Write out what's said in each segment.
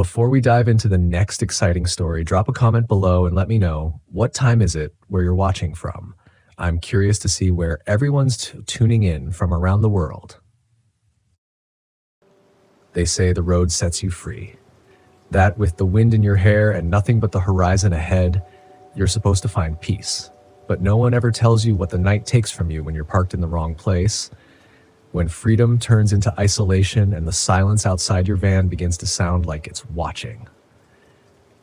Before we dive into the next exciting story, drop a comment below and let me know, what time is it where you're watching from? I'm curious to see where everyone's tuning in from around the world. They say the road sets you free. That with the wind in your hair and nothing but the horizon ahead, you're supposed to find peace. But no one ever tells you what the night takes from you when you're parked in the wrong place, when freedom turns into isolation and the silence outside your van begins to sound like it's watching.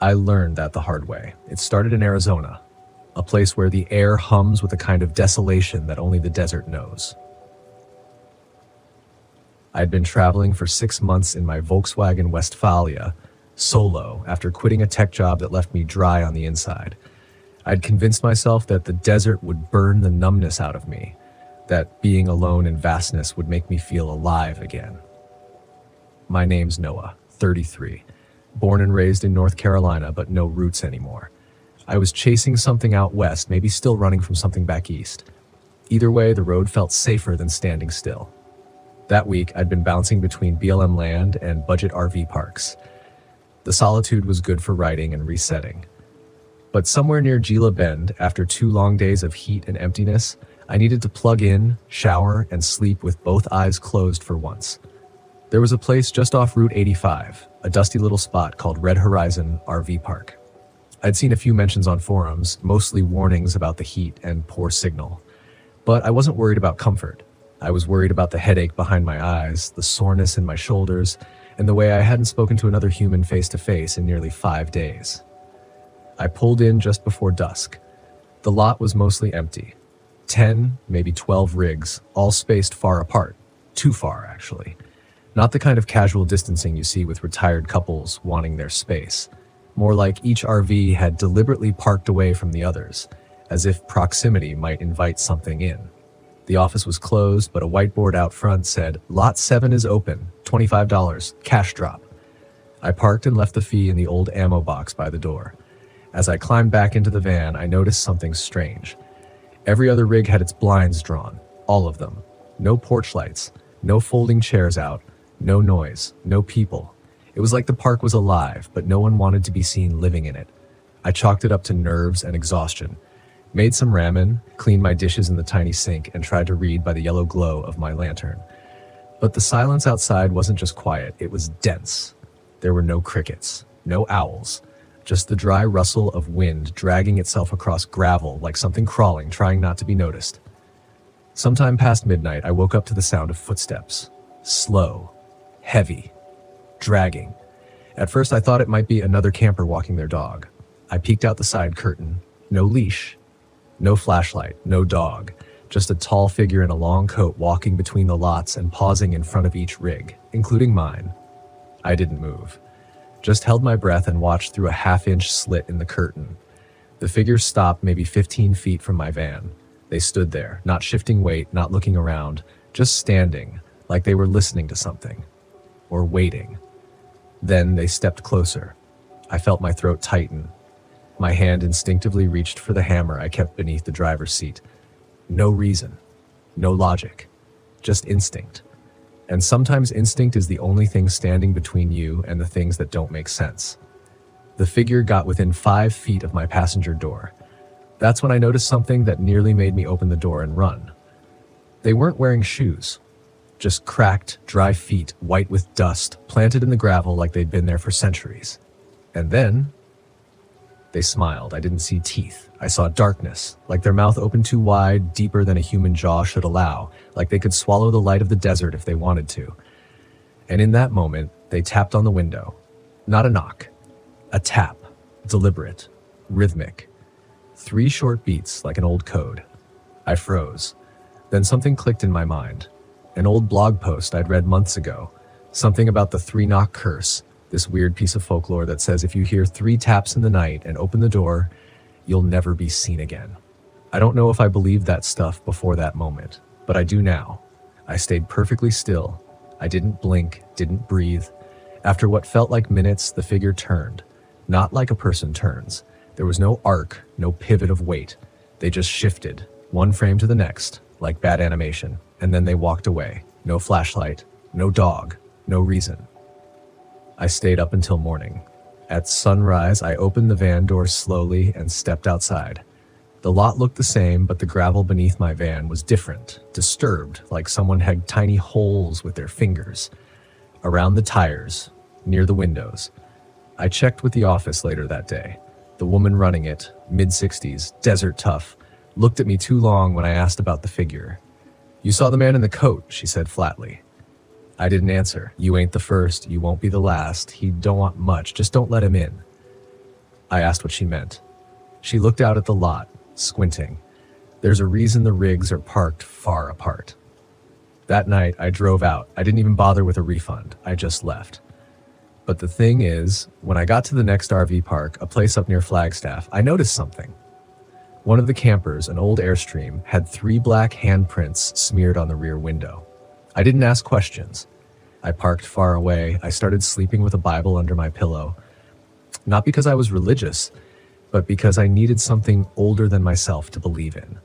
I learned that the hard way. It started in Arizona, a place where the air hums with a kind of desolation that only the desert knows. I'd been traveling for 6 months in my Volkswagen Westfalia, solo, after quitting a tech job that left me dry on the inside. I'd convinced myself that the desert would burn the numbness out of me, that being alone in vastness would make me feel alive again. My name's Noah, 33, born and raised in North Carolina, but no roots anymore. I was chasing something out west, maybe still running from something back east. Either way, the road felt safer than standing still. That week, I'd been bouncing between BLM land and budget RV parks. The solitude was good for writing and resetting. But somewhere near Gila Bend, after 2 long days of heat and emptiness, I needed to plug in, shower, and sleep with both eyes closed for once. There was a place just off Route 85, a dusty little spot called Red Horizon RV Park. I'd seen a few mentions on forums, mostly warnings about the heat and poor signal. But I wasn't worried about comfort. I was worried about the headache behind my eyes, the soreness in my shoulders, and the way I hadn't spoken to another human face to face in nearly 5 days. I pulled in just before dusk. The lot was mostly empty. 10, maybe 12 rigs, all spaced far apart. Too far, actually. Not the kind of casual distancing you see with retired couples wanting their space. More like each RV had deliberately parked away from the others, as if proximity might invite something in. The office was closed, but a whiteboard out front said, "Lot 7 is open, $25, cash drop." I parked and left the fee in the old ammo box by the door. As I climbed back into the van, I noticed something strange. Every other rig had its blinds drawn, all of them. No porch lights, no folding chairs out, no noise, no people. It was like the park was alive, but no one wanted to be seen living in it. I chalked it up to nerves and exhaustion, made some ramen, cleaned my dishes in the tiny sink, and tried to read by the yellow glow of my lantern. But the silence outside wasn't just quiet, it was dense. There were no crickets, no owls. Just the dry rustle of wind dragging itself across gravel like something crawling, trying not to be noticed. Sometime past midnight, I woke up to the sound of footsteps. Slow, heavy, dragging. At first, I thought it might be another camper walking their dog. I peeked out the side curtain. No leash, no flashlight, no dog. Just a tall figure in a long coat walking between the lots and pausing in front of each rig, including mine. I didn't move. Just held my breath and watched through a half-inch slit in the curtain. The figures stopped maybe 15 feet from my van. They stood there, not shifting weight, not looking around, just standing, like they were listening to something. Or waiting. Then they stepped closer. I felt my throat tighten. My hand instinctively reached for the hammer I kept beneath the driver's seat. No reason. No logic. Just instinct. And sometimes instinct is the only thing standing between you and the things that don't make sense. The figure got within 5 feet of my passenger door. That's when I noticed something that nearly made me open the door and run. They weren't wearing shoes. Just cracked, dry feet, white with dust, planted in the gravel like they'd been there for centuries. And then they smiled. I didn't see teeth. I saw darkness, like their mouth opened too wide, deeper than a human jaw should allow, like they could swallow the light of the desert if they wanted to. And in that moment, they tapped on the window. Not a knock. A tap. Deliberate. Rhythmic. 3 short beats like an old code. I froze. Then something clicked in my mind. An old blog post I'd read months ago. Something about the 3-knock curse. This weird piece of folklore that says if you hear 3 taps in the night and open the door, you'll never be seen again. I don't know if I believed that stuff before that moment, but I do now. I stayed perfectly still. I didn't blink, didn't breathe. After what felt like minutes, the figure turned. Not like a person turns. There was no arc, no pivot of weight. They just shifted, one frame to the next, like bad animation, and then they walked away. No flashlight, no dog, no reason. I stayed up until morning. At sunrise, I opened the van door slowly and stepped outside. The lot looked the same, but the gravel beneath my van was different, disturbed, like someone had tiny holes with their fingers. Around the tires, near the windows. I checked with the office later that day. The woman running it, mid-60s, desert tough, looked at me too long when I asked about the figure. "You saw the man in the coat," she said flatly. I didn't answer. "You ain't the first, you won't be the last. He don't want much, just don't let him in." I asked what she meant. She looked out at the lot, squinting. There's a reason the rigs are parked far apart. That night, I drove out. I didn't even bother with a refund. I just left. But the thing is, when I got to the next RV park, a place up near Flagstaff, I noticed something. One of the campers, an old Airstream, had 3 black handprints smeared on the rear window. I didn't ask questions. I parked far away. I started sleeping with a Bible under my pillow. Not because I was religious, but because I needed something older than myself to believe in.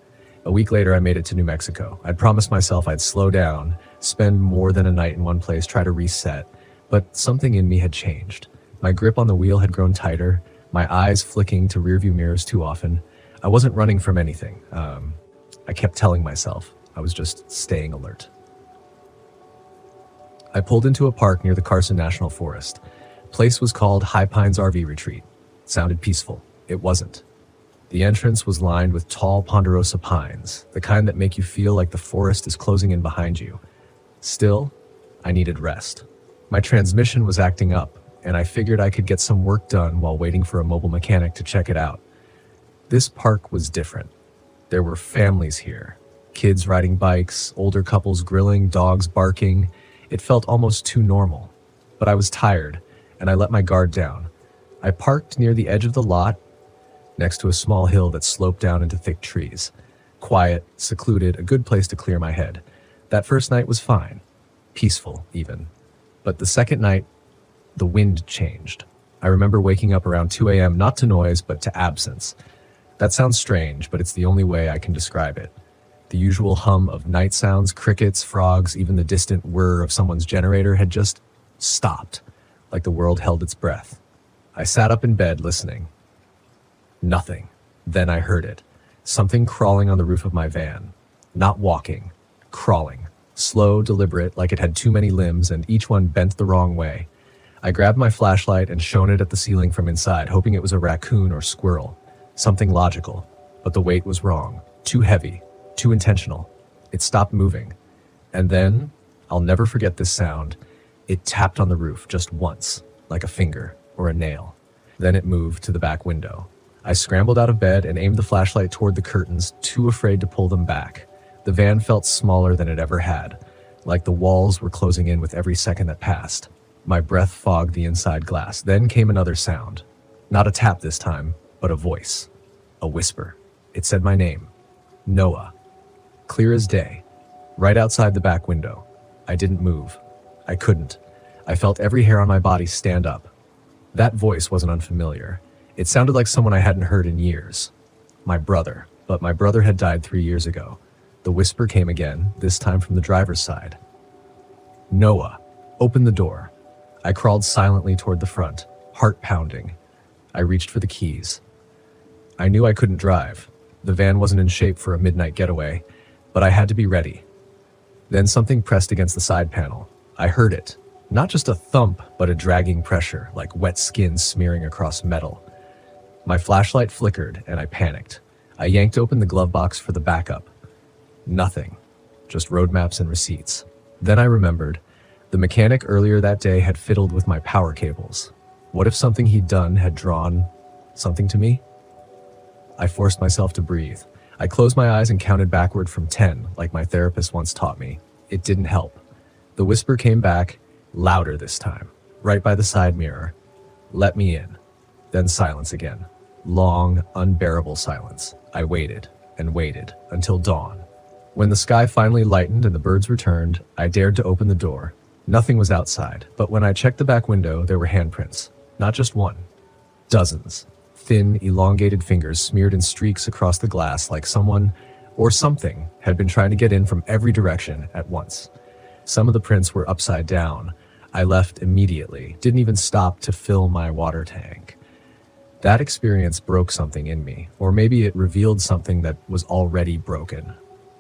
A week later, I made it to New Mexico. I'd promised myself I'd slow down, spend more than a night in one place, try to reset. But something in me had changed. My grip on the wheel had grown tighter, my eyes flicking to rearview mirrors too often. I wasn't running from anything. I kept telling myself I was just staying alert. I pulled into a park near the Carson National Forest. Place was called High Pines RV Retreat. It sounded peaceful. It wasn't. The entrance was lined with tall ponderosa pines, the kind that make you feel like the forest is closing in behind you. Still, I needed rest. My transmission was acting up, and I figured I could get some work done while waiting for a mobile mechanic to check it out. This park was different. There were families here. Kids riding bikes, older couples grilling, dogs barking. It felt almost too normal. But I was tired, and I let my guard down. I parked near the edge of the lot, next to a small hill that sloped down into thick trees. Quiet, secluded, a good place to clear my head. That first night was fine. Peaceful, even. But the second night, the wind changed. I remember waking up around 2 a.m., not to noise, but to absence. That sounds strange, but it's the only way I can describe it. The usual hum of night sounds, crickets, frogs, even the distant whir of someone's generator had just stopped, like the world held its breath. I sat up in bed listening. Nothing. Then I heard it. Something crawling on the roof of my van. Not walking, crawling. Slow, deliberate, like it had too many limbs and each one bent the wrong way. I grabbed my flashlight and shone it at the ceiling from inside, hoping it was a raccoon or squirrel. Something logical. But the weight was wrong. Too heavy. Too intentional. It stopped moving. And then, I'll never forget this sound. It tapped on the roof just once, like a finger or a nail. Then it moved to the back window. I scrambled out of bed and aimed the flashlight toward the curtains, too afraid to pull them back. The van felt smaller than it ever had, like the walls were closing in with every second that passed. My breath fogged the inside glass. Then came another sound. Not a tap this time, but a voice. A whisper. It said my name. Noah. Clear as day. Right outside the back window. I didn't move. I couldn't. I felt every hair on my body stand up. That voice wasn't unfamiliar. It sounded like someone I hadn't heard in years. My brother. But my brother had died 3 years ago. The whisper came again, this time from the driver's side. Noah, open the door. I crawled silently toward the front, heart pounding. I reached for the keys. I knew I couldn't drive. The van wasn't in shape for a midnight getaway, but I had to be ready. Then something pressed against the side panel. I heard it. Not just a thump, but a dragging pressure, like wet skin smearing across metal. My flashlight flickered, and I panicked. I yanked open the glove box for the backup. Nothing. Just road maps and receipts. Then I remembered. The mechanic earlier that day had fiddled with my power cables. What if something he'd done had drawn something to me? I forced myself to breathe. I closed my eyes and counted backward from 10, like my therapist once taught me. It didn't help. The whisper came back, louder this time, right by the side mirror. Let me in. Then silence again. Long, unbearable silence. I waited and waited until dawn. When the sky finally lightened and the birds returned, I dared to open the door. Nothing was outside, but when I checked the back window, there were handprints. Not just one. Dozens. Thin, elongated fingers smeared in streaks across the glass like someone or something had been trying to get in from every direction at once. Some of the prints were upside down. I left immediately, didn't even stop to fill my water tank. That experience broke something in me, or maybe it revealed something that was already broken.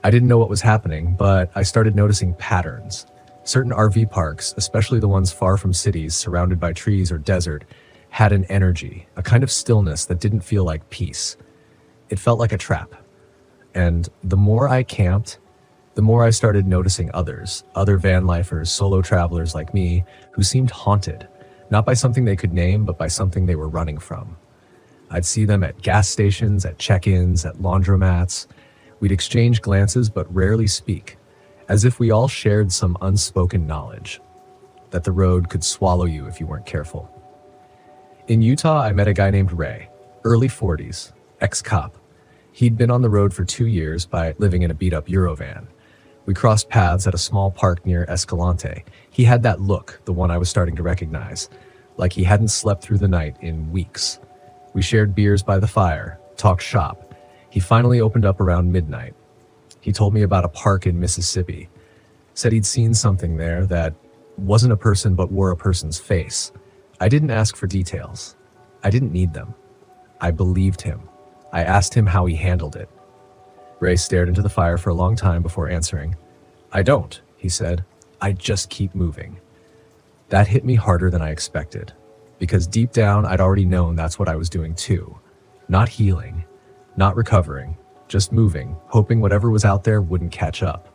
I didn't know what was happening, but I started noticing patterns. Certain RV parks, especially the ones far from cities surrounded by trees or desert, had an energy, a kind of stillness that didn't feel like peace. It felt like a trap. And the more I camped, the more I started noticing others, other van lifers, solo travelers like me, who seemed haunted, not by something they could name, but by something they were running from. I'd see them at gas stations, at check-ins, at laundromats. We'd exchange glances but rarely speak, as if we all shared some unspoken knowledge, that the road could swallow you if you weren't careful. In Utah, I met a guy named Ray, early 40s, ex-cop. He'd been on the road for 2 years by living in a beat-up Eurovan. We crossed paths at a small park near Escalante. He had that look, the one I was starting to recognize, like he hadn't slept through the night in weeks. We shared beers by the fire, talked shop. He finally opened up around midnight. He told me about a park in Mississippi, said he'd seen something there that wasn't a person but wore a person's face. I didn't ask for details. I didn't need them. I believed him. I asked him how he handled it. Ray stared into the fire for a long time before answering. "I don't," he said. "I just keep moving." That hit me harder than I expected, because deep down I'd already known that's what I was doing too. Not healing, not recovering, just moving, hoping whatever was out there wouldn't catch up.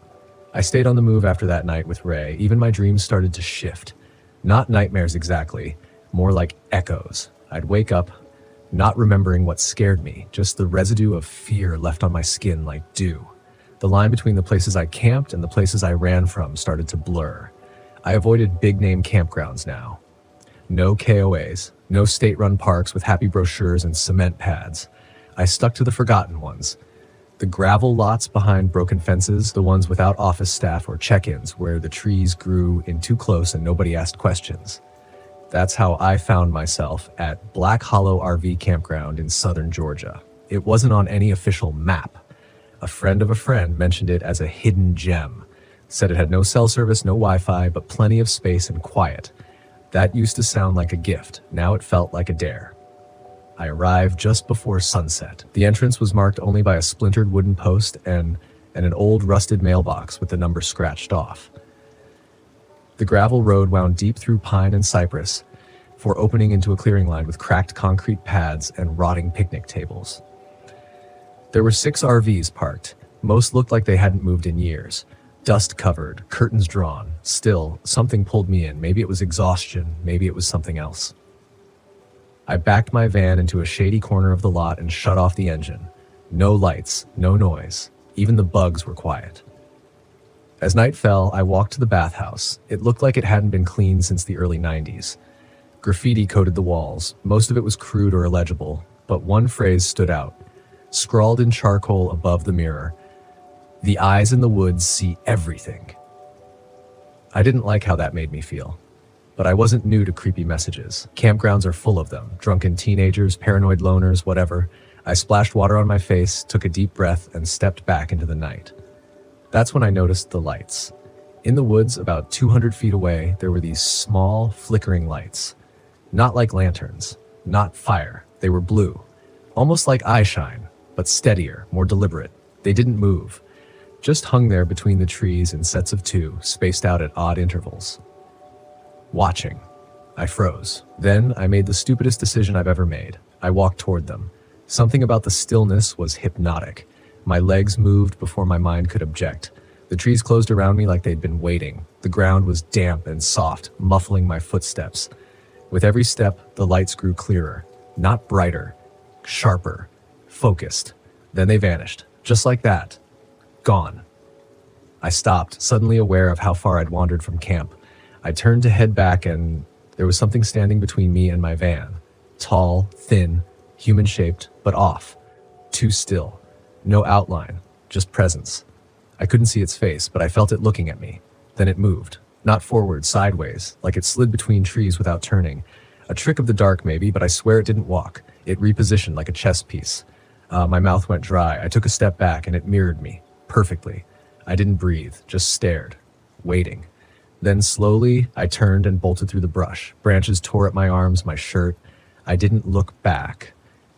I stayed on the move after that night with Ray. Even my dreams started to shift. Not nightmares exactly, more like echoes. I'd wake up, not remembering what scared me, just the residue of fear left on my skin like dew. The line between the places I camped and the places I ran from started to blur. I avoided big-name campgrounds now. No KOAs, no state-run parks with happy brochures and cement pads. I stuck to the forgotten ones. The gravel lots behind broken fences, the ones without office staff or check-ins where the trees grew in too close and nobody asked questions. That's how I found myself at Black Hollow RV Campground in southern Georgia. It wasn't on any official map. A friend of a friend mentioned it as a hidden gem. Said it had no cell service, no Wi-Fi, but plenty of space and quiet. That used to sound like a gift. Now it felt like a dare. I arrived just before sunset. The entrance was marked only by a splintered wooden post and an old rusted mailbox with the number scratched off. The gravel road wound deep through pine and cypress before opening into a clearing line with cracked concrete pads and rotting picnic tables. There were 6 RVs parked. Most looked like they hadn't moved in years. Dust covered, curtains drawn. Still, something pulled me in. Maybe it was exhaustion, maybe it was something else. I backed my van into a shady corner of the lot and shut off the engine. No lights, no noise. Even the bugs were quiet. As night fell, I walked to the bathhouse. It looked like it hadn't been cleaned since the early 90s. Graffiti coated the walls. Most of it was crude or illegible, but one phrase stood out. Scrawled in charcoal above the mirror, "The eyes in the woods see everything." I didn't like how that made me feel. But I wasn't new to creepy messages. Campgrounds are full of them. Drunken teenagers, paranoid loners, whatever. I splashed water on my face, took a deep breath, and stepped back into the night. That's when I noticed the lights. In the woods, about 200 feet away, there were these small, flickering lights. Not like lanterns, not fire. They were blue. Almost like eye shine, but steadier, more deliberate. They didn't move. Just hung there between the trees in sets of 2, spaced out at odd intervals. Watching. I froze. Then I made the stupidest decision I've ever made. I walked toward them. Something about the stillness was hypnotic. My legs moved before my mind could object. The trees closed around me like they'd been waiting. The ground was damp and soft, muffling my footsteps. With every step, the lights grew clearer. Not brighter. Sharper. Focused. Then they vanished. Just like that. Gone. I stopped, suddenly aware of how far I'd wandered from camp. I turned to head back and there was something standing between me and my van. Tall, thin, human-shaped, but off. Too still. No outline, just presence. I couldn't see its face, but I felt it looking at me. Then it moved. Not forward, sideways, like it slid between trees without turning. A trick of the dark maybe, but I swear it didn't walk. It repositioned like a chess piece. My mouth went dry. I took a step back and it mirrored me. Perfectly. I didn't breathe, just stared. Waiting. Then slowly, I turned and bolted through the brush. Branches tore at my arms, my shirt. I didn't look back.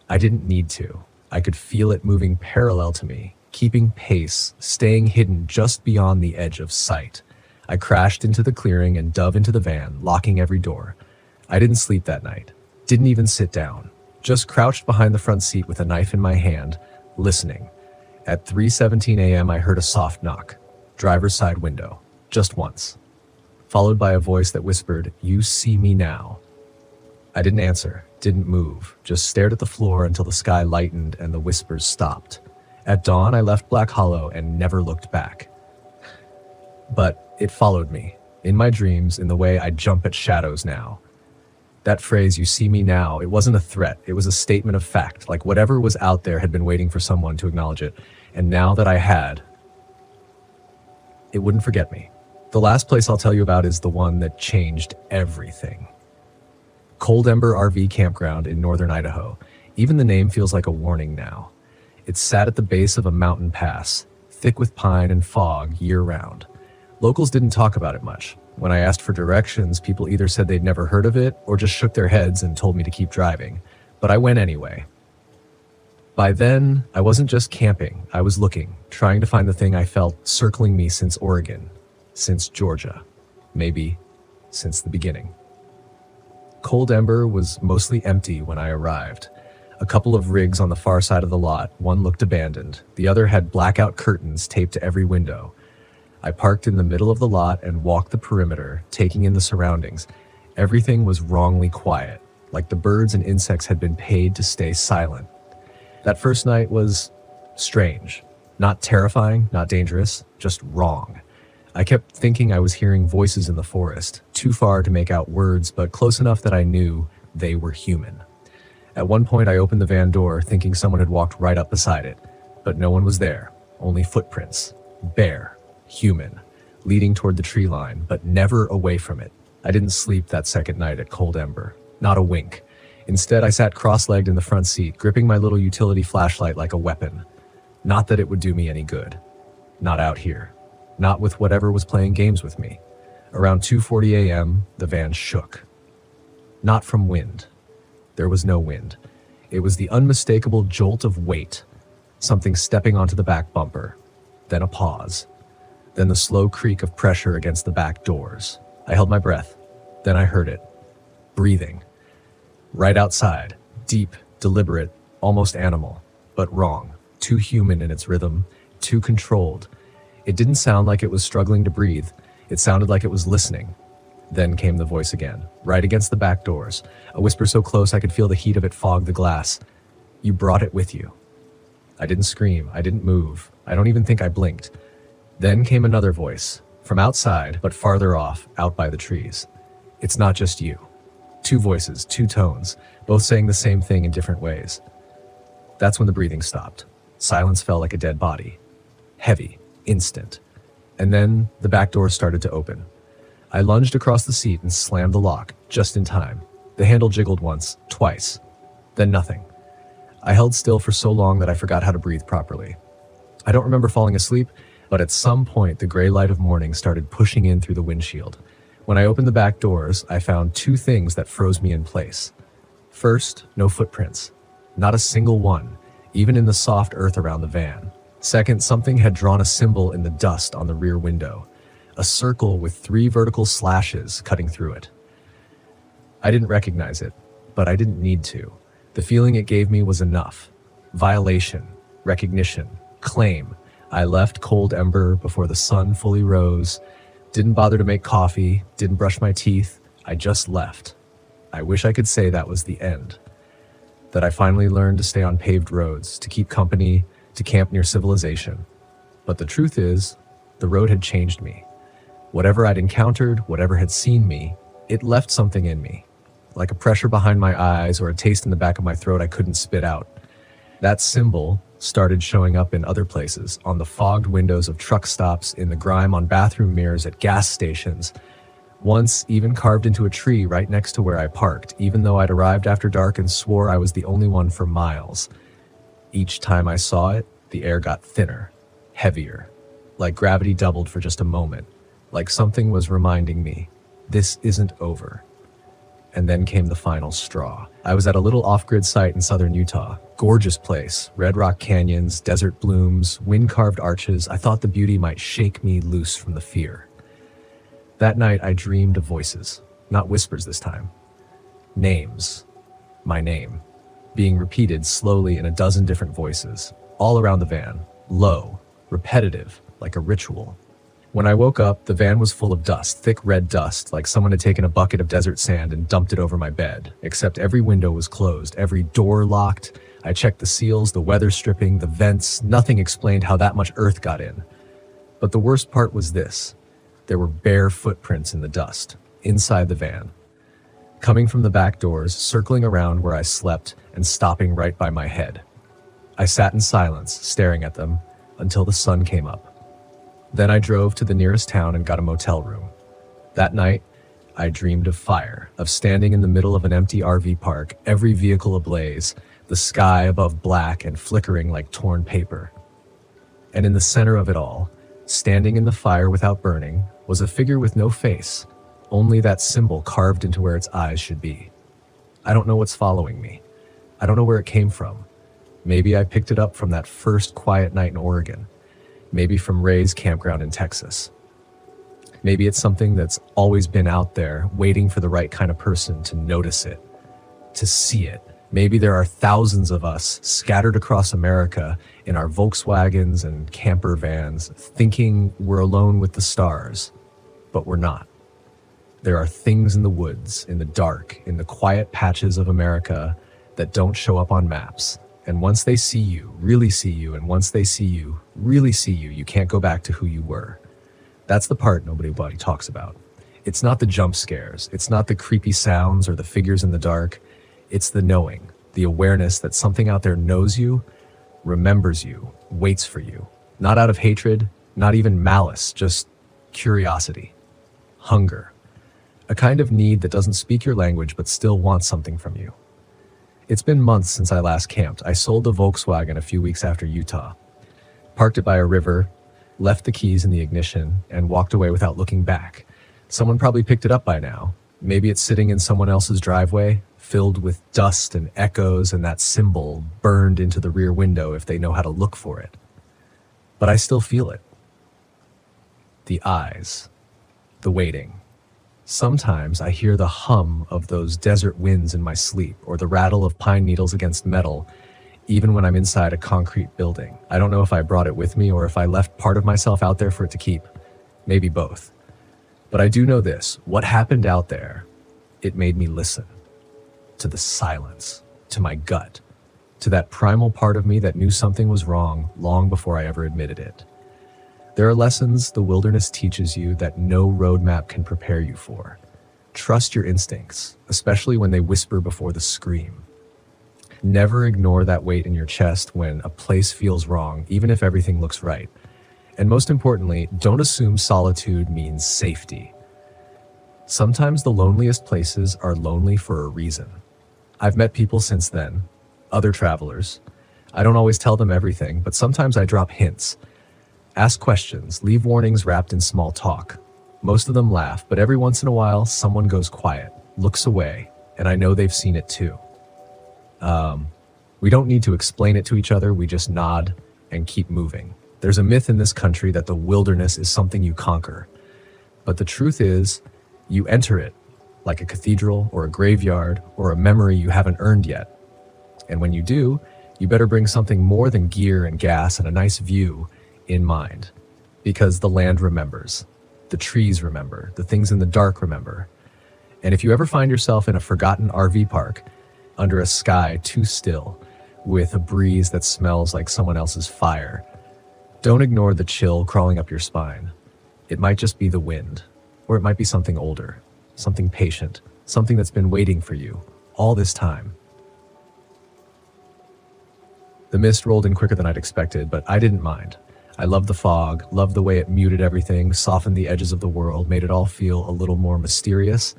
I didn't need to. I could feel it moving parallel to me, keeping pace, staying hidden just beyond the edge of sight. I crashed into the clearing and dove into the van, locking every door. I didn't sleep that night. Didn't even sit down. Just crouched behind the front seat with a knife in my hand, listening. At 3:17 a.m., I heard a soft knock. Driver's side window. Just once. Followed by a voice that whispered, "You see me now." I didn't answer, didn't move, just stared at the floor until the sky lightened and the whispers stopped. At dawn, I left Black Hollow and never looked back. But it followed me, in my dreams, in the way I jump at shadows now. That phrase, "you see me now," it wasn't a threat, it was a statement of fact, like whatever was out there had been waiting for someone to acknowledge it, and now that I had, it wouldn't forget me. The last place I'll tell you about is the one that changed everything. Cold Ember RV Campground in northern Idaho. Even the name feels like a warning now. It sat at the base of a mountain pass, thick with pine and fog year-round. Locals didn't talk about it much. When I asked for directions, people either said they'd never heard of it or just shook their heads and told me to keep driving. But I went anyway. By then, I wasn't just camping. I was looking, trying to find the thing I felt circling me since Oregon, since Georgia, maybe since the beginning. Cold Ember was mostly empty when I arrived. A couple of rigs on the far side of the lot, one looked abandoned. The other had blackout curtains taped to every window. I parked in the middle of the lot and walked the perimeter, taking in the surroundings. Everything was wrongly quiet, like the birds and insects had been paid to stay silent. That first night was strange. Not terrifying, not dangerous, just wrong. I kept thinking I was hearing voices in the forest, too far to make out words, but close enough that I knew they were human. At one point, I opened the van door, thinking someone had walked right up beside it, but no one was there, only footprints. Bare, human, leading toward the tree line, but never away from it. I didn't sleep that second night at Cold Ember, not a wink. Instead, I sat cross-legged in the front seat, gripping my little utility flashlight like a weapon. Not that it would do me any good. Not out here. Not with whatever was playing games with me. Around 2:40 a.m., the van shook. Not from wind. There was no wind. It was the unmistakable jolt of weight, something stepping onto the back bumper. Then a pause. Then the slow creak of pressure against the back doors. I held my breath. Then I heard it. Breathing. Right outside. Deep, deliberate, almost animal. But wrong. Too human in its rhythm. Too controlled. It didn't sound like it was struggling to breathe. It sounded like it was listening. Then came the voice again, right against the back doors. A whisper so close I could feel the heat of it fog the glass. "You brought it with you." I didn't scream. I didn't move. I don't even think I blinked. Then came another voice, from outside, but farther off, out by the trees. "It's not just you." Two voices, two tones, both saying the same thing in different ways. That's when the breathing stopped. Silence fell like a dead body. Heavy. Instant. And then the back door started to open. I lunged across the seat and slammed the lock, just in time. The handle jiggled once, twice. Then nothing. I held still for so long that I forgot how to breathe properly. I don't remember falling asleep, but at some point the gray light of morning started pushing in through the windshield. When I opened the back doors, I found two things that froze me in place. First, no footprints. Not a single one, even in the soft earth around the van. Second, something had drawn a symbol in the dust on the rear window. A circle with 3 vertical slashes cutting through it. I didn't recognize it, but I didn't need to. The feeling it gave me was enough. Violation, recognition, claim. I left Cold Ember before the sun fully rose, didn't bother to make coffee, didn't brush my teeth. I just left. I wish I could say that was the end. That I finally learned to stay on paved roads, to keep company, to camp near civilization. But the truth is, the road had changed me. Whatever I'd encountered, whatever had seen me, it left something in me. Like a pressure behind my eyes or a taste in the back of my throat I couldn't spit out. That symbol started showing up in other places, on the fogged windows of truck stops, in the grime on bathroom mirrors at gas stations. Once even carved into a tree right next to where I parked, even though I'd arrived after dark and swore I was the only one for miles. Each time I saw it, the air got thinner, heavier, like gravity doubled for just a moment. like something was reminding me, this isn't over. And then came the final straw. I was at a little off-grid site in southern Utah. Gorgeous place, red rock canyons, desert blooms, wind-carved arches. I thought the beauty might shake me loose from the fear. That night I dreamed of voices, not whispers this time. Names, my name, being repeated slowly in a dozen different voices, all around the van, low, repetitive, like a ritual. When I woke up, the van was full of dust, thick red dust, like someone had taken a bucket of desert sand and dumped it over my bed, except every window was closed, every door locked. I checked the seals, the weather stripping, the vents. Nothing explained how that much earth got in. But the worst part was this. There were bare footprints in the dust, inside the van, coming from the back doors, circling around where I slept and stopping right by my head. I sat in silence, staring at them, until the sun came up. Then I drove to the nearest town and got a motel room. That night, I dreamed of fire, of standing in the middle of an empty RV park, every vehicle ablaze, the sky above black and flickering like torn paper. And in the center of it all, standing in the fire without burning, was a figure with no face, only that symbol carved into where its eyes should be. I don't know what's following me. I don't know where it came from. Maybe I picked it up from that first quiet night in Oregon. Maybe from Ray's campground in Texas. Maybe it's something that's always been out there, waiting for the right kind of person to notice it, to see it. Maybe there are thousands of us scattered across America in our Volkswagens and camper vans, thinking we're alone with the stars, but we're not. There are things in the woods, in the dark, in the quiet patches of America that don't show up on maps. And once they see you, really see you, and once they see you, really see you, you can't go back to who you were. That's the part nobody talks about. It's not the jump scares. It's not the creepy sounds or the figures in the dark. It's the knowing, the awareness that something out there knows you, remembers you, waits for you. Not out of hatred, not even malice, just curiosity, hunger. A kind of need that doesn't speak your language but still wants something from you. It's been months since I last camped. I sold the Volkswagen a few weeks after Utah, parked it by a river, left the keys in the ignition, and walked away without looking back. Someone probably picked it up by now. Maybe it's sitting in someone else's driveway, filled with dust and echoes, and that symbol burned into the rear window if they know how to look for it. But I still feel it. The eyes, the waiting. Sometimes I hear the hum of those desert winds in my sleep, or the rattle of pine needles against metal, even when I'm inside a concrete building. I don't know if I brought it with me or if I left part of myself out there for it to keep. Maybe both. But I do know this. What happened out there, it made me listen. To the silence, to my gut, to that primal part of me that knew something was wrong long before I ever admitted it. There are lessons the wilderness teaches you that no roadmap can prepare you for. Trust your instincts, especially when they whisper before the scream. Never ignore that weight in your chest when a place feels wrong, even if everything looks right. And most importantly, don't assume solitude means safety. Sometimes the loneliest places are lonely for a reason. I've met people since then, other travelers. I don't always tell them everything, but sometimes I drop hints. Ask questions, leave warnings wrapped in small talk. Most of them laugh, but every once in a while, someone goes quiet, looks away, and I know they've seen it too. We don't need to explain it to each other, we just nod and keep moving. There's a myth in this country that the wilderness is something you conquer. But the truth is, you enter it, like a cathedral or a graveyard or a memory you haven't earned yet. And when you do, you better bring something more than gear and gas and a nice view in mind. Because the land remembers, the trees remember, the things in the dark remember. And if you ever find yourself in a forgotten RV park, under a sky too still, with a breeze that smells like someone else's fire, don't ignore the chill crawling up your spine. It might just be the wind, or it might be something older, something patient, something that's been waiting for you all this time. The mist rolled in quicker than I'd expected, but I didn't mind. I loved the fog, loved the way it muted everything, softened the edges of the world, made it all feel a little more mysterious.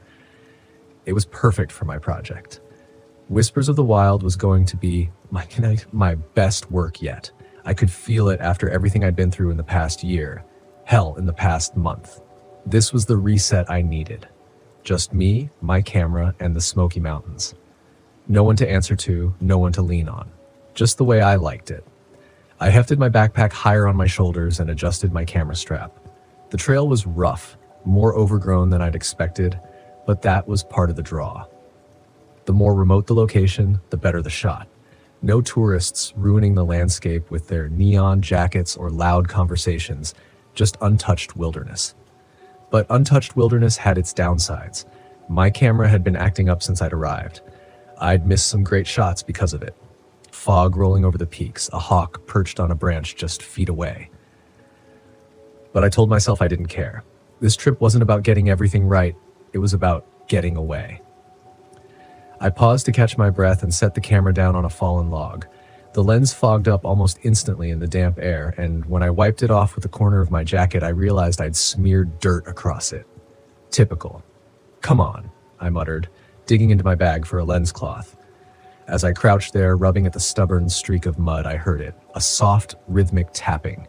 It was perfect for my project. Whispers of the Wild was going to be my best work yet. I could feel it after everything I'd been through in the past year. Hell, in the past month. This was the reset I needed. Just me, my camera, and the Smoky Mountains. No one to answer to, no one to lean on. Just the way I liked it. I hefted my backpack higher on my shoulders and adjusted my camera strap. The trail was rough, more overgrown than I'd expected, but that was part of the draw. The more remote the location, the better the shot. No tourists ruining the landscape with their neon jackets or loud conversations, just untouched wilderness. But untouched wilderness had its downsides. My camera had been acting up since I'd arrived. I'd missed some great shots because of it. Fog rolling over the peaks, a hawk perched on a branch just feet away. But I told myself I didn't care. This trip wasn't about getting everything right, it was about getting away. I paused to catch my breath and set the camera down on a fallen log. The lens fogged up almost instantly in the damp air, and when I wiped it off with the corner of my jacket, I realized I'd smeared dirt across it. Typical. "Come on," I muttered, digging into my bag for a lens cloth. As I crouched there, rubbing at the stubborn streak of mud, I heard it, a soft, rhythmic tapping.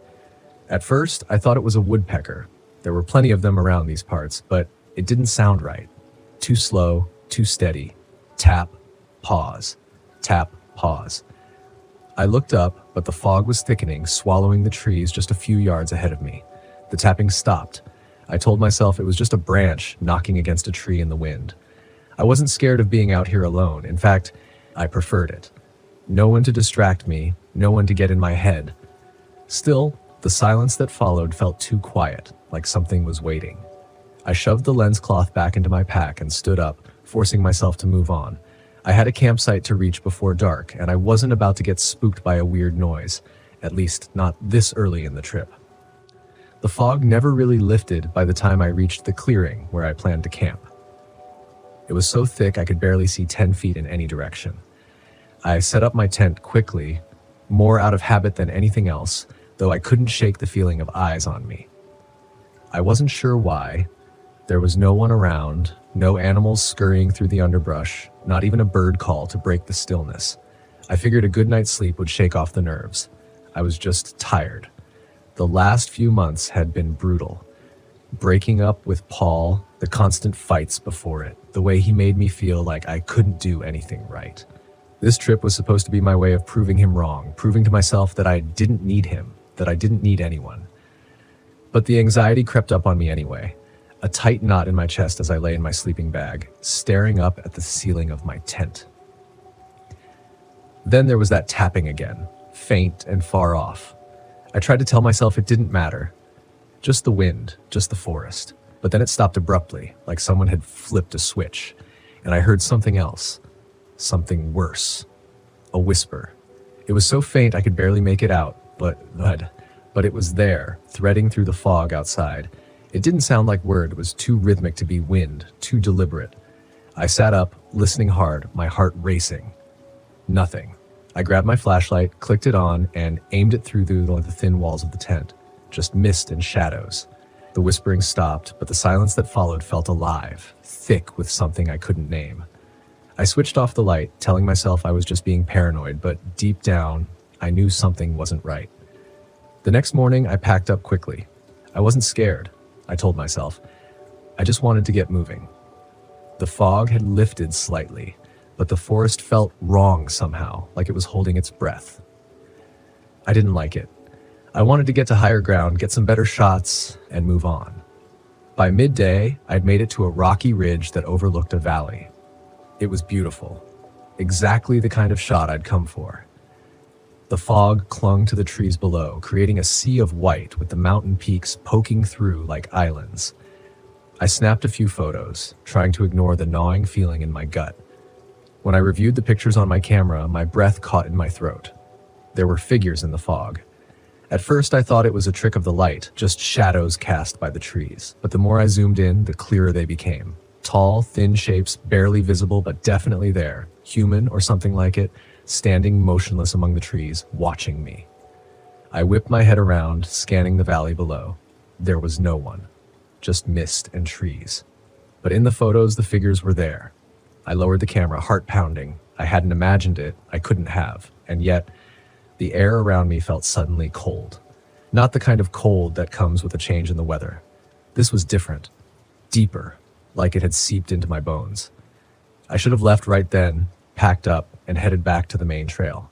At first, I thought it was a woodpecker. There were plenty of them around these parts, but it didn't sound right. Too slow, too steady. Tap, pause. Tap, pause. I looked up, but the fog was thickening, swallowing the trees just a few yards ahead of me. The tapping stopped. I told myself it was just a branch knocking against a tree in the wind. I wasn't scared of being out here alone. In fact, I preferred it. No one to distract me, no one to get in my head. Still, the silence that followed felt too quiet, like something was waiting. I shoved the lens cloth back into my pack and stood up, forcing myself to move on. I had a campsite to reach before dark, and I wasn't about to get spooked by a weird noise, at least not this early in the trip. The fog never really lifted by the time I reached the clearing where I planned to camp. It was so thick I could barely see 10 feet in any direction. I set up my tent quickly, more out of habit than anything else, though I couldn't shake the feeling of eyes on me. I wasn't sure why. There was no one around, no animals scurrying through the underbrush, not even a bird call to break the stillness. I figured a good night's sleep would shake off the nerves. I was just tired. The last few months had been brutal. Breaking up with Paul, the constant fights before it, the way he made me feel like I couldn't do anything right. This trip was supposed to be my way of proving him wrong, proving to myself that I didn't need him, that I didn't need anyone. But the anxiety crept up on me anyway. A tight knot in my chest as I lay in my sleeping bag, staring up at the ceiling of my tent. Then there was that tapping again, faint and far off. I tried to tell myself it didn't matter. Just the wind, just the forest. But then it stopped abruptly, like someone had flipped a switch, and I heard something else. Something worse. A whisper. It was so faint I could barely make it out, but it was there, threading through the fog outside. It didn't sound like word, it was too rhythmic to be wind, too deliberate. I sat up, listening hard, my heart racing. Nothing. I grabbed my flashlight, clicked it on, and aimed it through the thin walls of the tent. Just mist and shadows. The whispering stopped, but the silence that followed felt alive, thick with something I couldn't name. I switched off the light, telling myself I was just being paranoid, but deep down, I knew something wasn't right. The next morning, I packed up quickly. I wasn't scared, I told myself. I just wanted to get moving. The fog had lifted slightly, but the forest felt wrong somehow, like it was holding its breath. I didn't like it. I wanted to get to higher ground, get some better shots, and move on. By midday, I'd made it to a rocky ridge that overlooked a valley. It was beautiful. Exactly the kind of shot I'd come for. The fog clung to the trees below, creating a sea of white with the mountain peaks poking through like islands. I snapped a few photos, trying to ignore the gnawing feeling in my gut. When I reviewed the pictures on my camera, my breath caught in my throat. There were figures in the fog. At first, I thought it was a trick of the light, just shadows cast by the trees. But the more I zoomed in, the clearer they became. Tall, thin shapes, barely visible, but definitely there. Human or something like it, standing motionless among the trees, watching me. I whipped my head around, scanning the valley below. There was no one. Just mist and trees. But in the photos, the figures were there. I lowered the camera, heart pounding. I hadn't imagined it. I couldn't have. And yet, the air around me felt suddenly cold. Not the kind of cold that comes with a change in the weather. This was different, deeper, like it had seeped into my bones. I should have left right then, packed up, and headed back to the main trail.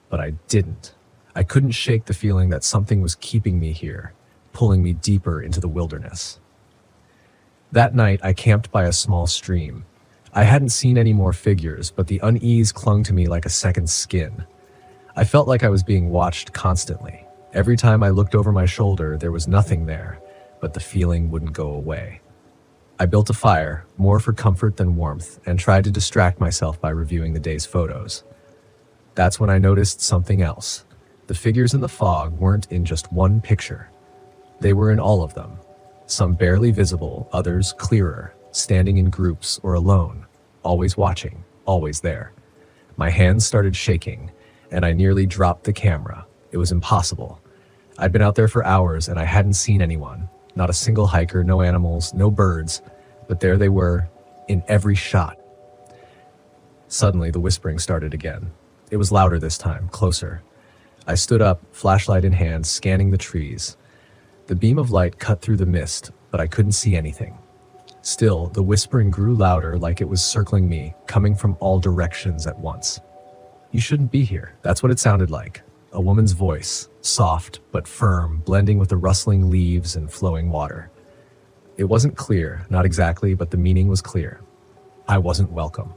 But I didn't. I couldn't shake the feeling that something was keeping me here, pulling me deeper into the wilderness. That night, I camped by a small stream. I hadn't seen any more figures, but the unease clung to me like a second skin. I felt like I was being watched constantly. Every time I looked over my shoulder, there was nothing there, but the feeling wouldn't go away. I built a fire, more for comfort than warmth, and tried to distract myself by reviewing the day's photos. That's when I noticed something else. The figures in the fog weren't in just one picture. They were in all of them. Some barely visible, others clearer, standing in groups or alone, always watching, always there. My hands started shaking, and I nearly dropped the camera. It was impossible. I'd been out there for hours and I hadn't seen anyone. Not a single hiker, no animals, no birds, but there they were, in every shot. Suddenly, the whispering started again. It was louder this time, closer. I stood up, flashlight in hand, scanning the trees. The beam of light cut through the mist, but I couldn't see anything. Still, the whispering grew louder, like it was circling me, coming from all directions at once. "You shouldn't be here." That's what it sounded like. A woman's voice, soft but firm, blending with the rustling leaves and flowing water. It wasn't clear, not exactly, but the meaning was clear. I wasn't welcome.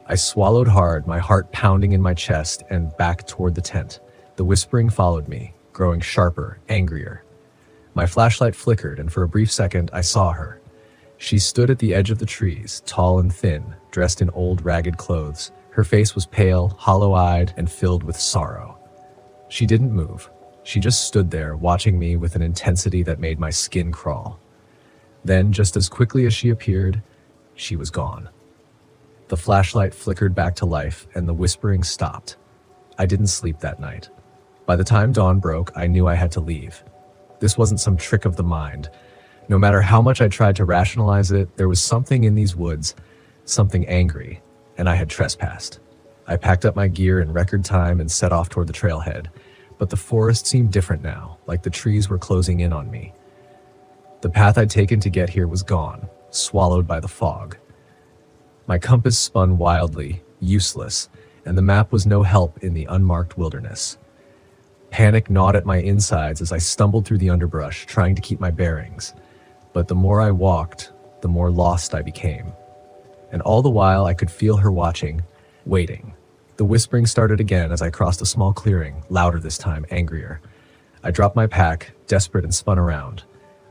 I swallowed hard, my heart pounding in my chest, and back toward the tent. The whispering followed me, growing sharper, angrier. My flashlight flickered, and for a brief second, I saw her. She stood at the edge of the trees, tall and thin, dressed in old, ragged clothes. Her face was pale, hollow-eyed, and filled with sorrow. She didn't move. She just stood there, watching me with an intensity that made my skin crawl. Then, just as quickly as she appeared, she was gone. The flashlight flickered back to life, and the whispering stopped. I didn't sleep that night. By the time dawn broke, I knew I had to leave. This wasn't some trick of the mind. No matter how much I tried to rationalize it, there was something in these woods, something angry, and I had trespassed. I packed up my gear in record time and set off toward the trailhead, but the forest seemed different now, like the trees were closing in on me. The path I'd taken to get here was gone, swallowed by the fog. My compass spun wildly, useless, and the map was no help in the unmarked wilderness. Panic gnawed at my insides as I stumbled through the underbrush, trying to keep my bearings. But the more I walked, the more lost I became. And all the while I could feel her watching, waiting. The whispering started again as I crossed a small clearing, louder this time, angrier. I dropped my pack, desperate, and spun around.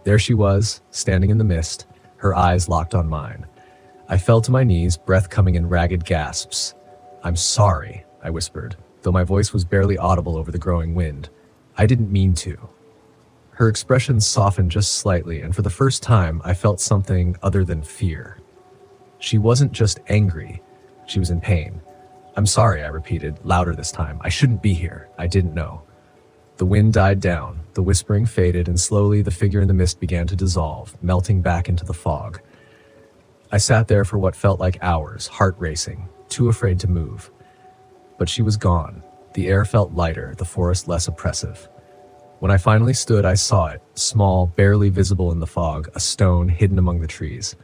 There she was, standing in the mist, her eyes locked on mine. I fell to my knees, breath coming in ragged gasps. "I'm sorry," I whispered, though my voice was barely audible over the growing wind. "I didn't mean to." Her expression softened just slightly, and for the first time, I felt something other than fear. She wasn't just angry, she was in pain. "I'm sorry," I repeated, louder this time. "I shouldn't be here. I didn't know." The wind died down, the whispering faded, and slowly the figure in the mist began to dissolve, melting back into the fog. I sat there for what felt like hours, heart racing, too afraid to move. But she was gone. The air felt lighter, the forest less oppressive. When I finally stood, I saw it, small, barely visible in the fog, a stone hidden among the trees.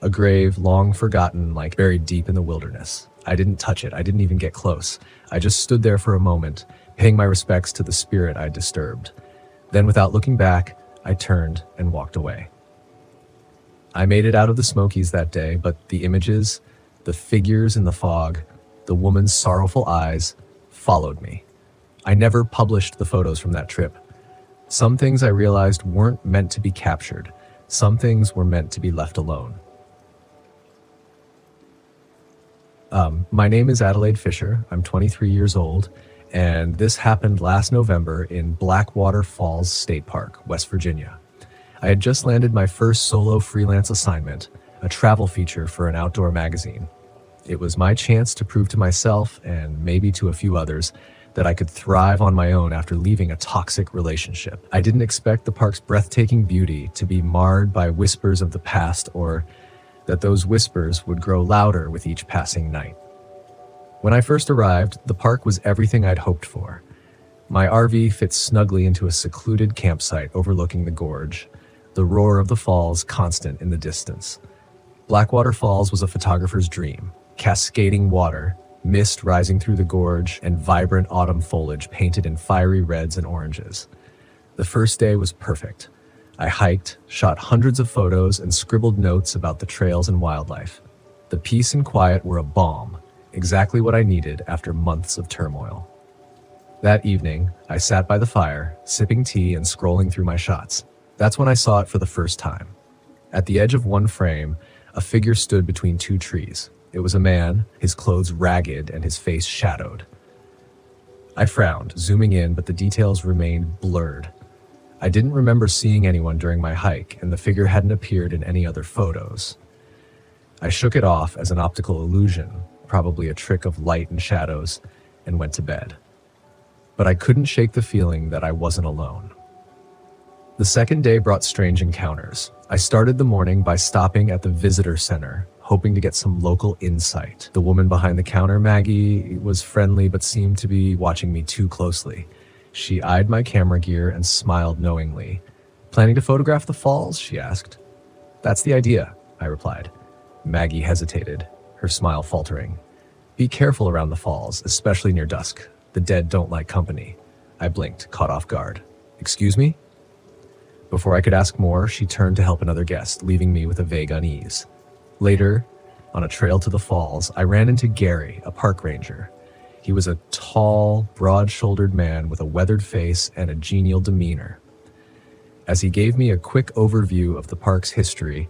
A grave, long forgotten, like buried deep in the wilderness. I didn't touch it, I didn't even get close. I just stood there for a moment, paying my respects to the spirit I'd disturbed. Then, without looking back, I turned and walked away. I made it out of the Smokies that day, but the images, the figures in the fog, the woman's sorrowful eyes, followed me. I never published the photos from that trip. Some things I realized weren't meant to be captured. Some things were meant to be left alone. My name is Adelaide Fisher. I'm 23 years old, and this happened last November in Blackwater Falls State Park, West Virginia. I had just landed my first solo freelance assignment, a travel feature for an outdoor magazine. It was my chance to prove to myself, and maybe to a few others, that I could thrive on my own after leaving a toxic relationship. I didn't expect the park's breathtaking beauty to be marred by whispers of the past, or that those whispers would grow louder with each passing night. When I first arrived, the park was everything I'd hoped for. My RV fit snugly into a secluded campsite overlooking the gorge. the roar of the falls constant in the distance. Blackwater Falls was a photographer's dream. Cascading water, mist rising through the gorge, and vibrant autumn foliage painted in fiery reds and oranges. The first day was perfect. I hiked, shot hundreds of photos, and scribbled notes about the trails and wildlife. The peace and quiet were a balm, exactly what I needed after months of turmoil. That evening, I sat by the fire, sipping tea and scrolling through my shots. That's when I saw it for the first time. At the edge of one frame, a figure stood between two trees. It was a man, his clothes ragged and his face shadowed. I frowned, zooming in, but the details remained blurred. I didn't remember seeing anyone during my hike, and the figure hadn't appeared in any other photos. I shook it off as an optical illusion, probably a trick of light and shadows, and went to bed. But I couldn't shake the feeling that I wasn't alone. The second day brought strange encounters. I started the morning by stopping at the visitor center, hoping to get some local insight. The woman behind the counter, Maggie, was friendly but seemed to be watching me too closely. She eyed my camera gear and smiled knowingly. "Planning to photograph the falls?" she asked. "That's the idea," I replied. Maggie hesitated, her smile faltering. "Be careful around the falls, especially near dusk. The dead don't like company." I blinked, caught off guard. "Excuse me?" Before I could ask more, she turned to help another guest, leaving me with a vague unease. Later, on a trail to the falls, I ran into Gary, a park ranger. He was a tall, broad-shouldered man with a weathered face and a genial demeanor. As he gave me a quick overview of the park's history,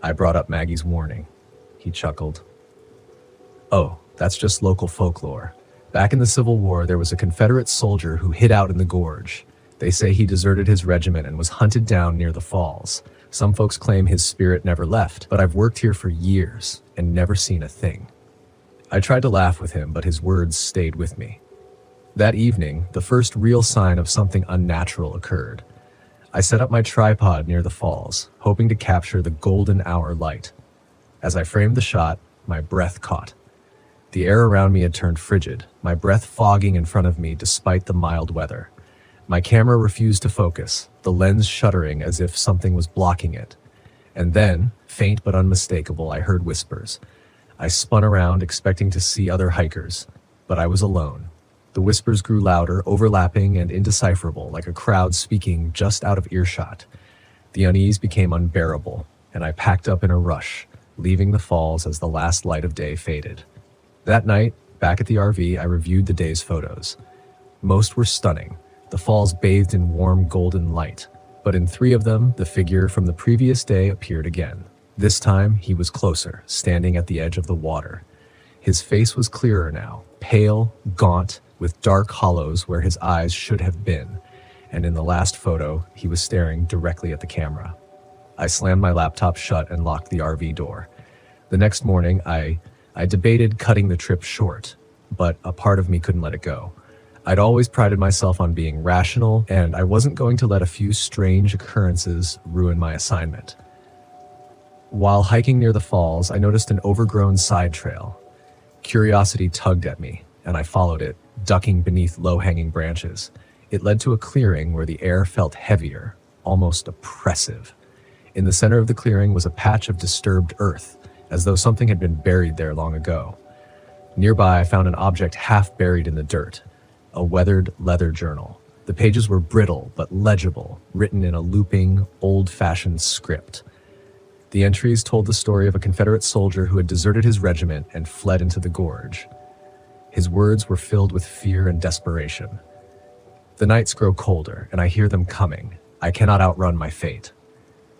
I brought up Maggie's warning. He chuckled. "Oh, that's just local folklore. Back in the Civil War, there was a Confederate soldier who hid out in the gorge. They say he deserted his regiment and was hunted down near the falls. Some folks claim his spirit never left, but I've worked here for years and never seen a thing." I tried to laugh with him, but his words stayed with me. That evening, the first real sign of something unnatural occurred. I set up my tripod near the falls, hoping to capture the golden hour light. As I framed the shot, my breath caught. The air around me had turned frigid, my breath fogging in front of me despite the mild weather. My camera refused to focus, the lens shuddering as if something was blocking it. And then, faint but unmistakable, I heard whispers. I spun around, expecting to see other hikers, but I was alone. The whispers grew louder, overlapping and indecipherable, like a crowd speaking just out of earshot. The unease became unbearable, and I packed up in a rush, leaving the falls as the last light of day faded. That night, back at the RV, I reviewed the day's photos. Most were stunning, the falls bathed in warm golden light, but in 3 of them, the figure from the previous day appeared again. This time, he was closer, standing at the edge of the water. His face was clearer now, pale, gaunt, with dark hollows where his eyes should have been, and in the last photo, he was staring directly at the camera. I slammed my laptop shut and locked the RV door. The next morning, I debated cutting the trip short, but a part of me couldn't let it go. I'd always prided myself on being rational, and I wasn't going to let a few strange occurrences ruin my assignment. While hiking near the falls, I noticed an overgrown side trail. Curiosity tugged at me, and I followed it, ducking beneath low-hanging branches. It led to a clearing where the air felt heavier, almost oppressive. In the center of the clearing was a patch of disturbed earth, as though something had been buried there long ago. Nearby, I found an object half buried in the dirt, a weathered leather journal. The pages were brittle but legible, written in a looping, old-fashioned script. The entries told the story of a Confederate soldier who had deserted his regiment and fled into the gorge. His words were filled with fear and desperation. "The nights grow colder, and I hear them coming. I cannot outrun my fate."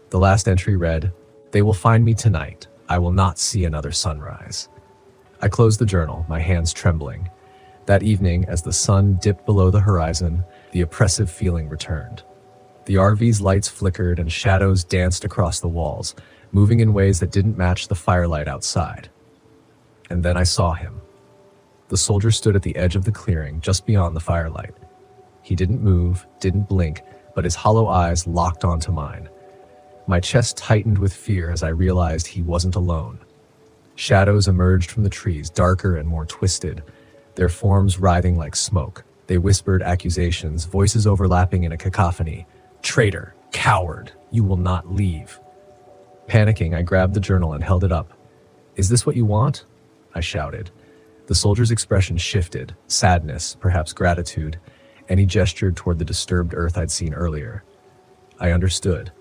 The last entry read, "They will find me tonight. I will not see another sunrise." I closed the journal, my hands trembling. That evening, as the sun dipped below the horizon, the oppressive feeling returned. The RV's lights flickered and shadows danced across the walls, moving in ways that didn't match the firelight outside. And then I saw him. The soldier stood at the edge of the clearing, just beyond the firelight. He didn't move, didn't blink, but his hollow eyes locked onto mine. My chest tightened with fear as I realized he wasn't alone. Shadows emerged from the trees, darker and more twisted, their forms writhing like smoke. They whispered accusations, voices overlapping in a cacophony. "Traitor! Coward! You will not leave." Panicking, I grabbed the journal and held it up. "Is this what you want?" I shouted. The soldier's expression shifted, sadness, perhaps gratitude, and he gestured toward the disturbed earth I'd seen earlier. I understood.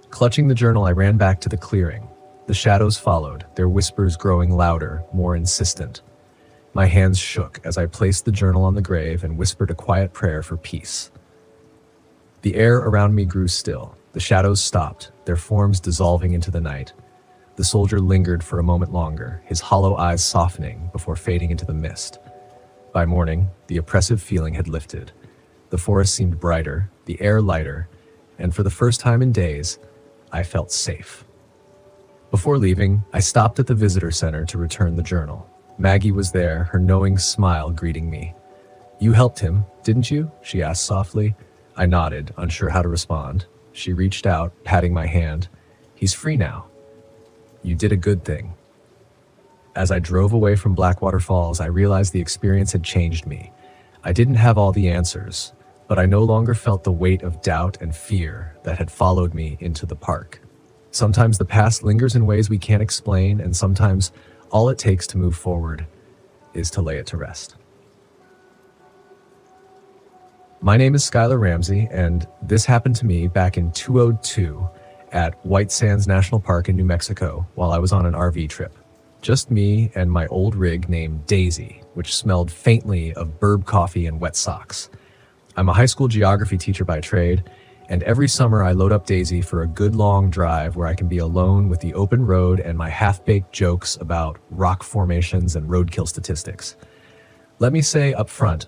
Clutching the journal, I ran back to the clearing. The shadows followed, their whispers growing louder, more insistent. My hands shook as I placed the journal on the grave and whispered a quiet prayer for peace. The air around me grew still. The shadows stopped, their forms dissolving into the night. The soldier lingered for a moment longer, his hollow eyes softening before fading into the mist. By morning, the oppressive feeling had lifted. The forest seemed brighter, the air lighter, and for the first time in days, I felt safe. Before leaving, I stopped at the visitor center to return the journal. Maggie was there, her knowing smile greeting me. "You helped him, didn't you?" she asked softly. I nodded, unsure how to respond. She reached out, patting my hand. "He's free now." "You did a good thing." As I drove away from Blackwater Falls, I realized the experience had changed me. I didn't have all the answers, but I no longer felt the weight of doubt and fear that had followed me into the park. Sometimes the past lingers in ways we can't explain, and sometimes all it takes to move forward is to lay it to rest. My name is Skylar Ramsey, and this happened to me back in 2002 at White Sands National Park in New Mexico while I was on an RV trip. Just me and my old rig named Daisy, which smelled faintly of burb coffee and wet socks. I'm a high school geography teacher by trade, and every summer I load up Daisy for a good long drive where I can be alone with the open road and my half-baked jokes about rock formations and roadkill statistics. Let me say up front,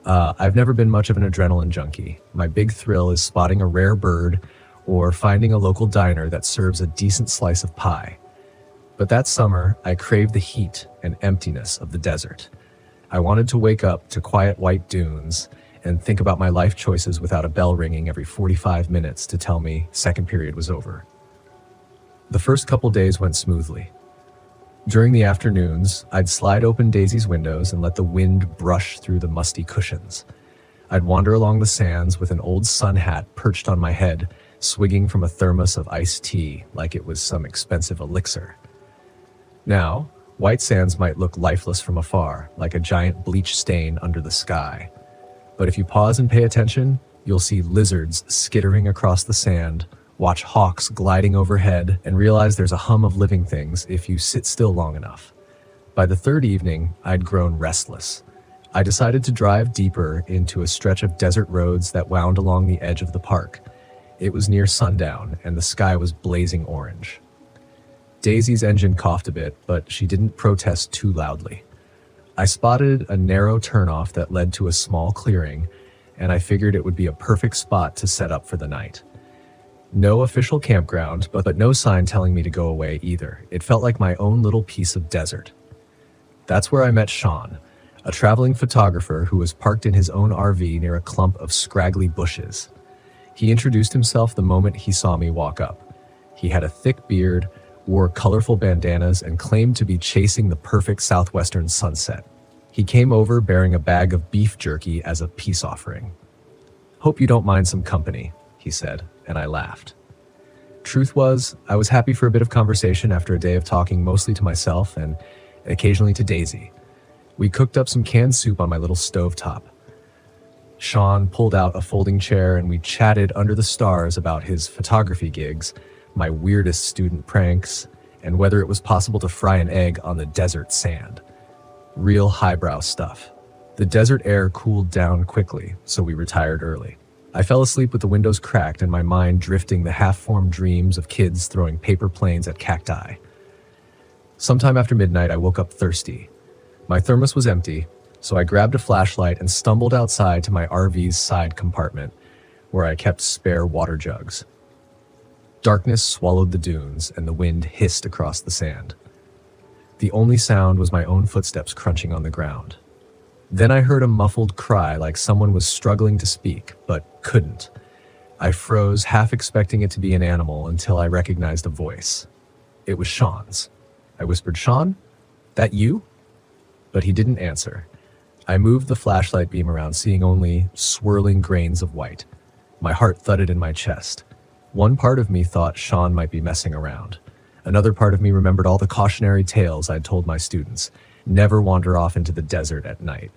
I've never been much of an adrenaline junkie. My big thrill is spotting a rare bird or finding a local diner that serves a decent slice of pie. But that summer, I craved the heat and emptiness of the desert. I wanted to wake up to quiet white dunes and think about my life choices without a bell ringing every 45 minutes to tell me second period was over. The first couple days went smoothly. During the afternoons, I'd slide open Daisy's windows and let the wind brush through the musty cushions. I'd wander along the sands with an old sun hat perched on my head, swigging from a thermos of iced tea like it was some expensive elixir. Now, White Sands might look lifeless from afar, like a giant bleach stain under the sky. But if you pause and pay attention, you'll see lizards skittering across the sand, watch hawks gliding overhead, and realize there's a hum of living things if you sit still long enough. By the third evening, I'd grown restless. I decided to drive deeper into a stretch of desert roads that wound along the edge of the park. It was near sundown, and the sky was blazing orange. Daisy's engine coughed a bit, but she didn't protest too loudly. I spotted a narrow turnoff that led to a small clearing, and I figured it would be a perfect spot to set up for the night. No official campground, but no sign telling me to go away either. It felt like my own little piece of desert. That's where I met Sean, a traveling photographer who was parked in his own RV near a clump of scraggly bushes. He introduced himself the moment he saw me walk up. He had a thick beard, wore colorful bandanas, and claimed to be chasing the perfect southwestern sunset. He came over bearing a bag of beef jerky as a peace offering. "Hope you don't mind some company," he said, and I laughed. Truth was, I was happy for a bit of conversation after a day of talking mostly to myself and occasionally to Daisy. We cooked up some canned soup on my little stovetop. Sean pulled out a folding chair and we chatted under the stars about his photography gigs, my weirdest student pranks, and whether it was possible to fry an egg on the desert sand. Real highbrow stuff. The desert air cooled down quickly, so we retired early. I fell asleep with the windows cracked and my mind drifting the half-formed dreams of kids throwing paper planes at cacti. Sometime after midnight, I woke up thirsty. My thermos was empty, so I grabbed a flashlight and stumbled outside to my RV's side compartment, where I kept spare water jugs. Darkness swallowed the dunes and the wind hissed across the sand. The only sound was my own footsteps crunching on the ground. Then I heard a muffled cry like someone was struggling to speak, but couldn't. I froze, half expecting it to be an animal, until I recognized a voice. It was Sean's. I whispered, "Sean? That you?" But he didn't answer. I moved the flashlight beam around, seeing only swirling grains of white. My heart thudded in my chest. One part of me thought Sean might be messing around. Another part of me remembered all the cautionary tales I'd told my students. Never wander off into the desert at night.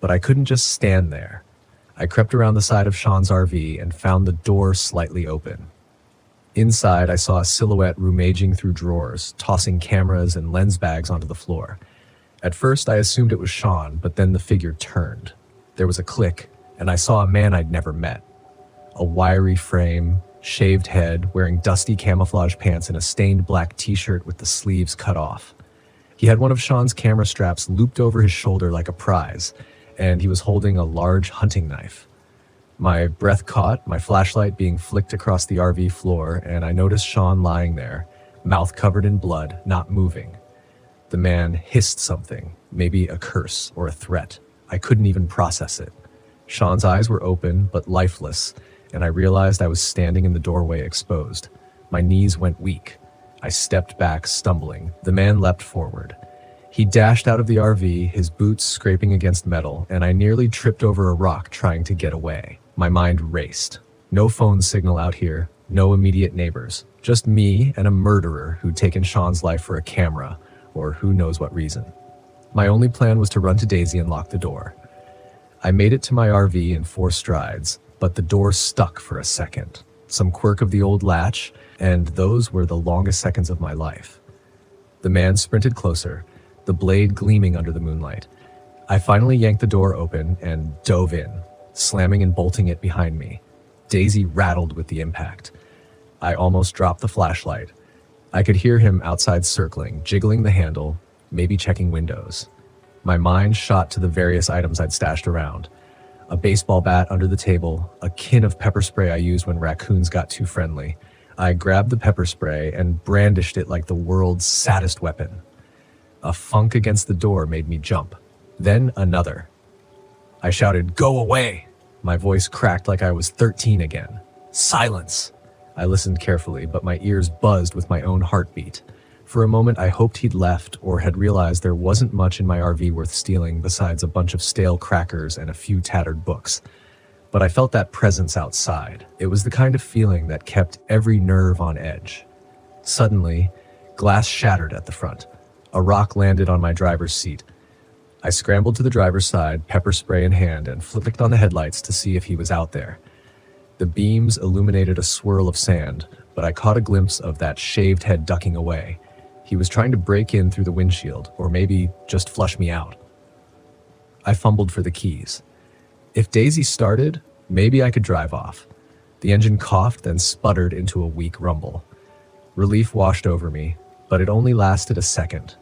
But I couldn't just stand there. I crept around the side of Sean's RV and found the door slightly open. Inside, I saw a silhouette rummaging through drawers, tossing cameras and lens bags onto the floor. At first, I assumed it was Sean, but then the figure turned. There was a click, and I saw a man I'd never met. A wiry frame, shaved head, wearing dusty camouflage pants and a stained black t-shirt with the sleeves cut off. He had one of Sean's camera straps looped over his shoulder like a prize, and he was holding a large hunting knife. My breath caught, my flashlight being flicked across the RV floor, and I noticed Sean lying there, mouth covered in blood, not moving. The man hissed something, maybe a curse or a threat. I couldn't even process it. Sean's eyes were open, but lifeless, and I realized I was standing in the doorway exposed. My knees went weak. I stepped back, stumbling. The man leapt forward. He dashed out of the RV, his boots scraping against metal, and I nearly tripped over a rock trying to get away. My mind raced. No phone signal out here, no immediate neighbors. Just me and a murderer who'd taken Sean's life for a camera, or who knows what reason. My only plan was to run to Daisy and lock the door. I made it to my RV in 4 strides, but the door stuck for a second. Some quirk of the old latch, and those were the longest seconds of my life. The man sprinted closer, the blade gleaming under the moonlight. I finally yanked the door open and dove in, slamming and bolting it behind me. Daisy rattled with the impact. I almost dropped the flashlight. I could hear him outside circling, jiggling the handle, maybe checking windows. My mind shot to the various items I'd stashed around. A baseball bat under the table, a can of pepper spray I used when raccoons got too friendly. I grabbed the pepper spray and brandished it like the world's saddest weapon. A thunk against the door made me jump. Then another. I shouted, "Go away!" My voice cracked like I was 13 again. Silence! I listened carefully, but my ears buzzed with my own heartbeat. For a moment, I hoped he'd left or had realized there wasn't much in my RV worth stealing besides a bunch of stale crackers and a few tattered books. But I felt that presence outside. It was the kind of feeling that kept every nerve on edge. Suddenly, glass shattered at the front. A rock landed on my driver's seat. I scrambled to the driver's side, pepper spray in hand, and flicked on the headlights to see if he was out there. The beams illuminated a swirl of sand, but I caught a glimpse of that shaved head ducking away. He was trying to break in through the windshield, or maybe just flush me out. I fumbled for the keys. If Daisy started, maybe I could drive off. The engine coughed, then sputtered into a weak rumble. Relief washed over me, but it only lasted a second.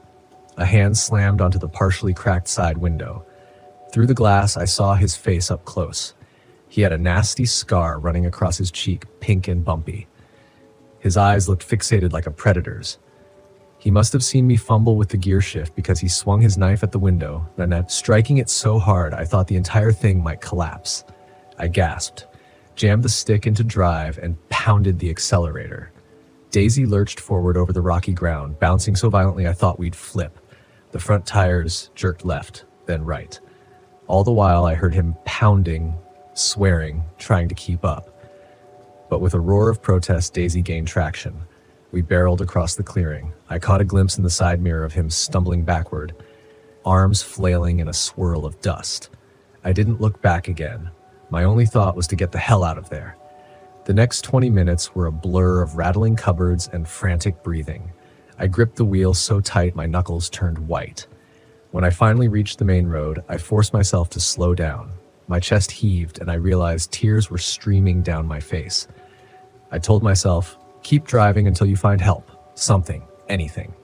A hand slammed onto the partially cracked side window. Through the glass, I saw his face up close. He had a nasty scar running across his cheek, pink and bumpy. His eyes looked fixated like a predator's. He must have seen me fumble with the gear shift because he swung his knife at the window, and striking it so hard I thought the entire thing might collapse. I gasped, jammed the stick into drive, and pounded the accelerator. Daisy lurched forward over the rocky ground, bouncing so violently I thought we'd flip. The front tires jerked left, then right. All the while I heard him pounding, swearing, trying to keep up. But with a roar of protest, Daisy gained traction. We barreled across the clearing. I caught a glimpse in the side mirror of him stumbling backward, arms flailing in a swirl of dust. I didn't look back again. My only thought was to get the hell out of there. The next 20 minutes were a blur of rattling cupboards and frantic breathing. I gripped the wheel so tight my knuckles turned white. When I finally reached the main road, I forced myself to slow down. My chest heaved and I realized tears were streaming down my face. I told myself, keep driving until you find help. Something. Anything.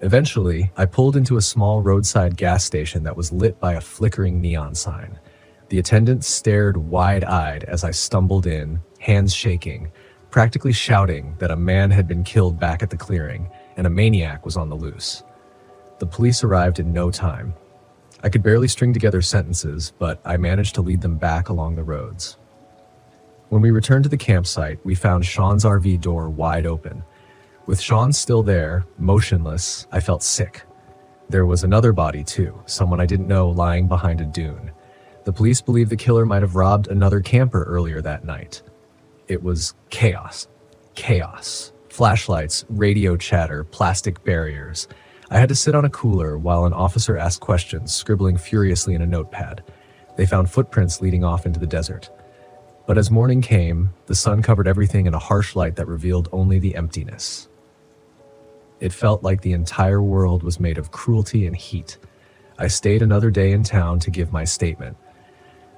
Eventually, I pulled into a small roadside gas station that was lit by a flickering neon sign. The attendant stared wide-eyed as I stumbled in, hands shaking, practically shouting that a man had been killed back at the clearing and a maniac was on the loose. The police arrived in no time. I could barely string together sentences, but I managed to lead them back along the roads. When we returned to the campsite, we found Sean's RV door wide open. With Sean still there, motionless, I felt sick. There was another body too, someone I didn't know lying behind a dune. The police believe the killer might have robbed another camper earlier that night. It was chaos. Chaos. Flashlights, radio chatter, plastic barriers. I had to sit on a cooler while an officer asked questions, scribbling furiously in a notepad. They found footprints leading off into the desert. But as morning came, the sun covered everything in a harsh light that revealed only the emptiness. It felt like the entire world was made of cruelty and heat. I stayed another day in town to give my statement.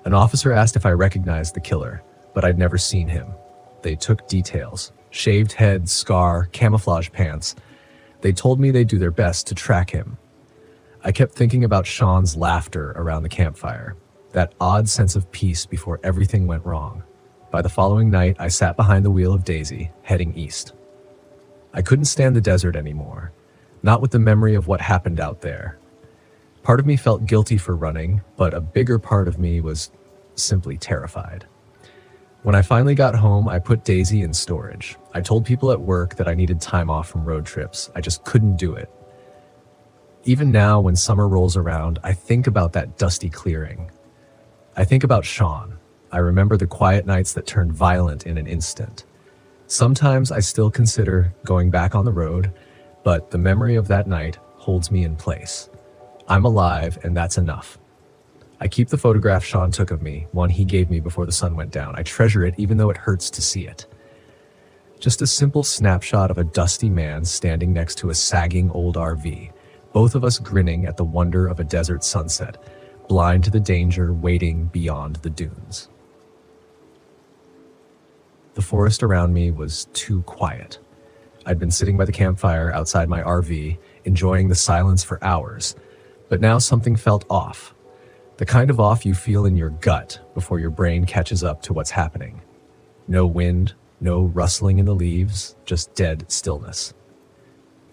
An officer asked if I recognized the killer, but I'd never seen him. They took details: shaved head, scar, camouflage pants. They told me they'd do their best to track him. I kept thinking about Sean's laughter around the campfire, that odd sense of peace before everything went wrong. By the following night, I sat behind the wheel of Daisy, heading east. I couldn't stand the desert anymore, not with the memory of what happened out there. Part of me felt guilty for running, but a bigger part of me was simply terrified. When I finally got home, I put Daisy in storage. I told people at work that I needed time off from road trips. I just couldn't do it. Even now, when summer rolls around, I think about that dusty clearing. I think about Sean. I remember the quiet nights that turned violent in an instant. Sometimes I still consider going back on the road, but the memory of that night holds me in place. I'm alive, and that's enough. I keep the photograph Sean took of me, one he gave me before the sun went down. I treasure it even though it hurts to see it. Just a simple snapshot of a dusty man standing next to a sagging old RV, both of us grinning at the wonder of a desert sunset, blind to the danger waiting beyond the dunes. The forest around me was too quiet. I'd been sitting by the campfire outside my RV, enjoying the silence for hours, but now something felt off. The kind of off you feel in your gut before your brain catches up to what's happening. No wind, no rustling in the leaves, just dead stillness.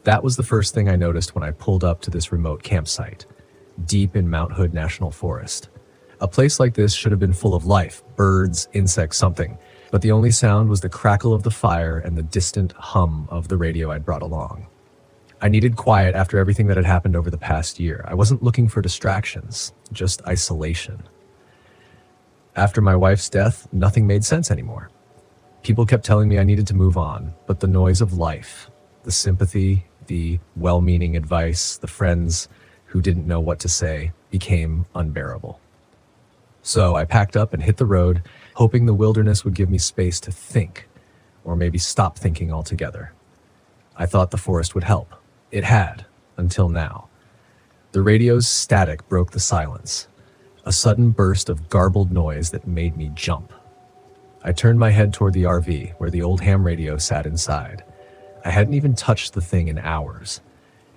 That was the first thing I noticed when I pulled up to this remote campsite, deep in Mount Hood National Forest. A place like this should have been full of life, birds, insects, something, but the only sound was the crackle of the fire and the distant hum of the radio I'd brought along. I needed quiet after everything that had happened over the past year. I wasn't looking for distractions, just isolation. After my wife's death, nothing made sense anymore. People kept telling me I needed to move on, but the noise of life, the sympathy, the well-meaning advice, the friends who didn't know what to say, became unbearable. So I packed up and hit the road, hoping the wilderness would give me space to think, or maybe stop thinking altogether. I thought the forest would help. It had, until now. The radio's static broke the silence, a sudden burst of garbled noise that made me jump. I turned my head toward the RV, where the old ham radio sat inside. I hadn't even touched the thing in hours.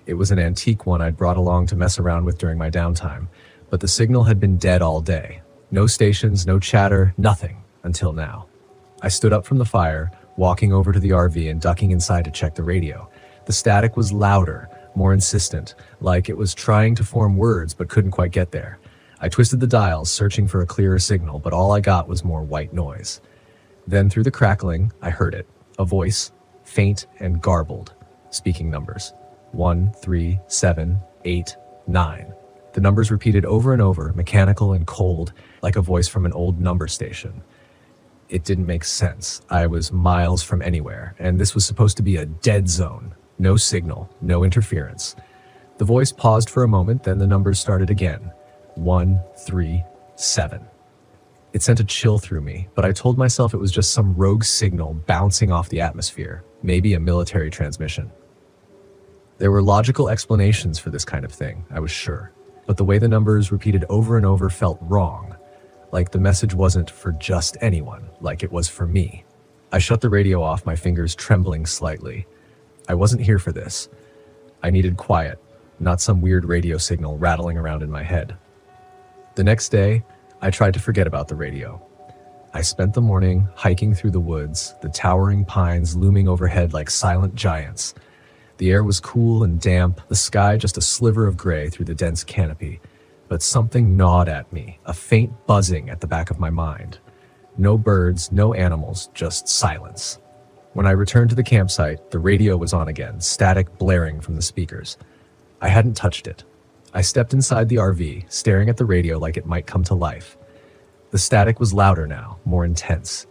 It was an antique one I'd brought along to mess around with during my downtime, but the signal had been dead all day. No stations, no chatter, nothing, until now. I stood up from the fire, walking over to the RV and ducking inside to check the radio. The static was louder, more insistent, like it was trying to form words but couldn't quite get there. I twisted the dials, searching for a clearer signal, but all I got was more white noise. Then through the crackling, I heard it, a voice, faint and garbled, speaking numbers. 1, 3, 7, 8, 9. The numbers repeated over and over, mechanical and cold, like a voice from an old number station. It didn't make sense. I was miles from anywhere, and this was supposed to be a dead zone. No signal, no interference. The voice paused for a moment, then the numbers started again. 1, 3, 7. It sent a chill through me, but I told myself it was just some rogue signal bouncing off the atmosphere, maybe a military transmission. There were logical explanations for this kind of thing, I was sure, but the way the numbers repeated over and over felt wrong, like the message wasn't for just anyone, like it was for me. I shut the radio off, my fingers trembling slightly. I wasn't here for this. I needed quiet, not some weird radio signal rattling around in my head. The next day, I tried to forget about the radio. I spent the morning hiking through the woods, the towering pines looming overhead like silent giants. The air was cool and damp, the sky just a sliver of gray through the dense canopy. But something gnawed at me, a faint buzzing at the back of my mind. No birds, no animals, just silence. When I returned to the campsite, the radio was on again, static blaring from the speakers. I hadn't touched it. I stepped inside the RV, staring at the radio like it might come to life. The static was louder now, more intense.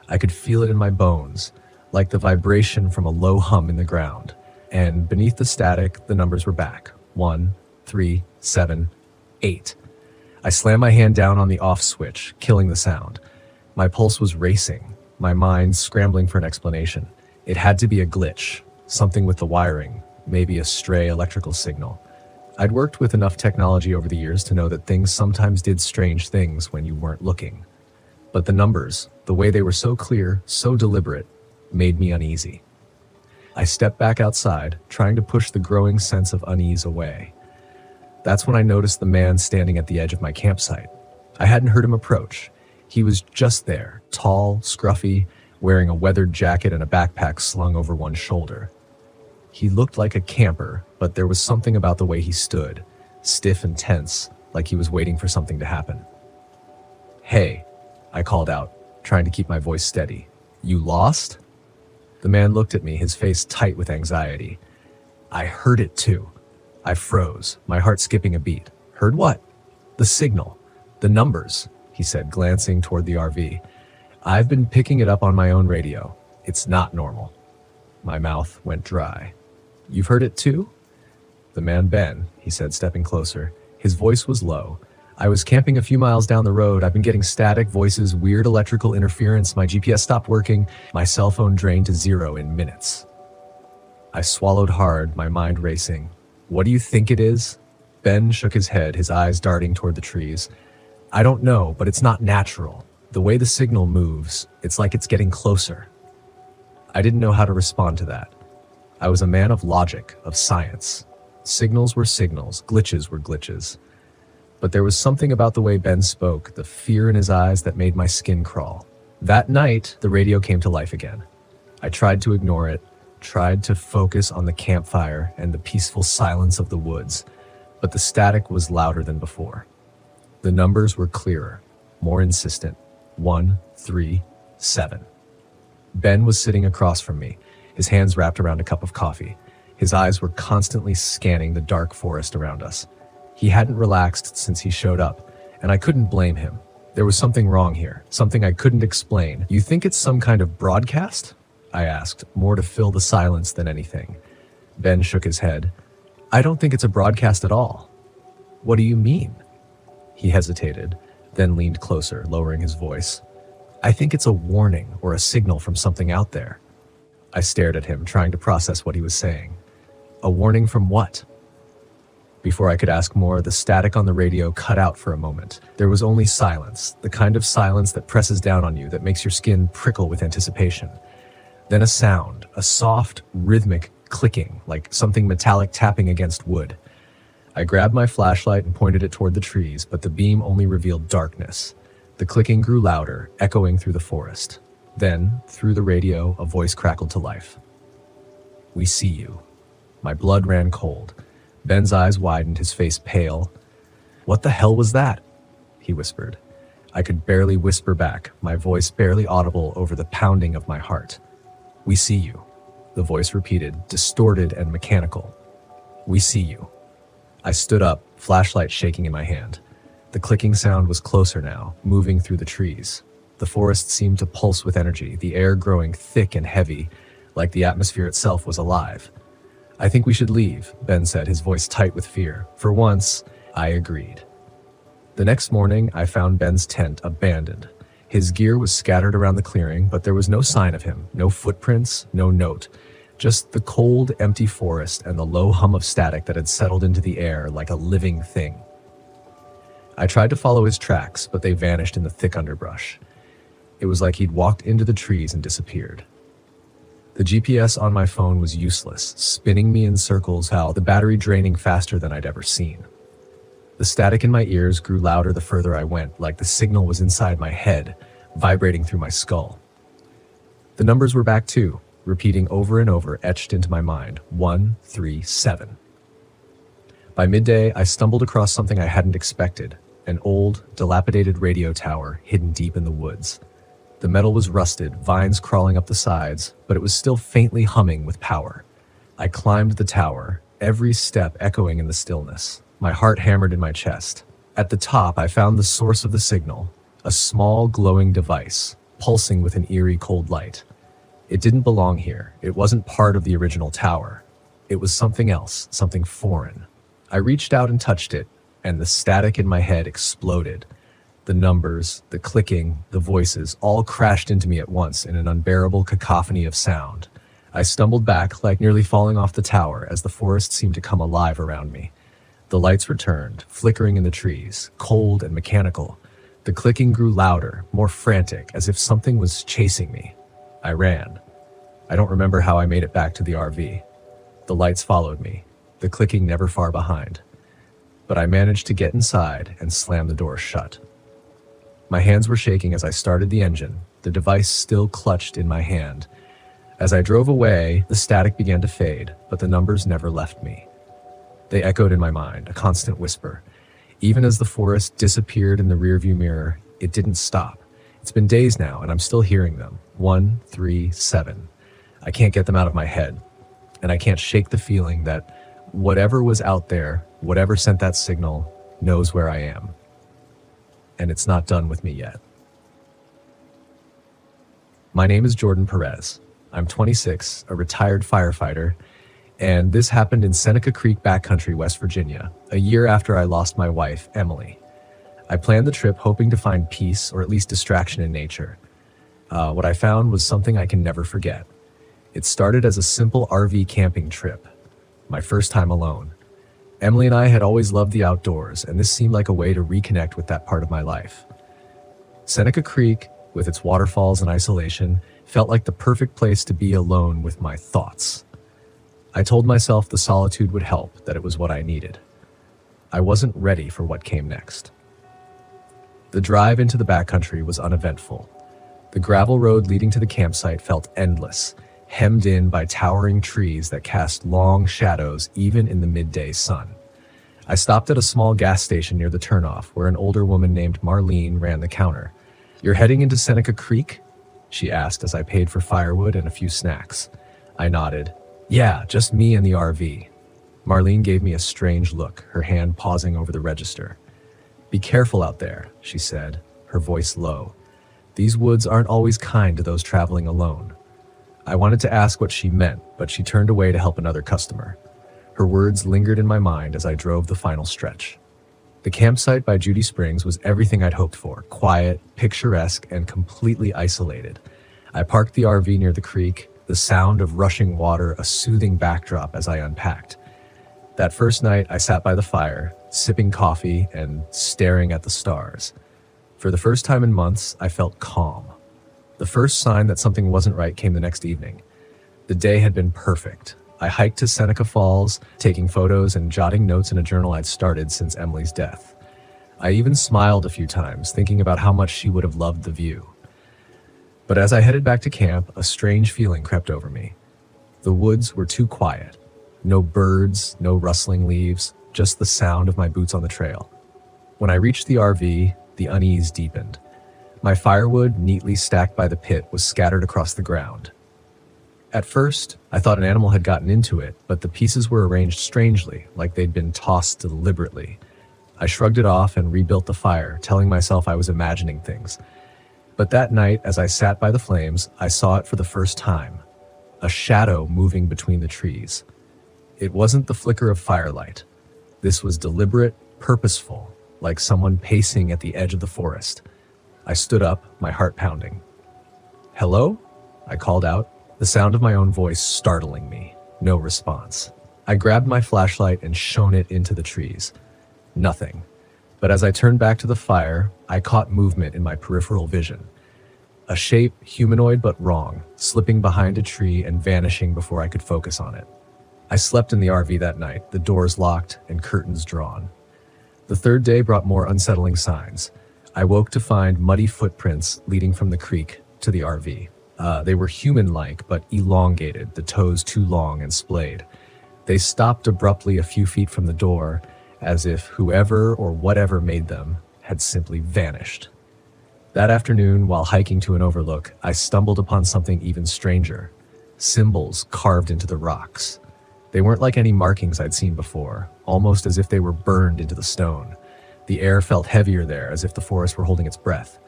I could feel it in my bones, like the vibration from a low hum in the ground. And beneath the static, the numbers were back. 1, 3, 7, 8. I slammed my hand down on the off switch, killing the sound. My pulse was racing, my mind scrambling for an explanation. It had to be a glitch, something with the wiring, maybe a stray electrical signal. I'd worked with enough technology over the years to know that things sometimes did strange things when you weren't looking. But the numbers, the way they were so clear, so deliberate, made me uneasy. I stepped back outside, trying to push the growing sense of unease away. That's when I noticed the man standing at the edge of my campsite. I hadn't heard him approach. He was just there, tall, scruffy, wearing a weathered jacket and a backpack slung over one shoulder. He looked like a camper, but there was something about the way he stood, stiff and tense, like he was waiting for something to happen. "Hey," I called out, trying to keep my voice steady. "You lost?" The man looked at me, his face tight with anxiety. I heard it too. I froze, my heart skipping a beat. "Heard what?" "The signal. The numbers," he said, glancing toward the RV. "I've been picking it up on my own radio. It's not normal." My mouth went dry. "You've heard it too?" "The man Ben," he said, stepping closer. His voice was low. "I was camping a few miles down the road. I've been getting static voices, weird electrical interference. My GPS stopped working. My cell phone drained to 0 in minutes." I swallowed hard, my mind racing. "What do you think it is?" Ben shook his head, his eyes darting toward the trees. "I don't know, but it's not natural. The way the signal moves, it's like it's getting closer." I didn't know how to respond to that. I was a man of logic, of science. Signals were signals, glitches were glitches. But there was something about the way Ben spoke, the fear in his eyes that made my skin crawl. That night, the radio came to life again. I tried to ignore it, tried to focus on the campfire and the peaceful silence of the woods, but the static was louder than before. The numbers were clearer, more insistent. 1, 3, 7. Ben was sitting across from me, his hands wrapped around a cup of coffee. His eyes were constantly scanning the dark forest around us. He hadn't relaxed since he showed up, and I couldn't blame him. There was something wrong here, something I couldn't explain. "You think it's some kind of broadcast?" I asked, more to fill the silence than anything. Ben shook his head. "I don't think it's a broadcast at all." "What do you mean?" He hesitated, then leaned closer, lowering his voice. "I think it's a warning or a signal from something out there." I stared at him, trying to process what he was saying. "A warning from what?" Before I could ask more, the static on the radio cut out for a moment. There was only silence, the kind of silence that presses down on you, that makes your skin prickle with anticipation. Then a sound, a soft, rhythmic clicking, like something metallic tapping against wood. I grabbed my flashlight and pointed it toward the trees, but the beam only revealed darkness. The clicking grew louder, echoing through the forest. Then, through the radio, a voice crackled to life. "We see you." My blood ran cold. Ben's eyes widened, his face pale. "What the hell was that?" he whispered. I could barely whisper back, my voice barely audible over the pounding of my heart. "We see you," the voice repeated, distorted and mechanical. "We see you." I stood up, flashlight shaking in my hand. The clicking sound was closer now, moving through the trees. The forest seemed to pulse with energy, the air growing thick and heavy, like the atmosphere itself was alive. "I think we should leave," Ben said, his voice tight with fear. For once, I agreed. The next morning, I found Ben's tent abandoned. His gear was scattered around the clearing, but there was no sign of him, no footprints, no note. Just the cold, empty forest and the low hum of static that had settled into the air like a living thing. I tried to follow his tracks, but they vanished in the thick underbrush. It was like he'd walked into the trees and disappeared. The GPS on my phone was useless, spinning me in circles, the battery draining faster than I'd ever seen. The static in my ears grew louder the further I went, like the signal was inside my head, vibrating through my skull. The numbers were back too, repeating over and over, etched into my mind. 1, 3, 7. By midday, I stumbled across something I hadn't expected, an old, dilapidated radio tower hidden deep in the woods. The metal was rusted, vines crawling up the sides, but it was still faintly humming with power. I climbed the tower, every step echoing in the stillness. My heart hammered in my chest. At the top, I found the source of the signal, a small glowing device, pulsing with an eerie cold light. It didn't belong here. It wasn't part of the original tower. It was something else, something foreign. I reached out and touched it, and the static in my head exploded. The numbers, the clicking, the voices all crashed into me at once in an unbearable cacophony of sound. I stumbled back, like nearly falling off the tower, as the forest seemed to come alive around me. The lights returned, flickering in the trees, cold and mechanical. The clicking grew louder, more frantic, as if something was chasing me. I ran. I don't remember how I made it back to the RV. The lights followed me, the clicking never far behind. But I managed to get inside and slam the door shut. My hands were shaking as I started the engine, the device still clutched in my hand. As I drove away, the static began to fade, but the numbers never left me. They echoed in my mind, a constant whisper. Even as the forest disappeared in the rearview mirror, it didn't stop. It's been days now, and I'm still hearing them. 1, 3, 7. I can't get them out of my head, and I can't shake the feeling that whatever was out there, whatever sent that signal, knows where I am. And it's not done with me yet. My name is Jordan Perez. I'm 26, a retired firefighter, and this happened in Seneca Creek backcountry, West Virginia, a year after I lost my wife, Emily. I planned the trip hoping to find peace or at least distraction in nature. What I found was something I can never forget. It started as a simple RV camping trip, my first time alone. Emily and I had always loved the outdoors, and this seemed like a way to reconnect with that part of my life. Seneca Creek, with its waterfalls and isolation, felt like the perfect place to be alone with my thoughts. I told myself the solitude would help, that it was what I needed. I wasn't ready for what came next. The drive into the backcountry was uneventful. The gravel road leading to the campsite felt endless, hemmed in by towering trees that cast long shadows even in the midday sun. I stopped at a small gas station near the turnoff where an older woman named Marlene ran the counter. "You're heading into Seneca Creek?" she asked as I paid for firewood and a few snacks. I nodded. "Yeah, just me and the RV." Marlene gave me a strange look, her hand pausing over the register. "Be careful out there," she said, her voice low. "These woods aren't always kind to those traveling alone." I wanted to ask what she meant, but she turned away to help another customer. Her words lingered in my mind as I drove the final stretch. The campsite by Judy Springs was everything I'd hoped for, quiet, picturesque, and completely isolated. I parked the RV near the creek, the sound of rushing water a soothing backdrop as I unpacked. That first night, I sat by the fire, sipping coffee and staring at the stars. For the first time in months, I felt calm. The first sign that something wasn't right came the next evening. The day had been perfect. I hiked to Seneca Falls, taking photos and jotting notes in a journal I'd started since Emily's death. I even smiled a few times, thinking about how much she would have loved the view. But as I headed back to camp, a strange feeling crept over me. The woods were too quiet. No birds, no rustling leaves, just the sound of my boots on the trail. When I reached the RV, the unease deepened. My firewood, neatly stacked by the pit, was scattered across the ground. At first, I thought an animal had gotten into it, but the pieces were arranged strangely, like they'd been tossed deliberately. I shrugged it off and rebuilt the fire, telling myself I was imagining things. But that night, as I sat by the flames, I saw it for the first time. A shadow moving between the trees. It wasn't the flicker of firelight. This was deliberate, purposeful, like someone pacing at the edge of the forest. I stood up, my heart pounding. "Hello?" I called out, the sound of my own voice startling me. No response. I grabbed my flashlight and shone it into the trees. Nothing. But as I turned back to the fire, I caught movement in my peripheral vision. A shape, humanoid but wrong, slipping behind a tree and vanishing before I could focus on it. I slept in the RV that night, the doors locked and curtains drawn. The third day brought more unsettling signs. I woke to find muddy footprints leading from the creek to the RV. They were human-like but elongated, the toes too long and splayed. They stopped abruptly a few feet from the door, as if whoever or whatever made them had simply vanished. That afternoon, while hiking to an overlook, I stumbled upon something even stranger. Symbols carved into the rocks. They weren't like any markings I'd seen before, almost as if they were burned into the stone. The air felt heavier there, as if the forest were holding its breath.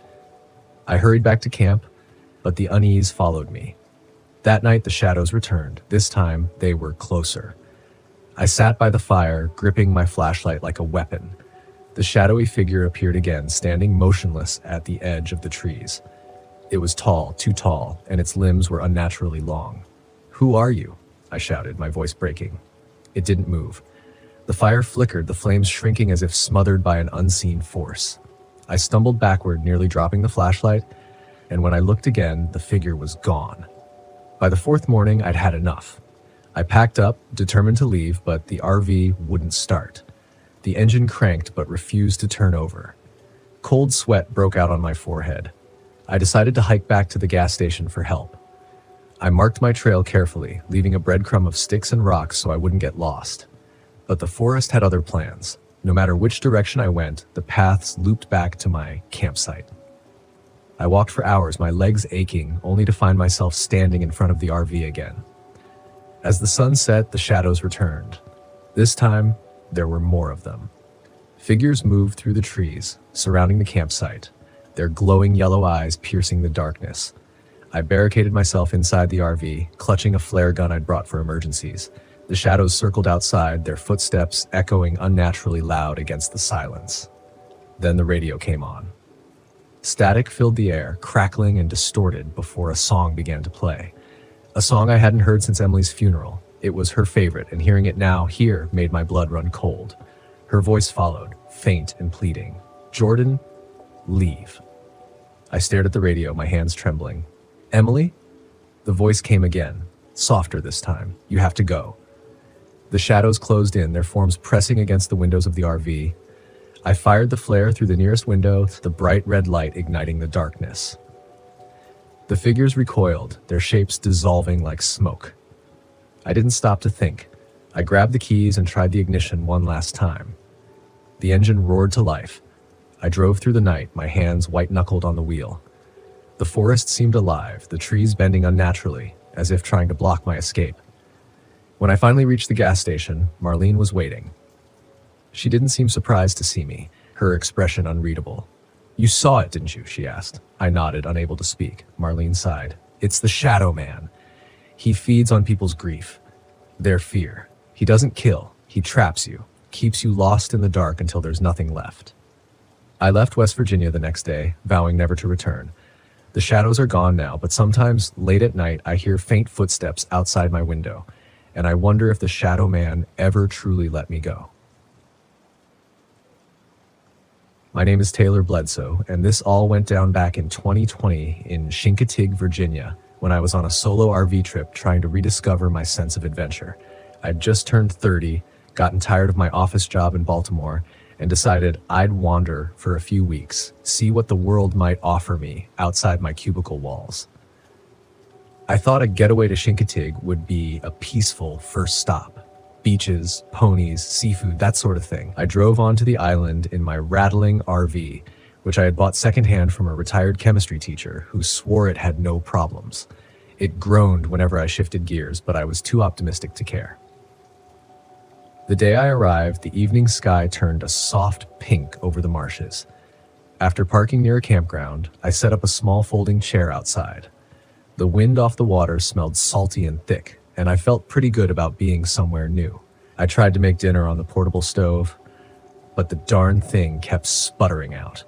I hurried back to camp, but the unease followed me. That night, the shadows returned. This time, they were closer. I sat by the fire, gripping my flashlight like a weapon. The shadowy figure appeared again, standing motionless at the edge of the trees. It was tall, too tall, and its limbs were unnaturally long. "Who are you?" I shouted, my voice breaking. It didn't move. The fire flickered, the flames shrinking as if smothered by an unseen force. I stumbled backward, nearly dropping the flashlight, and when I looked again, the figure was gone. By the fourth morning, I'd had enough. I packed up, determined to leave, but the RV wouldn't start. The engine cranked but refused to turn over. Cold sweat broke out on my forehead. I decided to hike back to the gas station for help. I marked my trail carefully, leaving a breadcrumb of sticks and rocks so I wouldn't get lost. But the forest had other plans. No matter which direction I went, the paths looped back to my campsite. I walked for hours, my legs aching, only to find myself standing in front of the RV again. As the sun set, the shadows returned. This time, there were more of them. Figures moved through the trees, surrounding the campsite, their glowing yellow eyes piercing the darkness. I barricaded myself inside the RV, clutching a flare gun I'd brought for emergencies. The shadows circled outside, their footsteps echoing unnaturally loud against the silence. Then the radio came on. Static filled the air, crackling and distorted before a song began to play. A song I hadn't heard since Emily's funeral. It was her favorite, and hearing it now here made my blood run cold. Her voice followed, faint and pleading. "Jordan, leave." I stared at the radio, my hands trembling. "Emily?" The voice came again, softer this time. "You have to go." The shadows closed in, their forms pressing against the windows of the RV. I fired the flare through the nearest window, the bright red light igniting the darkness. The figures recoiled, their shapes dissolving like smoke. I didn't stop to think. I grabbed the keys and tried the ignition one last time. The engine roared to life. I drove through the night, my hands white-knuckled on the wheel. The forest seemed alive, the trees bending unnaturally, as if trying to block my escape. When I finally reached the gas station, Marlene was waiting. She didn't seem surprised to see me, her expression unreadable. "You saw it, didn't you?" she asked. I nodded, unable to speak. Marlene sighed. "It's the Shadow Man. He feeds on people's grief, their fear. He doesn't kill, he traps you, keeps you lost in the dark until there's nothing left." I left West Virginia the next day, vowing never to return. The shadows are gone now, but sometimes, late at night, I hear faint footsteps outside my window, and I wonder if the Shadow Man ever truly let me go. My name is Taylor Bledsoe, and this all went down back in 2020 in Chincoteague, Virginia, when I was on a solo RV trip trying to rediscover my sense of adventure. I'd just turned 30, gotten tired of my office job in Baltimore, and decided I'd wander for a few weeks, see what the world might offer me outside my cubicle walls. I thought a getaway to Chincoteague would be a peaceful first stop. Beaches, ponies, seafood, that sort of thing. I drove onto the island in my rattling RV, which I had bought secondhand from a retired chemistry teacher who swore it had no problems. It groaned whenever I shifted gears, but I was too optimistic to care. The day I arrived, the evening sky turned a soft pink over the marshes. After parking near a campground, I set up a small folding chair outside. The wind off the water smelled salty and thick, and I felt pretty good about being somewhere new. I tried to make dinner on the portable stove, but the darn thing kept sputtering out.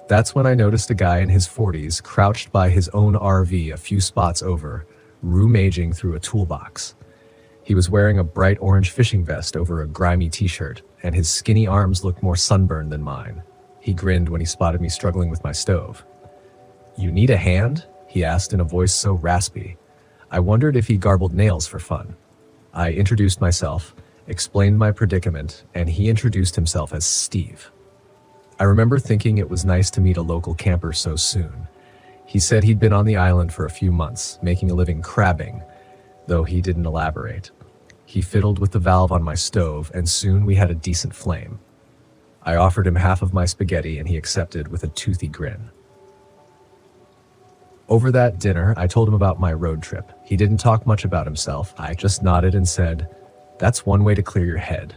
That's when I noticed a guy in his 40s crouched by his own RV a few spots over, rummaging through a toolbox. He was wearing a bright orange fishing vest over a grimy t-shirt, and his skinny arms looked more sunburned than mine. He grinned when he spotted me struggling with my stove. "You need a hand?" he asked in a voice so raspy. I wondered if he garbled nails for fun. I introduced myself, explained my predicament, and he introduced himself as Steve. I remember thinking it was nice to meet a local camper so soon. He said he'd been on the island for a few months, making a living crabbing, though he didn't elaborate. He fiddled with the valve on my stove, and soon we had a decent flame. I offered him half of my spaghetti, and he accepted with a toothy grin. Over that dinner, I told him about my road trip. He didn't talk much about himself. I just nodded and said, "That's one way to clear your head."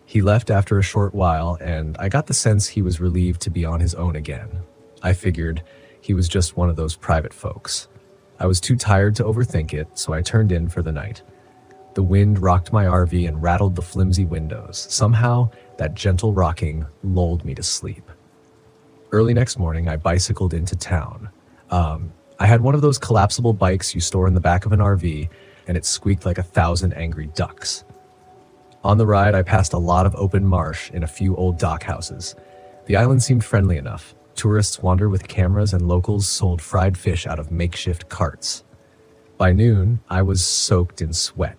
He left after a short while, and I got the sense he was relieved to be on his own again. I figured he was just one of those private folks. I was too tired to overthink it, so I turned in for the night. The wind rocked my RV and rattled the flimsy windows. Somehow, that gentle rocking lulled me to sleep. Early next morning, I bicycled into town. I had one of those collapsible bikes you store in the back of an RV, and it squeaked like 1,000 angry ducks. On the ride, I passed a lot of open marsh and a few old dock houses. The island seemed friendly enough. Tourists wandered with cameras and locals sold fried fish out of makeshift carts. By noon, I was soaked in sweat.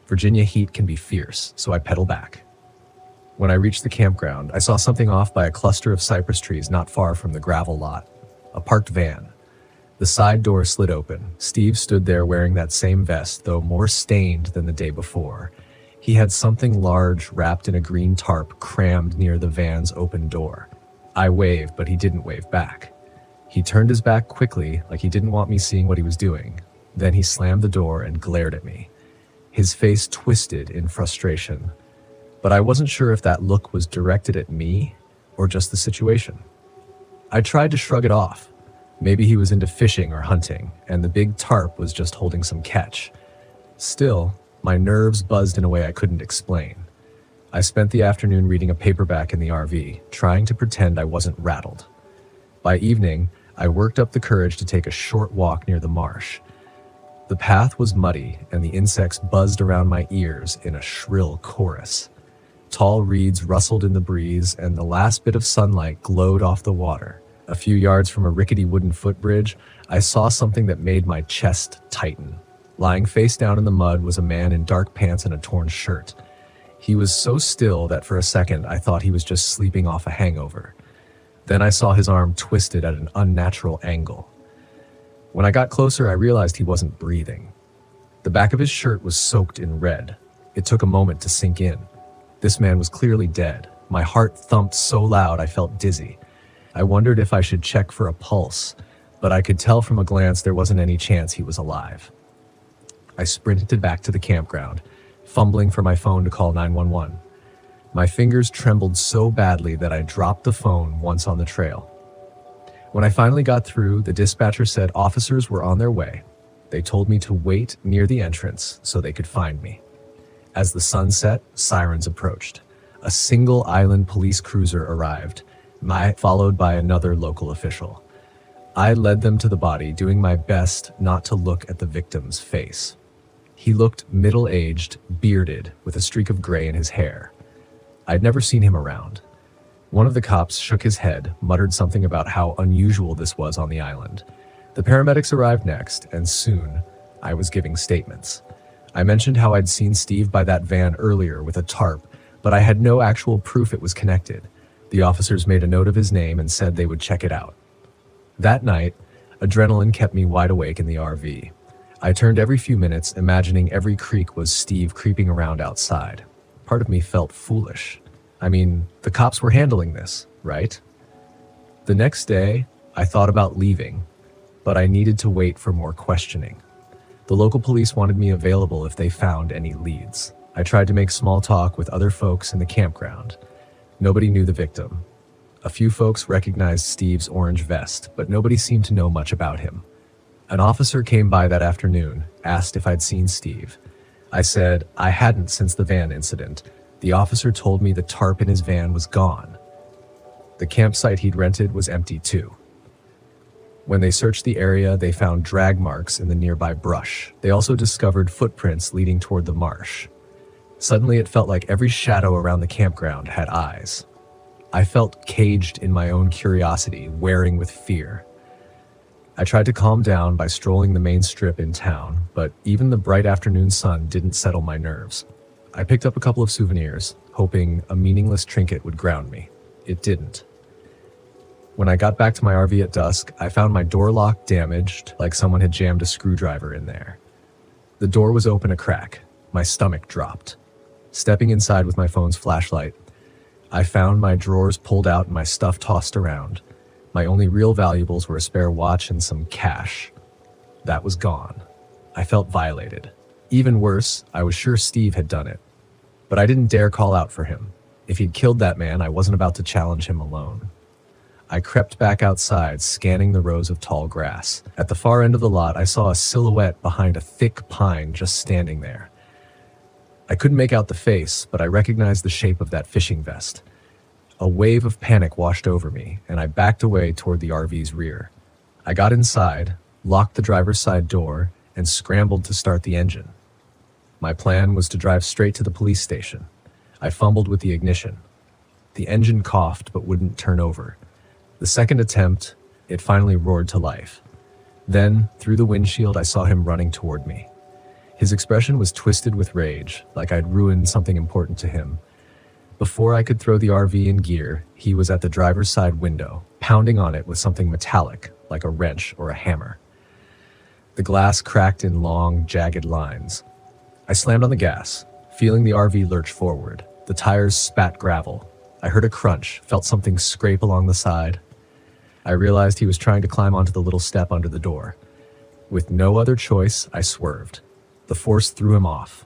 Virginia heat can be fierce, so I pedaled back. When I reached the campground, I saw something off by a cluster of cypress trees not far from the gravel lot. A parked van. The side door slid open. Steve stood there wearing that same vest, though more stained than the day before. He had something large wrapped in a green tarp crammed near the van's open door. I waved, but he didn't wave back. He turned his back quickly, like he didn't want me seeing what he was doing. Then he slammed the door and glared at me. His face twisted in frustration, but I wasn't sure if that look was directed at me or just the situation. I tried to shrug it off. Maybe he was into fishing or hunting, and the big tarp was just holding some catch. Still, my nerves buzzed in a way I couldn't explain. I spent the afternoon reading a paperback in the RV, trying to pretend I wasn't rattled. By evening, I worked up the courage to take a short walk near the marsh. The path was muddy, and the insects buzzed around my ears in a shrill chorus. Tall reeds rustled in the breeze, and the last bit of sunlight glowed off the water. A few yards from a rickety wooden footbridge, I saw something that made my chest tighten. Lying face down in the mud was a man in dark pants and a torn shirt. He was so still that for a second I thought he was just sleeping off a hangover. Then I saw his arm twisted at an unnatural angle. When I got closer, I realized he wasn't breathing. The back of his shirt was soaked in red. It took a moment to sink in. This man was clearly dead. My heart thumped so loud I felt dizzy. I wondered if I should check for a pulse, but I could tell from a glance there wasn't any chance he was alive. I sprinted back to the campground, fumbling for my phone to call 911. My fingers trembled so badly that I dropped the phone once on the trail. When I finally got through, the dispatcher said officers were on their way. They told me to wait near the entrance so they could find me. As the sun set, sirens approached. A single island police cruiser arrived, followed by another local official. I led them to the body, doing my best not to look at the victim's face. He looked middle-aged, bearded, with a streak of gray in his hair. I'd never seen him around. One of the cops shook his head, muttered something about how unusual this was on the island. The paramedics arrived next, and soon I was giving statements. I mentioned how I'd seen Steve by that van earlier with a tarp, but I had no actual proof it was connected. The officers made a note of his name and said they would check it out. That night, adrenaline kept me wide awake in the RV. I turned every few minutes, imagining every creak was Steve creeping around outside. Part of me felt foolish. I mean, the cops were handling this, right? The next day, I thought about leaving, but I needed to wait for more questioning. The local police wanted me available if they found any leads. I tried to make small talk with other folks in the campground. Nobody knew the victim. A few folks recognized Steve's orange vest, but nobody seemed to know much about him. An officer came by that afternoon, asked if I'd seen Steve. I said I hadn't since the van incident. The officer told me the tarp in his van was gone. The campsite he'd rented was empty too. When they searched the area, they found drag marks in the nearby brush. They also discovered footprints leading toward the marsh. Suddenly, it felt like every shadow around the campground had eyes. I felt caged in my own curiosity, wearing with fear. I tried to calm down by strolling the main strip in town, but even the bright afternoon sun didn't settle my nerves. I picked up a couple of souvenirs, hoping a meaningless trinket would ground me. It didn't. When I got back to my RV at dusk, I found my door lock damaged, like someone had jammed a screwdriver in there. The door was open a crack. My stomach dropped. Stepping inside with my phone's flashlight, I found my drawers pulled out and my stuff tossed around. My only real valuables were a spare watch and some cash. That was gone. I felt violated. Even worse, I was sure Steve had done it. But I didn't dare call out for him. If he'd killed that man, I wasn't about to challenge him alone. I crept back outside, scanning the rows of tall grass. At the far end of the lot, I saw a silhouette behind a thick pine just standing there. I couldn't make out the face, but I recognized the shape of that fishing vest. A wave of panic washed over me, and I backed away toward the RV's rear. I got inside, locked the driver's side door, and scrambled to start the engine. My plan was to drive straight to the police station. I fumbled with the ignition. The engine coughed but wouldn't turn over. The second attempt, it finally roared to life. Then, through the windshield, I saw him running toward me. His expression was twisted with rage, like I'd ruined something important to him. Before I could throw the RV in gear, he was at the driver's side window, pounding on it with something metallic, like a wrench or a hammer. The glass cracked in long, jagged lines. I slammed on the gas, feeling the RV lurch forward. The tires spat gravel. I heard a crunch, felt something scrape along the side. I realized he was trying to climb onto the little step under the door. With no other choice, I swerved. The force threw him off.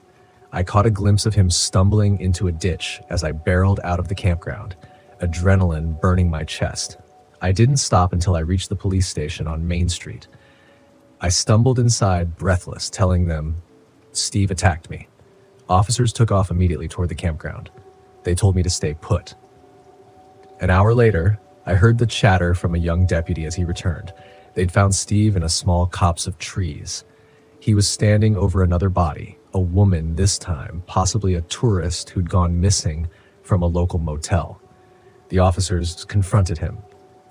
I caught a glimpse of him stumbling into a ditch as I barreled out of the campground, adrenaline burning my chest. I didn't stop until I reached the police station on Main Street. I stumbled inside, breathless, telling them, "Steve attacked me." Officers took off immediately toward the campground. They told me to stay put. An hour later, I heard the chatter from a young deputy as he returned. They'd found Steve in a small copse of trees. He was standing over another body, a woman this time, possibly a tourist who'd gone missing from a local motel. The officers confronted him.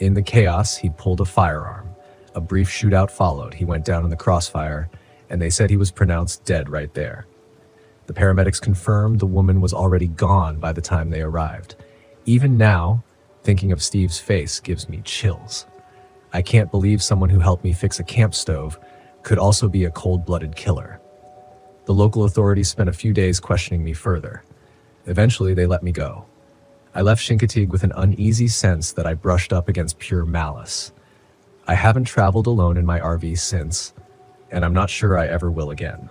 In the chaos, he'd pulled a firearm. A brief shootout followed. He went down in the crossfire, and they said he was pronounced dead right there. The paramedics confirmed the woman was already gone by the time they arrived. Even now, thinking of Steve's face gives me chills. I can't believe someone who helped me fix a camp stove could also be a cold-blooded killer. The local authorities spent a few days questioning me further. Eventually, they let me go. I left Chincoteague with an uneasy sense that I brushed up against pure malice. I haven't traveled alone in my RV since, and I'm not sure I ever will again.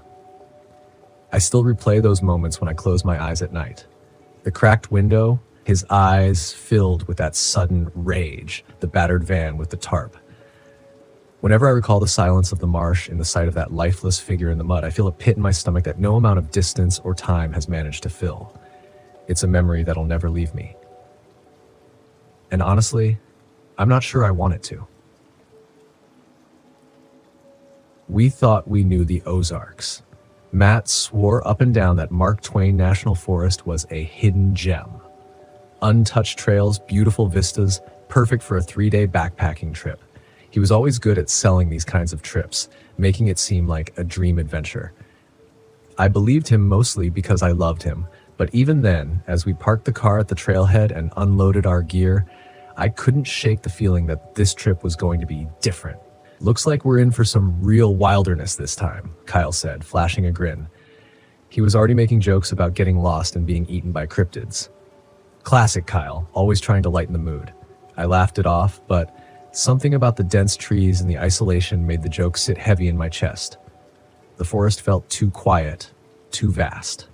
I still replay those moments when I close my eyes at night. The cracked window, his eyes filled with that sudden rage, the battered van with the tarp. Whenever I recall the silence of the marsh in the sight of that lifeless figure in the mud, I feel a pit in my stomach that no amount of distance or time has managed to fill. It's a memory that'll never leave me. And honestly, I'm not sure I want it to. We thought we knew the Ozarks. Matt swore up and down that Mark Twain National Forest was a hidden gem. Untouched trails, beautiful vistas, perfect for a 3-day backpacking trip. He was always good at selling these kinds of trips, making it seem like a dream adventure. I believed him mostly because I loved him, but even then, as we parked the car at the trailhead and unloaded our gear, I couldn't shake the feeling that this trip was going to be different. "Looks like we're in for some real wilderness this time," Kyle said, flashing a grin. He was already making jokes about getting lost and being eaten by cryptids. Classic Kyle, always trying to lighten the mood. I laughed it off, but something about the dense trees and the isolation made the joke sit heavy in my chest. The forest felt too quiet, too vast.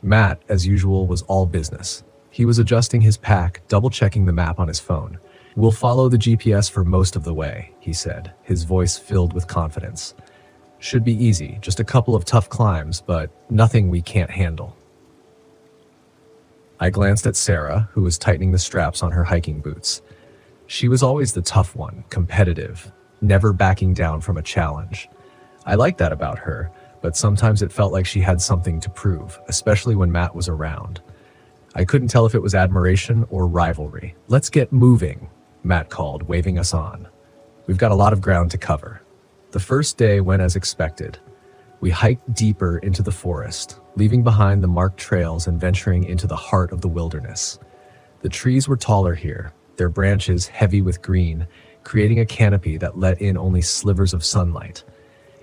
Matt, as usual, was all business. He was adjusting his pack, double-checking the map on his phone. "We'll follow the GPS for most of the way," he said, his voice filled with confidence. "Should be easy, just a couple of tough climbs, but nothing we can't handle." I glanced at Sarah, who was tightening the straps on her hiking boots. She was always the tough one, competitive, never backing down from a challenge. I liked that about her, but sometimes it felt like she had something to prove, especially when Matt was around. I couldn't tell if it was admiration or rivalry. "Let's get moving," Matt called, waving us on. "We've got a lot of ground to cover." The first day went as expected. We hiked deeper into the forest, leaving behind the marked trails and venturing into the heart of the wilderness. The trees were taller here, their branches heavy with green, creating a canopy that let in only slivers of sunlight.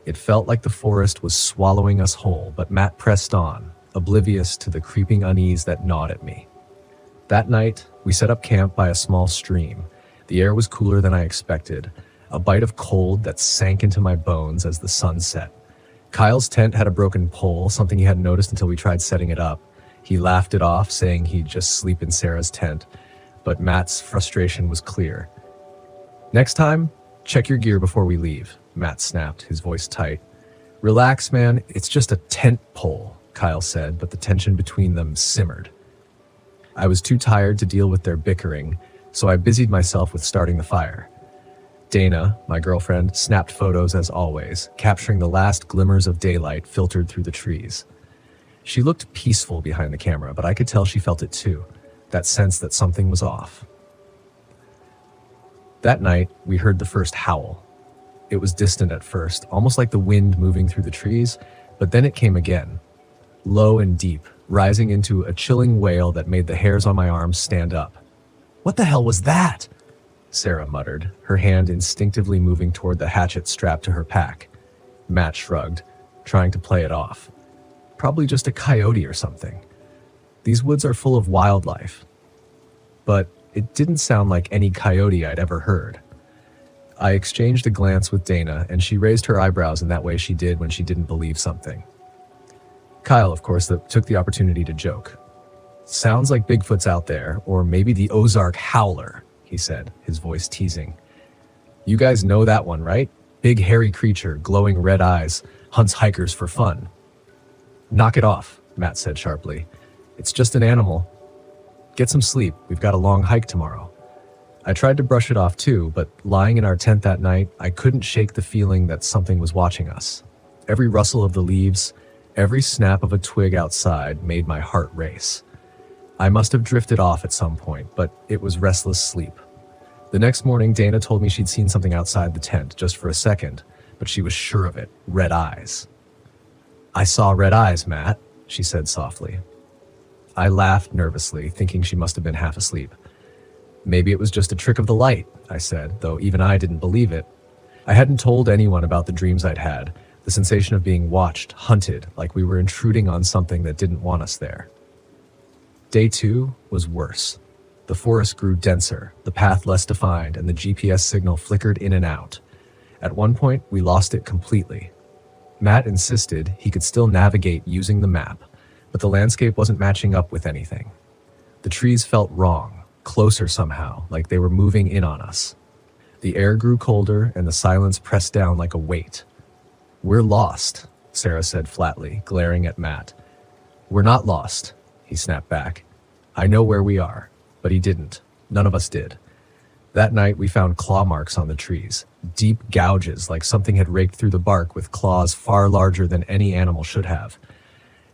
It felt like the forest was swallowing us whole, but Matt pressed on, oblivious to the creeping unease that gnawed at me. That night, we set up camp by a small stream. The air was cooler than I expected, a bite of cold that sank into my bones as the sun set. Kyle's tent had a broken pole, something he hadn't noticed until we tried setting it up. He laughed it off, saying he'd just sleep in Sarah's tent. but Matt's frustration was clear. "Next time, check your gear before we leave," Matt snapped, his voice tight. "Relax, man, it's just a tent pole," Kyle said, but the tension between them simmered. I was too tired to deal with their bickering, so I busied myself with starting the fire. Dana, my girlfriend, snapped photos as always, capturing the last glimmers of daylight filtered through the trees. She looked peaceful behind the camera, but I could tell she felt it too, that sense that something was off. That night, we heard the first howl. It was distant at first, almost like the wind moving through the trees, but then it came again, low and deep, rising into a chilling wail that made the hairs on my arms stand up. "What the hell was that?" Sarah muttered, her hand instinctively moving toward the hatchet strapped to her pack. Matt shrugged, trying to play it off. "Probably just a coyote or something. These woods are full of wildlife." But it didn't sound like any coyote I'd ever heard. I exchanged a glance with Dana, and she raised her eyebrows in that way she did when she didn't believe something. Kyle, of course, took the opportunity to joke. "Sounds like Bigfoot's out there, or maybe the Ozark Howler," he said, his voice teasing. "You guys know that one, right? Big hairy creature, glowing red eyes, hunts hikers for fun." "Knock it off," Matt said sharply. "It's just an animal. Get some sleep, we've got a long hike tomorrow." I tried to brush it off too, but lying in our tent that night, I couldn't shake the feeling that something was watching us. Every rustle of the leaves, every snap of a twig outside made my heart race. I must have drifted off at some point, but it was restless sleep. The next morning, Dana told me she'd seen something outside the tent, just for a second, but she was sure of it. Red eyes. "I saw red eyes, Matt," she said softly. I laughed nervously, thinking she must have been half asleep. "Maybe it was just a trick of the light," I said, though even I didn't believe it. I hadn't told anyone about the dreams I'd had, the sensation of being watched, hunted, like we were intruding on something that didn't want us there. Day 2 was worse. The forest grew denser, the path less defined, and the GPS signal flickered in and out. At one point, we lost it completely. Matt insisted he could still navigate using the map, but the landscape wasn't matching up with anything. The trees felt wrong, closer somehow, like they were moving in on us. The air grew colder, and the silence pressed down like a weight. "We're lost," Sarah said flatly, glaring at Matt. "We're not lost," he snapped back. "I know where we are," but he didn't. None of us did. That night, we found claw marks on the trees, deep gouges like something had raked through the bark with claws far larger than any animal should have.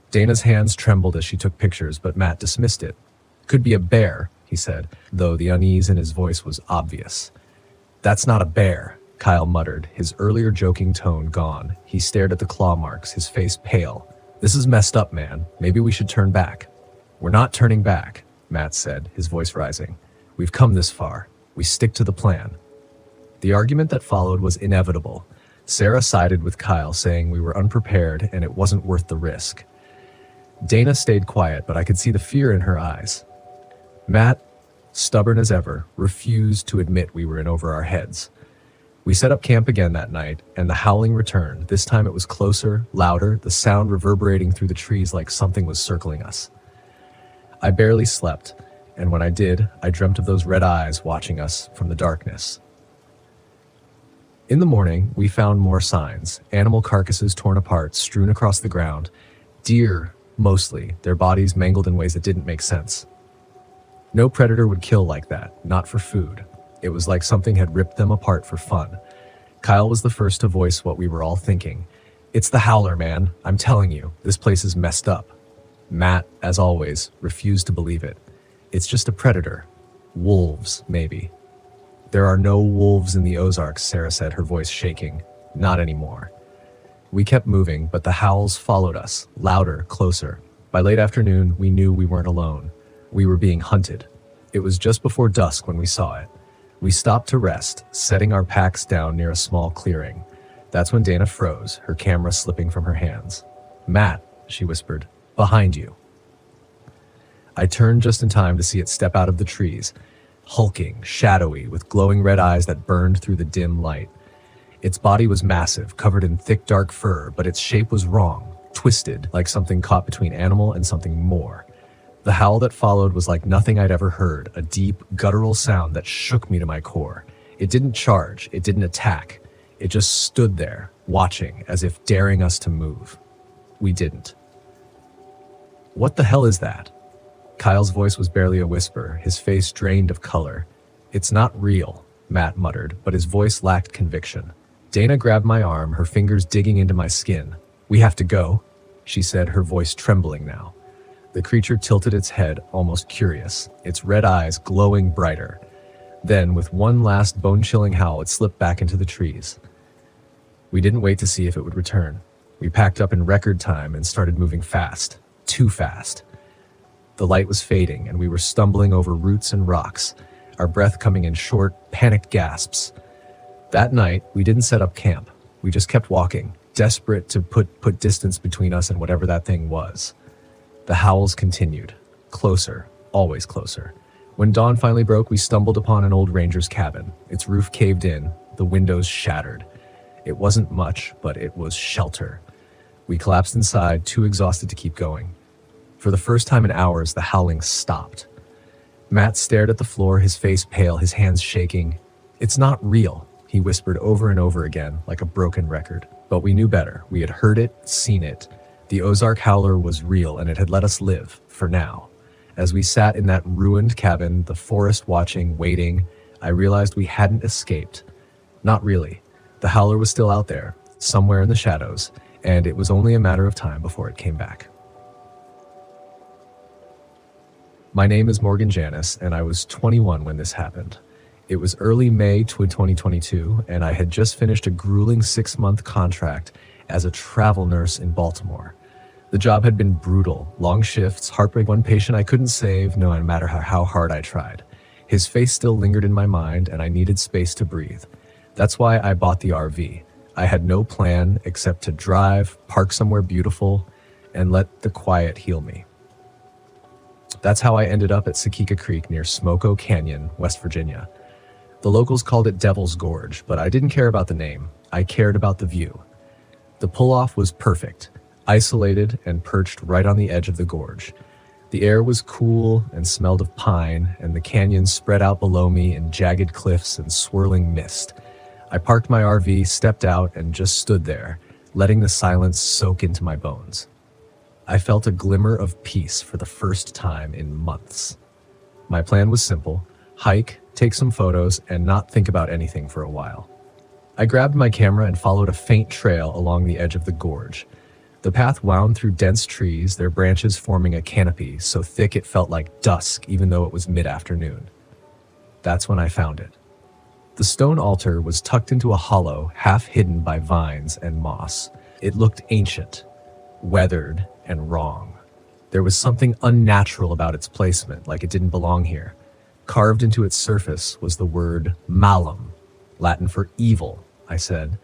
Dana's hands trembled as she took pictures, but Matt dismissed it. "Could be a bear," he said, though the unease in his voice was obvious. "That's not a bear," Kyle muttered, his earlier joking tone gone. He stared at the claw marks, his face pale. "This is messed up, man. Maybe we should turn back." "We're not turning back," Matt said, his voice rising. "We've come this far. We stick to the plan." The argument that followed was inevitable. Sarah sided with Kyle, saying we were unprepared and it wasn't worth the risk. Dana stayed quiet, but I could see the fear in her eyes. Matt, stubborn as ever, refused to admit we were in over our heads. We set up camp again that night, and the howling returned. This time it was closer, louder, the sound reverberating through the trees like something was circling us. I barely slept, and when I did, I dreamt of those red eyes watching us from the darkness. In the morning, we found more signs, animal carcasses torn apart, strewn across the ground. Deer, mostly, their bodies mangled in ways that didn't make sense. No predator would kill like that, not for food. It was like something had ripped them apart for fun. Kyle was the first to voice what we were all thinking. "It's the howler, man. I'm telling you, this place is messed up." Matt, as always, refused to believe it. "It's just a predator. Wolves, maybe." "There are no wolves in the Ozarks," Sarah said, her voice shaking. "Not anymore." We kept moving, but the howls followed us, louder, closer. By late afternoon, we knew we weren't alone. We were being hunted. It was just before dusk when we saw it. We stopped to rest, setting our packs down near a small clearing. That's when Dana froze, her camera slipping from her hands. "Matt," she whispered, "behind you." I turned just in time to see it step out of the trees, hulking, shadowy, with glowing red eyes that burned through the dim light. Its body was massive, covered in thick dark fur, but its shape was wrong, twisted, like something caught between animal and something more. The howl that followed was like nothing I'd ever heard, a deep, guttural sound that shook me to my core. It didn't charge, it didn't attack. It just stood there, watching, as if daring us to move. We didn't. "What the hell is that?" Kyle's voice was barely a whisper, his face drained of color. "It's not real," Matt muttered, but his voice lacked conviction. Dana grabbed my arm, her fingers digging into my skin. "We have to go," she said, her voice trembling now. The creature tilted its head, almost curious, its red eyes glowing brighter. Then, with one last bone-chilling howl, it slipped back into the trees. We didn't wait to see if it would return. We packed up in record time and started moving fast. Too fast. The light was fading, and we were stumbling over roots and rocks, our breath coming in short, panicked gasps. That night, we didn't set up camp. We just kept walking, desperate to put distance between us and whatever that thing was. The howls continued. Closer, always closer. When dawn finally broke, we stumbled upon an old ranger's cabin. Its roof caved in, the windows shattered. It wasn't much, but it was shelter. We collapsed inside, too exhausted to keep going. For the first time in hours, the howling stopped. Matt stared at the floor, his face pale, his hands shaking. "It's not real," he whispered over and over again, like a broken record. But we knew better. We had heard it, seen it. The Ozark Howler was real, and it had let us live, for now. As we sat in that ruined cabin, the forest watching, waiting, I realized we hadn't escaped. Not really. The Howler was still out there, somewhere in the shadows, and it was only a matter of time before it came back. My name is Morgan Janis, and I was 21 when this happened. It was early May 2022, and I had just finished a grueling 6-month contract as a travel nurse in Baltimore. The job had been brutal, long shifts, heartbreak. One patient I couldn't save, no matter how hard I tried. His face still lingered in my mind, and I needed space to breathe. That's why I bought the RV. I had no plan except to drive, park somewhere beautiful, and let the quiet heal me. That's how I ended up at Sakika Creek near Smoko Canyon, West Virginia. The locals called it Devil's Gorge, but I didn't care about the name. I cared about the view. The pull-off was perfect, isolated and perched right on the edge of the gorge. The air was cool and smelled of pine, and the canyon spread out below me in jagged cliffs and swirling mist. I parked my RV, stepped out, and just stood there, letting the silence soak into my bones. I felt a glimmer of peace for the first time in months. My plan was simple: hike, take some photos, and not think about anything for a while. I grabbed my camera and followed a faint trail along the edge of the gorge. The path wound through dense trees, their branches forming a canopy so thick it felt like dusk even though it was mid-afternoon. That's when I found it. The stone altar was tucked into a hollow, half hidden by vines and moss. It looked ancient, weathered, and wrong. There was something unnatural about its placement, like it didn't belong here. Carved into its surface was the word malum, Latin for evil, I said.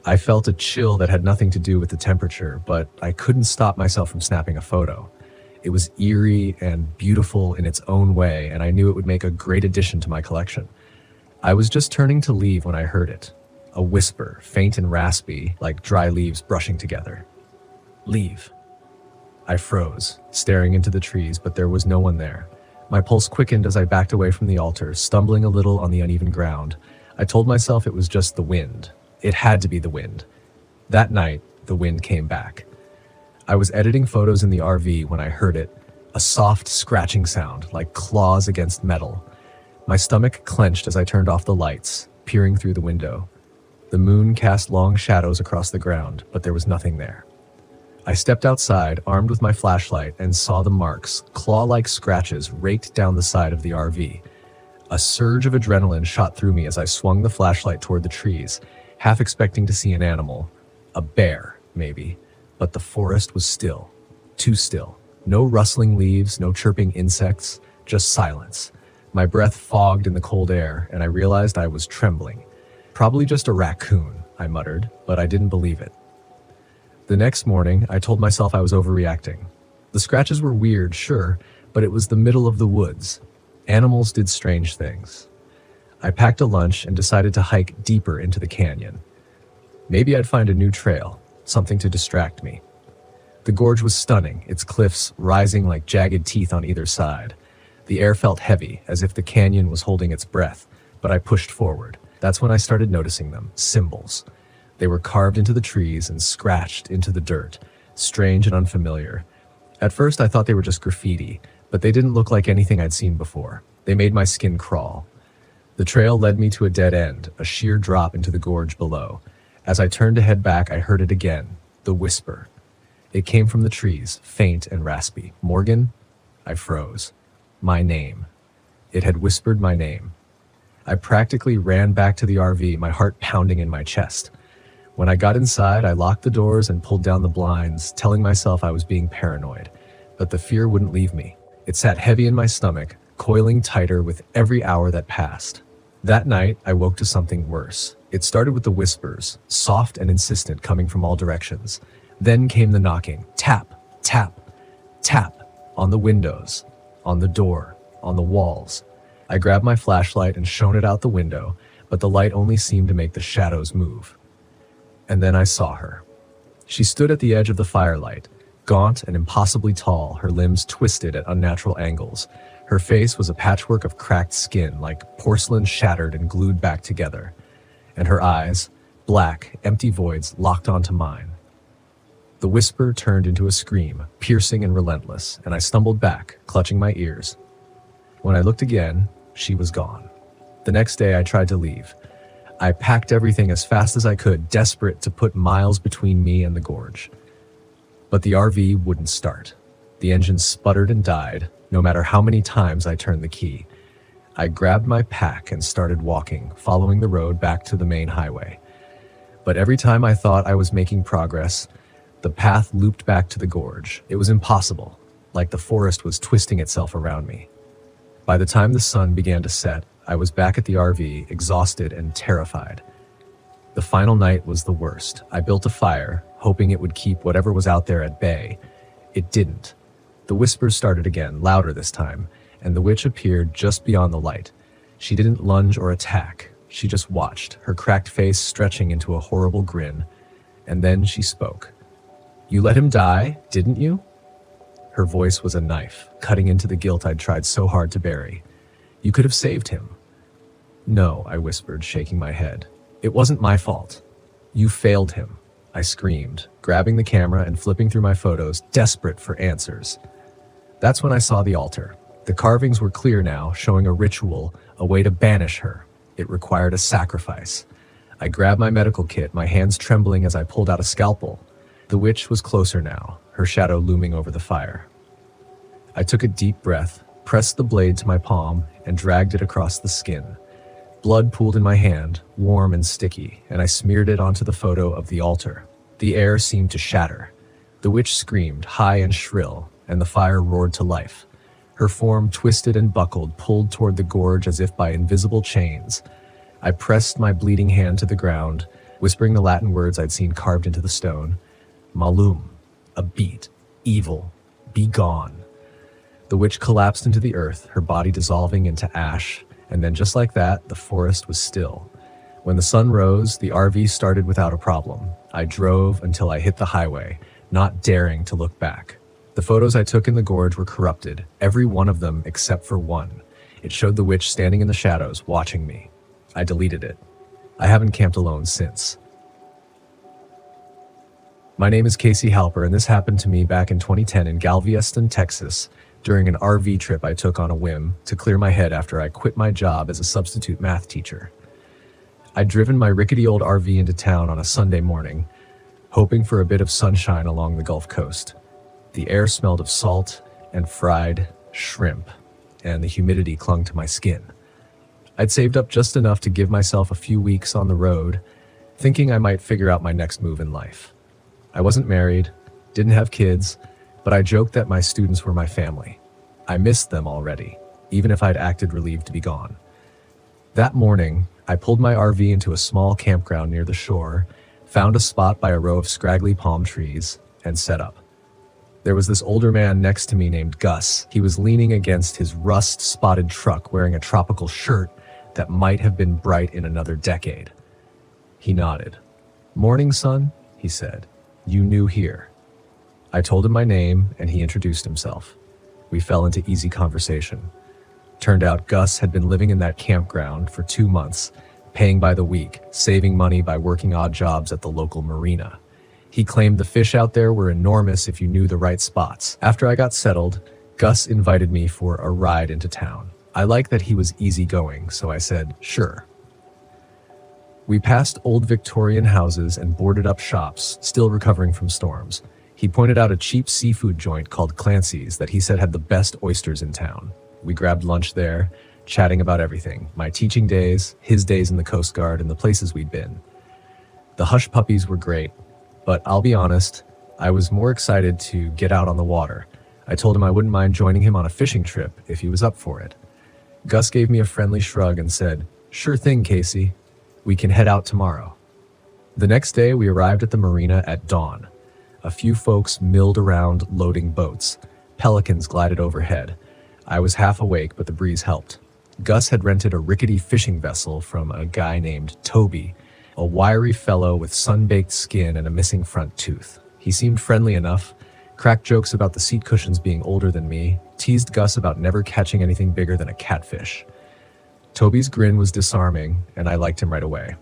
I felt a chill that had nothing to do with the temperature, but I couldn't stop myself from snapping a photo. It was eerie and beautiful in its own way, and I knew it would make a great addition to my collection. I was just turning to leave when I heard it. A whisper, faint and raspy, like dry leaves brushing together. "Leave." I froze, staring into the trees, but there was no one there. My pulse quickened as I backed away from the altar, stumbling a little on the uneven ground. I told myself it was just the wind. It had to be the wind. That night, the wind came back. I was editing photos in the RV when I heard it, a soft scratching sound, like claws against metal. My stomach clenched as I turned off the lights, peering through the window. The moon cast long shadows across the ground, but there was nothing there. I stepped outside, armed with my flashlight, and saw the marks, claw-like scratches raked down the side of the RV. A surge of adrenaline shot through me as I swung the flashlight toward the trees, half expecting to see an animal. A bear, maybe. But the forest was still. Too still. No rustling leaves, no chirping insects, just silence. My breath fogged in the cold air, and I realized I was trembling. "Probably just a raccoon," I muttered, but I didn't believe it. The next morning, I told myself I was overreacting. The scratches were weird, sure, but it was the middle of the woods. Animals did strange things. I packed a lunch and decided to hike deeper into the canyon. Maybe I'd find a new trail, something to distract me. The gorge was stunning, its cliffs rising like jagged teeth on either side. The air felt heavy, as if the canyon was holding its breath, but I pushed forward. That's when I started noticing them, symbols. They were carved into the trees and scratched into the dirt, strange and unfamiliar. At first I thought they were just graffiti, but they didn't look like anything I'd seen before. They made my skin crawl. The trail led me to a dead end, a sheer drop into the gorge below. As I turned to head back, I heard it again, the whisper. It came from the trees, faint and raspy. Morgan? I froze. My name. It had whispered my name. I practically ran back to the RV, my heart pounding in my chest. When I got inside, I locked the doors and pulled down the blinds, telling myself I was being paranoid. But the fear wouldn't leave me. It sat heavy in my stomach, coiling tighter with every hour that passed. That night, I woke to something worse. It started with the whispers, soft and insistent, coming from all directions. Then came the knocking. Tap, tap, tap, on the windows, on the door, on the walls. I grabbed my flashlight and shone it out the window, but the light only seemed to make the shadows move. And then I saw her. She stood at the edge of the firelight, gaunt and impossibly tall, her limbs twisted at unnatural angles. Her face was a patchwork of cracked skin, like porcelain shattered and glued back together. And her eyes, black, empty voids, locked onto mine. The whisper turned into a scream, piercing and relentless, and I stumbled back, clutching my ears. When I looked again, she was gone. The next day I tried to leave. I packed everything as fast as I could, desperate to put miles between me and the gorge. But the RV wouldn't start. The engine sputtered and died, no matter how many times I turned the key. I grabbed my pack and started walking, following the road back to the main highway. But every time I thought I was making progress, the path looped back to the gorge. It was impossible, like the forest was twisting itself around me. By the time the sun began to set, I was back at the RV, exhausted and terrified. The final night was the worst. I built a fire, hoping it would keep whatever was out there at bay. It didn't. The whispers started again, louder this time, and the witch appeared just beyond the light. She didn't lunge or attack. She just watched, her cracked face stretching into a horrible grin. And then she spoke. "You let him die, didn't you?" Her voice was a knife, cutting into the guilt I'd tried so hard to bury. "You could have saved him." "No," I whispered, shaking my head. "It wasn't my fault." "You failed him," I screamed, grabbing the camera and flipping through my photos, desperate for answers. That's when I saw the altar. The carvings were clear now, showing a ritual, a way to banish her. It required a sacrifice. I grabbed my medical kit, my hands trembling as I pulled out a scalpel. The witch was closer now, her shadow looming over the fire. I took a deep breath, pressed the blade to my palm, and dragged it across the skin. Blood pooled in my hand, warm and sticky, and I smeared it onto the photo of the altar. The air seemed to shatter. The witch screamed, high and shrill, and the fire roared to life. Her form twisted and buckled, pulled toward the gorge as if by invisible chains. I pressed my bleeding hand to the ground, whispering the Latin words I'd seen carved into the stone. Malum, a beat, evil, be gone. The witch collapsed into the earth, her body dissolving into ash, and then just like that, the forest was still. When the sun rose, the RV started without a problem. I drove until I hit the highway, not daring to look back. The photos I took in the gorge were corrupted, every one of them except for one. It showed the witch standing in the shadows, watching me. I deleted it. I haven't camped alone since. My name is Casey Halper, and this happened to me back in 2010 in Galveston, Texas, during an RV trip I took on a whim to clear my head after I quit my job as a substitute math teacher. I'd driven my rickety old RV into town on a Sunday morning, hoping for a bit of sunshine along the Gulf Coast. The air smelled of salt and fried shrimp, and the humidity clung to my skin. I'd saved up just enough to give myself a few weeks on the road, thinking I might figure out my next move in life. I wasn't married, didn't have kids, but I joked that my students were my family. I missed them already, even if I'd acted relieved to be gone. That morning, I pulled my RV into a small campground near the shore, found a spot by a row of scraggly palm trees, and set up. There was this older man next to me named Gus. He was leaning against his rust-spotted truck wearing a tropical shirt that might have been bright in another decade. He nodded. "Morning, son," he said. "You new here?" I told him my name, and he introduced himself. We fell into easy conversation. Turned out Gus had been living in that campground for 2 months, paying by the week, saving money by working odd jobs at the local marina. He claimed the fish out there were enormous if you knew the right spots. After I got settled, Gus invited me for a ride into town. I liked that he was easygoing, so I said, sure. We passed old Victorian houses and boarded up shops, still recovering from storms. He pointed out a cheap seafood joint called Clancy's that he said had the best oysters in town. We grabbed lunch there, chatting about everything, my teaching days, his days in the Coast Guard, and the places we'd been. The hush puppies were great, but I'll be honest, I was more excited to get out on the water. I told him I wouldn't mind joining him on a fishing trip if he was up for it. Gus gave me a friendly shrug and said, "Sure thing, Casey. We can head out tomorrow." The next day, we arrived at the marina at dawn. A few folks milled around loading boats. Pelicans glided overhead. I was half awake, but the breeze helped. Gus had rented a rickety fishing vessel from a guy named Toby, a wiry fellow with sun-baked skin and a missing front tooth. He seemed friendly enough, cracked jokes about the seat cushions being older than me, teased Gus about never catching anything bigger than a catfish. Toby's grin was disarming, and I liked him right away.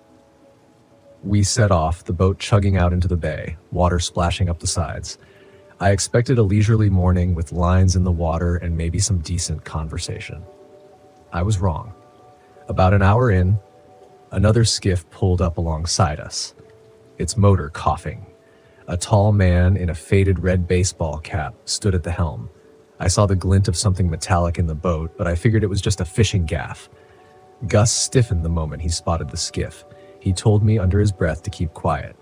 We set off, the boat chugging out into the bay, water splashing up the sides. I expected a leisurely morning with lines in the water and maybe some decent conversation. I was wrong. About an hour in, another skiff pulled up alongside us, its motor coughing. A tall man in a faded red baseball cap stood at the helm. I saw the glint of something metallic in the boat, but I figured it was just a fishing gaff. Gus stiffened the moment he spotted the skiff. He told me under his breath to keep quiet.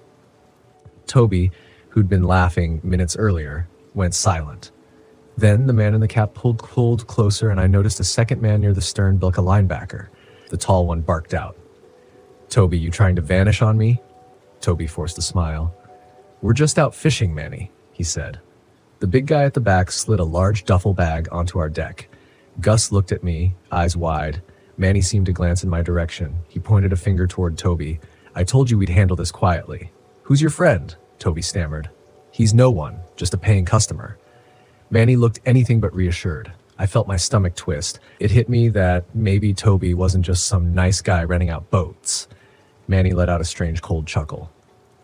Toby, who'd been laughing minutes earlier, went silent. Then the man in the cap pulled closer, and I noticed a second man near the stern like a linebacker. The tall one barked out. "Toby, you trying to vanish on me?" Toby forced a smile. "We're just out fishing, Manny," he said. The big guy at the back slid a large duffel bag onto our deck. Gus looked at me, eyes wide. Manny seemed to glance in my direction. He pointed a finger toward Toby. "I told you we'd handle this quietly." "Who's your friend?" Toby stammered. "He's no one, just a paying customer." Manny looked anything but reassured. I felt my stomach twist. It hit me that maybe Toby wasn't just some nice guy renting out boats. Manny let out a strange cold chuckle.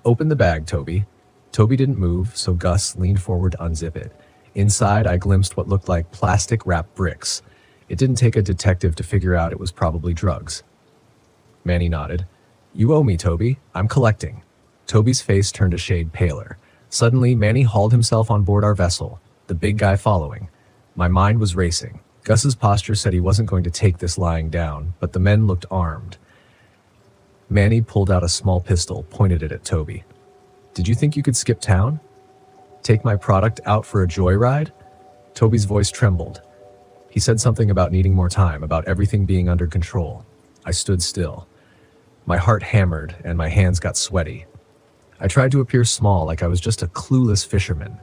"Open the bag, Toby." Toby didn't move, so Gus leaned forward to unzip it. Inside, I glimpsed what looked like plastic-wrapped bricks. It didn't take a detective to figure out it was probably drugs. Manny nodded. "You owe me, Toby. I'm collecting." Toby's face turned a shade paler. Suddenly, Manny hauled himself on board our vessel, the big guy following. My mind was racing. Gus's posture said he wasn't going to take this lying down, but the men looked armed. Manny pulled out a small pistol, pointed it at Toby. "Did you think you could skip town? Take my product out for a joyride?" Toby's voice trembled. He said something about needing more time, about everything being under control. I stood still. My heart hammered and my hands got sweaty. I tried to appear small, like I was just a clueless fisherman.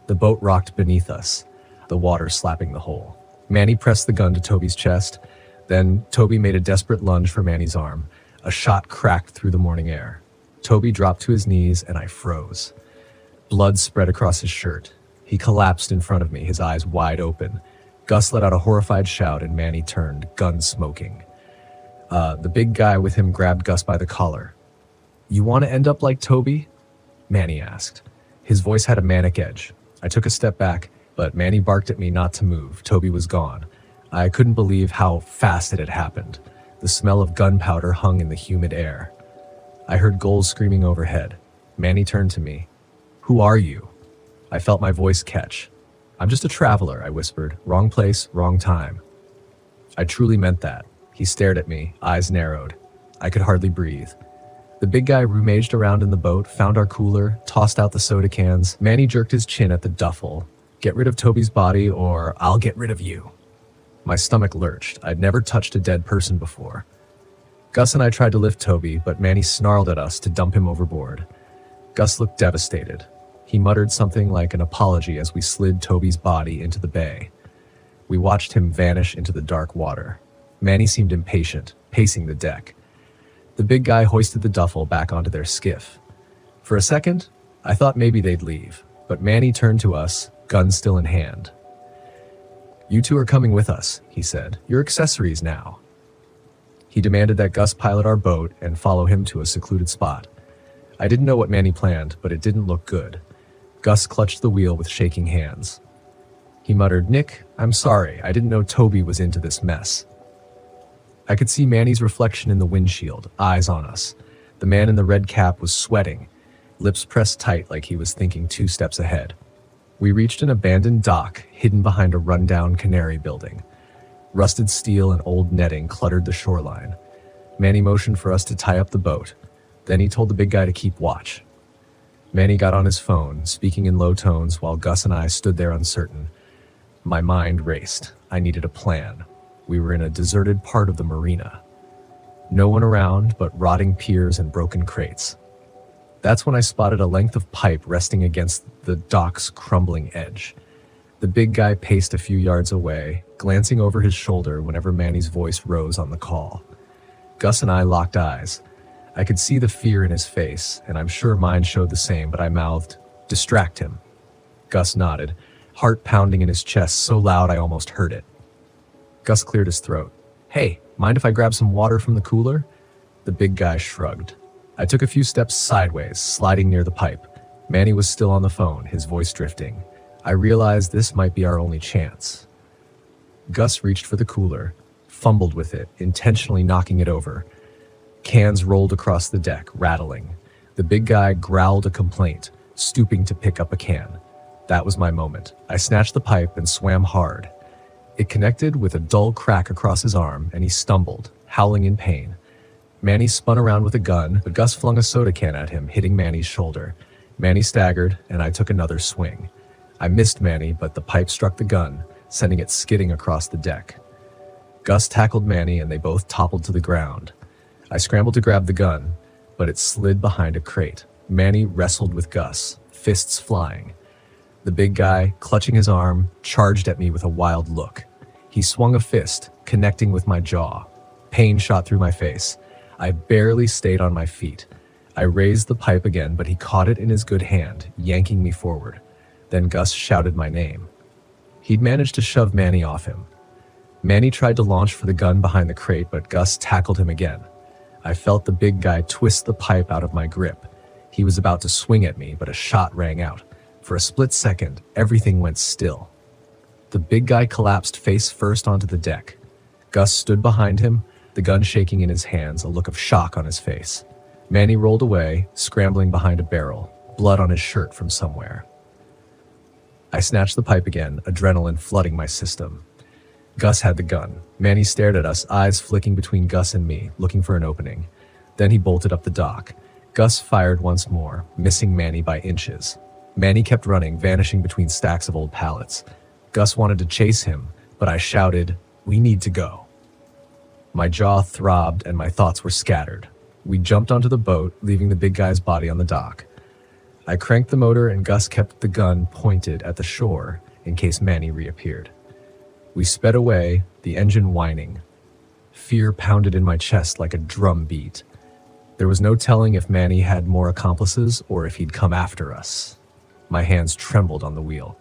The boat rocked beneath us, the water slapping the hull. Manny pressed the gun to Toby's chest. Then Toby made a desperate lunge for Manny's arm. A shot cracked through the morning air. Toby dropped to his knees and I froze. Blood spread across his shirt. He collapsed in front of me, his eyes wide open. Gus let out a horrified shout and Manny turned, gun smoking. The big guy with him grabbed Gus by the collar. "You want to end up like Toby?" Manny asked. His voice had a manic edge. I took a step back, but Manny barked at me not to move. Toby was gone. I couldn't believe how fast it had happened. The smell of gunpowder hung in the humid air. I heard gulls screaming overhead. Manny turned to me. "Who are you?" I felt my voice catch. "I'm just a traveler," I whispered. "Wrong place, wrong time." I truly meant that. He stared at me, eyes narrowed. I could hardly breathe. The big guy rummaged around in the boat, found our cooler, tossed out the soda cans. Manny jerked his chin at the duffel. "Get rid of Toby's body or I'll get rid of you." My stomach lurched. I'd never touched a dead person before. Gus and I tried to lift Toby, but Manny snarled at us to dump him overboard. Gus looked devastated. He muttered something like an apology as we slid Toby's body into the bay. We watched him vanish into the dark water. Manny seemed impatient, pacing the deck. The big guy hoisted the duffel back onto their skiff. For a second, I thought maybe they'd leave. But Manny turned to us, gun still in hand. "You two are coming with us," he said. "You're accessories now." He demanded that Gus pilot our boat and follow him to a secluded spot. I didn't know what Manny planned, but it didn't look good. Gus clutched the wheel with shaking hands. He muttered, "Nick, I'm sorry. I didn't know Toby was into this mess." I could see Manny's reflection in the windshield, eyes on us. The man in the red cap was sweating, lips pressed tight like he was thinking 2 steps ahead. We reached an abandoned dock hidden behind a rundown cannery building. Rusted steel and old netting cluttered the shoreline. Manny motioned for us to tie up the boat. Then he told the big guy to keep watch. Manny got on his phone, speaking in low tones while Gus and I stood there uncertain. My mind raced. I needed a plan. We were in a deserted part of the marina. No one around but rotting piers and broken crates. That's when I spotted a length of pipe resting against the dock's crumbling edge. The big guy paced a few yards away, glancing over his shoulder whenever Manny's voice rose on the call. Gus and I locked eyes. I could see the fear in his face, and I'm sure mine showed the same, but I mouthed, "Distract him." Gus nodded, heart pounding in his chest so loud I almost heard it. Gus cleared his throat. "Hey, mind if I grab some water from the cooler?" The big guy shrugged. I took a few steps sideways, sliding near the pipe. Manny was still on the phone, his voice drifting. I realized this might be our only chance. Gus reached for the cooler, fumbled with it, intentionally knocking it over. Cans rolled across the deck, rattling. The big guy growled a complaint, stooping to pick up a can. That was my moment. I snatched the pipe and swam hard. It connected with a dull crack across his arm, and he stumbled, howling in pain. Manny spun around with a gun, but Gus flung a soda can at him, hitting Manny's shoulder. Manny staggered, and I took another swing. I missed Manny, but the pipe struck the gun, sending it skidding across the deck. Gus tackled Manny, and they both toppled to the ground. I scrambled to grab the gun, but it slid behind a crate. Manny wrestled with Gus, fists flying. The big guy, clutching his arm, charged at me with a wild look. He swung a fist, connecting with my jaw. Pain shot through my face. I barely stayed on my feet. I raised the pipe again, but he caught it in his good hand, yanking me forward. Then Gus shouted my name. He'd managed to shove Manny off him. Manny tried to launch for the gun behind the crate, but Gus tackled him again. I felt the big guy twist the pipe out of my grip. He was about to swing at me, but a shot rang out. For a split second, everything went still. The big guy collapsed face first onto the deck. Gus stood behind him, the gun shaking in his hands, a look of shock on his face. Manny rolled away, scrambling behind a barrel, blood on his shirt from somewhere. I snatched the pipe again, adrenaline flooding my system. Gus had the gun. Manny stared at us, eyes flicking between Gus and me, looking for an opening. Then he bolted up the dock. Gus fired once more, missing Manny by inches. Manny kept running, vanishing between stacks of old pallets. Gus wanted to chase him, but I shouted, "We need to go." My jaw throbbed and my thoughts were scattered. We jumped onto the boat, leaving the big guy's body on the dock. I cranked the motor and Gus kept the gun pointed at the shore in case Manny reappeared. We sped away, the engine whining. Fear pounded in my chest like a drum beat. There was no telling if Manny had more accomplices or if he'd come after us. My hands trembled on the wheel.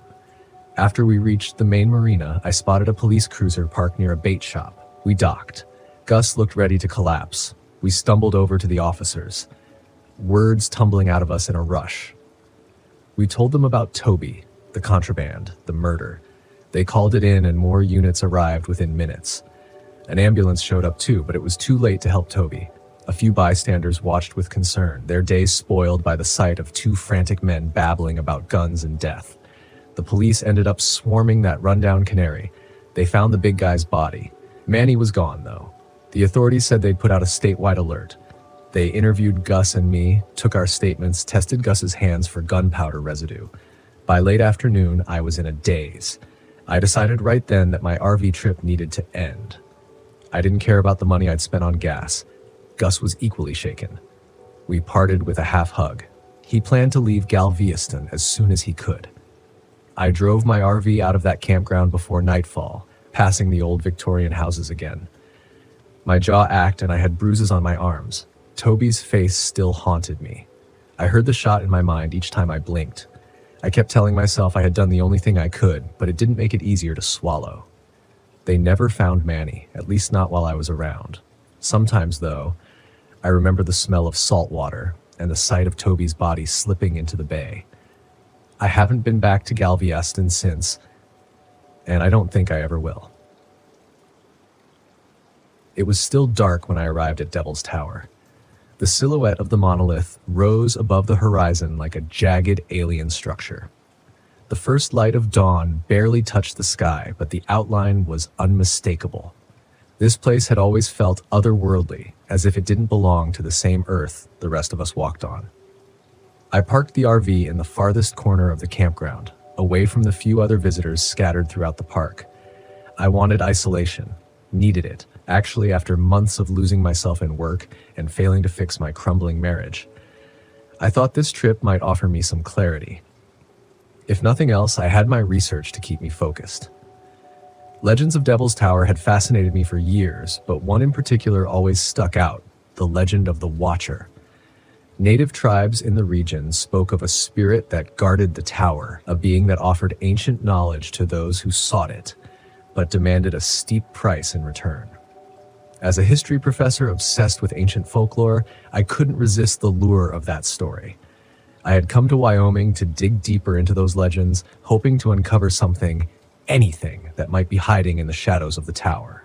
After we reached the main marina, I spotted a police cruiser parked near a bait shop. We docked. Gus looked ready to collapse. We stumbled over to the officers, words tumbling out of us in a rush. We told them about Toby, the contraband, the murder. They called it in and more units arrived within minutes. An ambulance showed up too, but it was too late to help Toby. A few bystanders watched with concern, their days spoiled by the sight of 2 frantic men babbling about guns and death. The police ended up swarming that rundown cannery. They found the big guy's body. Manny was gone, though. The authorities said they'd put out a statewide alert. They interviewed Gus and me, took our statements, tested Gus's hands for gunpowder residue. By late afternoon, I was in a daze. I decided right then that my RV trip needed to end. I didn't care about the money I'd spent on gas. Gus was equally shaken. We parted with a half hug. He planned to leave Galveston as soon as he could. I drove my RV out of that campground before nightfall, passing the old Victorian houses again. My jaw ached and I had bruises on my arms. Toby's face still haunted me. I heard the shot in my mind each time I blinked. I kept telling myself I had done the only thing I could, but it didn't make it easier to swallow. They never found Manny, at least not while I was around. Sometimes, though, I remember the smell of salt water and the sight of Toby's body slipping into the bay. I haven't been back to Galveston since, and I don't think I ever will. It was still dark when I arrived at Devil's Tower. The silhouette of the monolith rose above the horizon like a jagged alien structure. The first light of dawn barely touched the sky, but the outline was unmistakable. This place had always felt otherworldly, as if it didn't belong to the same earth the rest of us walked on. I parked the RV in the farthest corner of the campground, away from the few other visitors scattered throughout the park. I wanted isolation, needed it, actually after months of losing myself in work and failing to fix my crumbling marriage. I thought this trip might offer me some clarity. If nothing else, I had my research to keep me focused. Legends of Devil's Tower had fascinated me for years, but one in particular always stuck out: the legend of the Watcher. Native tribes in the region spoke of a spirit that guarded the tower, a being that offered ancient knowledge to those who sought it, but demanded a steep price in return. As a history professor obsessed with ancient folklore, I couldn't resist the lure of that story. I had come to Wyoming to dig deeper into those legends, hoping to uncover something, anything, that might be hiding in the shadows of the tower.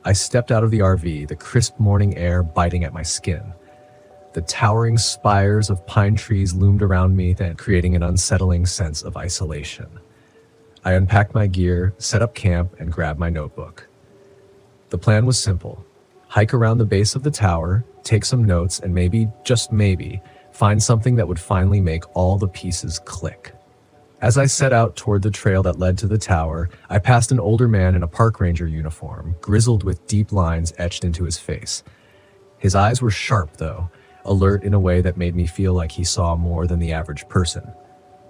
I stepped out of the RV, the crisp morning air biting at my skin. The towering spires of pine trees loomed around me, then creating an unsettling sense of isolation. I unpacked my gear, set up camp, and grabbed my notebook. The plan was simple: hike around the base of the tower, take some notes, and maybe, just maybe, find something that would finally make all the pieces click. As I set out toward the trail that led to the tower, I passed an older man in a park ranger uniform, grizzled with deep lines etched into his face. His eyes were sharp, though, alert in a way that made me feel like he saw more than the average person.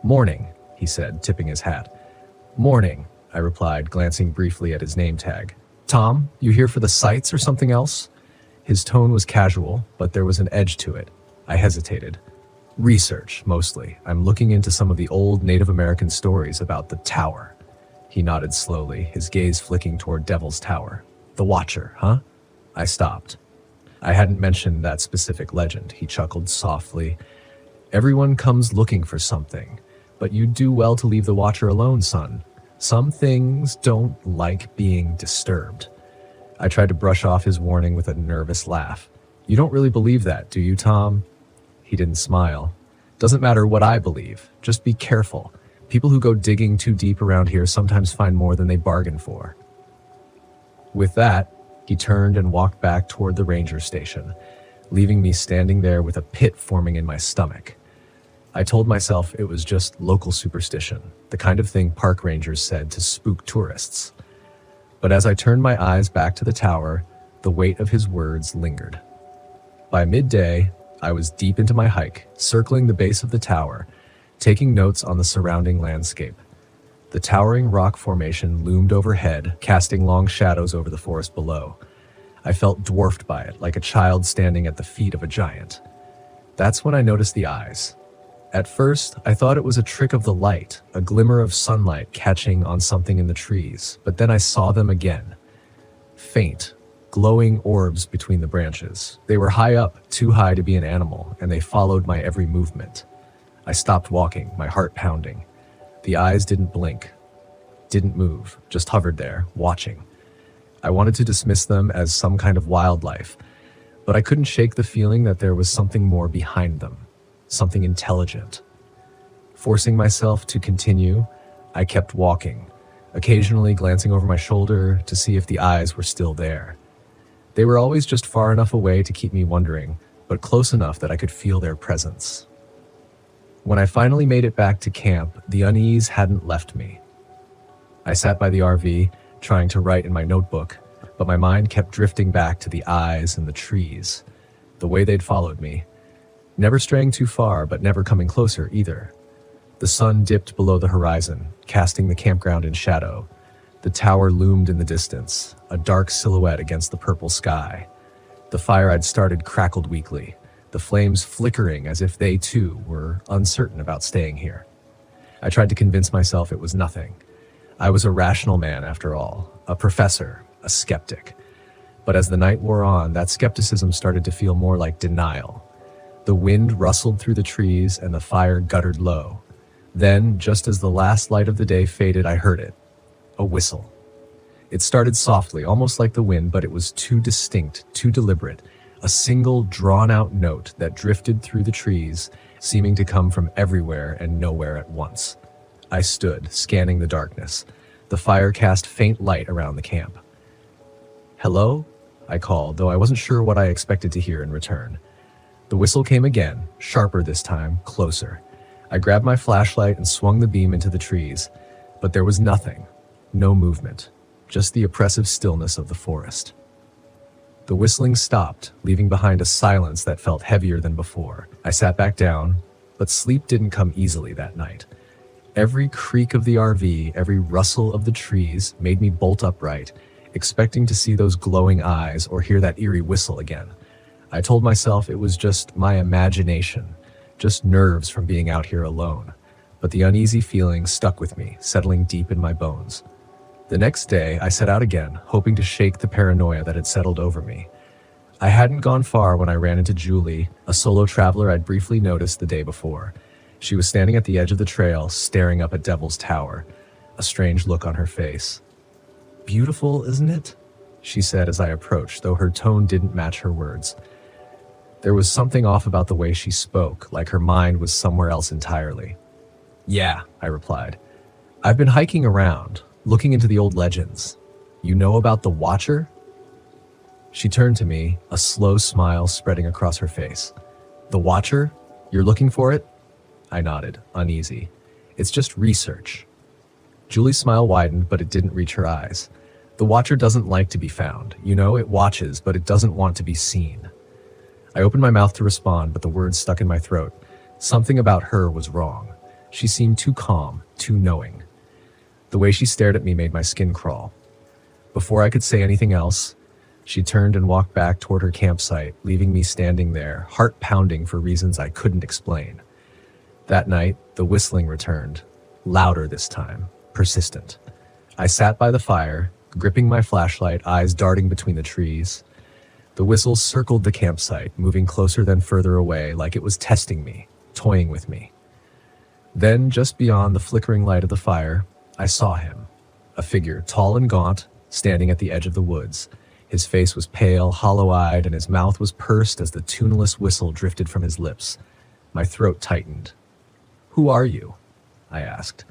"Morning," he said, tipping his hat. "Morning," I replied, glancing briefly at his name tag. "Tom, you here for the sights or something else?" His tone was casual, but there was an edge to it. I hesitated. "Research, mostly. I'm looking into some of the old Native American stories about the tower." He nodded slowly, his gaze flicking toward Devil's Tower. "The Watcher, huh?" I stopped. I hadn't mentioned that specific legend. He chuckled softly. "Everyone comes looking for something, but you'd do well to leave the Watcher alone, son. Some things don't like being disturbed." I tried to brush off his warning with a nervous laugh. "You don't really believe that, do you, Tom?" He didn't smile. "Doesn't matter what I believe. Just be careful. People who go digging too deep around here sometimes find more than they bargain for." With that, he turned and walked back toward the ranger station, leaving me standing there with a pit forming in my stomach. I told myself it was just local superstition, the kind of thing park rangers said to spook tourists. But as I turned my eyes back to the tower, the weight of his words lingered. By midday, I was deep into my hike, circling the base of the tower, taking notes on the surrounding landscape. The towering rock formation loomed overhead, casting long shadows over the forest below. I felt dwarfed by it, like a child standing at the feet of a giant. That's when I noticed the eyes. At first, I thought it was a trick of the light, a glimmer of sunlight catching on something in the trees, but then I saw them again. Faint, glowing orbs between the branches. They were high up, too high to be an animal, and they followed my every movement. I stopped walking, my heart pounding. The eyes didn't blink, didn't move, just hovered there, watching. I wanted to dismiss them as some kind of wildlife, but I couldn't shake the feeling that there was something more behind them, something intelligent. Forcing myself to continue, I kept walking, occasionally glancing over my shoulder to see if the eyes were still there. They were always just far enough away to keep me wondering, but close enough that I could feel their presence. When I finally made it back to camp, the unease hadn't left me. I sat by the RV, trying to write in my notebook, but my mind kept drifting back to the eyes and the trees, the way they'd followed me, never straying too far, but never coming closer either. The sun dipped below the horizon, casting the campground in shadow. The tower loomed in the distance, a dark silhouette against the purple sky. The fire I'd started crackled weakly, the flames flickering as if they, too, were uncertain about staying here. I tried to convince myself it was nothing. I was a rational man after all, a professor, a skeptic. But as the night wore on, that skepticism started to feel more like denial. The wind rustled through the trees and the fire guttered low. Then, just as the last light of the day faded, I heard it. A whistle. It started softly, almost like the wind, but it was too distinct, too deliberate. A single, drawn-out note that drifted through the trees, seeming to come from everywhere and nowhere at once. I stood, scanning the darkness. The fire cast faint light around the camp. "Hello?" I called, though I wasn't sure what I expected to hear in return. The whistle came again, sharper this time, closer. I grabbed my flashlight and swung the beam into the trees, but there was nothing, no movement, just the oppressive stillness of the forest. The whistling stopped, leaving behind a silence that felt heavier than before. I sat back down, but sleep didn't come easily that night. Every creak of the RV, every rustle of the trees made me bolt upright, expecting to see those glowing eyes or hear that eerie whistle again. I told myself it was just my imagination, just nerves from being out here alone. But the uneasy feeling stuck with me, settling deep in my bones. The next day, I set out again, hoping to shake the paranoia that had settled over me. I hadn't gone far when I ran into Julie, a solo traveler I'd briefly noticed the day before. She was standing at the edge of the trail, staring up at Devil's Tower, a strange look on her face. "Beautiful, isn't it?" she said as I approached, though her tone didn't match her words. There was something off about the way she spoke, like her mind was somewhere else entirely. "Yeah," I replied. "I've been hiking around, looking into the old legends. You know about the Watcher?" She turned to me, a slow smile spreading across her face. "The Watcher? You're looking for it?" I nodded, uneasy. "It's just research." Julie's smile widened, but it didn't reach her eyes. "The Watcher doesn't like to be found. You know, it watches, but it doesn't want to be seen." I opened my mouth to respond, but the words stuck in my throat. Something about her was wrong. She seemed too calm, too knowing. The way she stared at me made my skin crawl. Before I could say anything else, she turned and walked back toward her campsite, leaving me standing there, heart pounding for reasons I couldn't explain. That night, the whistling returned, louder this time, persistent. I sat by the fire, gripping my flashlight, eyes darting between the trees. The whistle circled the campsite, moving closer then further away, like it was testing me, toying with me. Then, just beyond the flickering light of the fire, I saw him, a figure tall and gaunt, standing at the edge of the woods. His face was pale, hollow-eyed, and his mouth was pursed as the tuneless whistle drifted from his lips. My throat tightened. "Who are you?" I asked.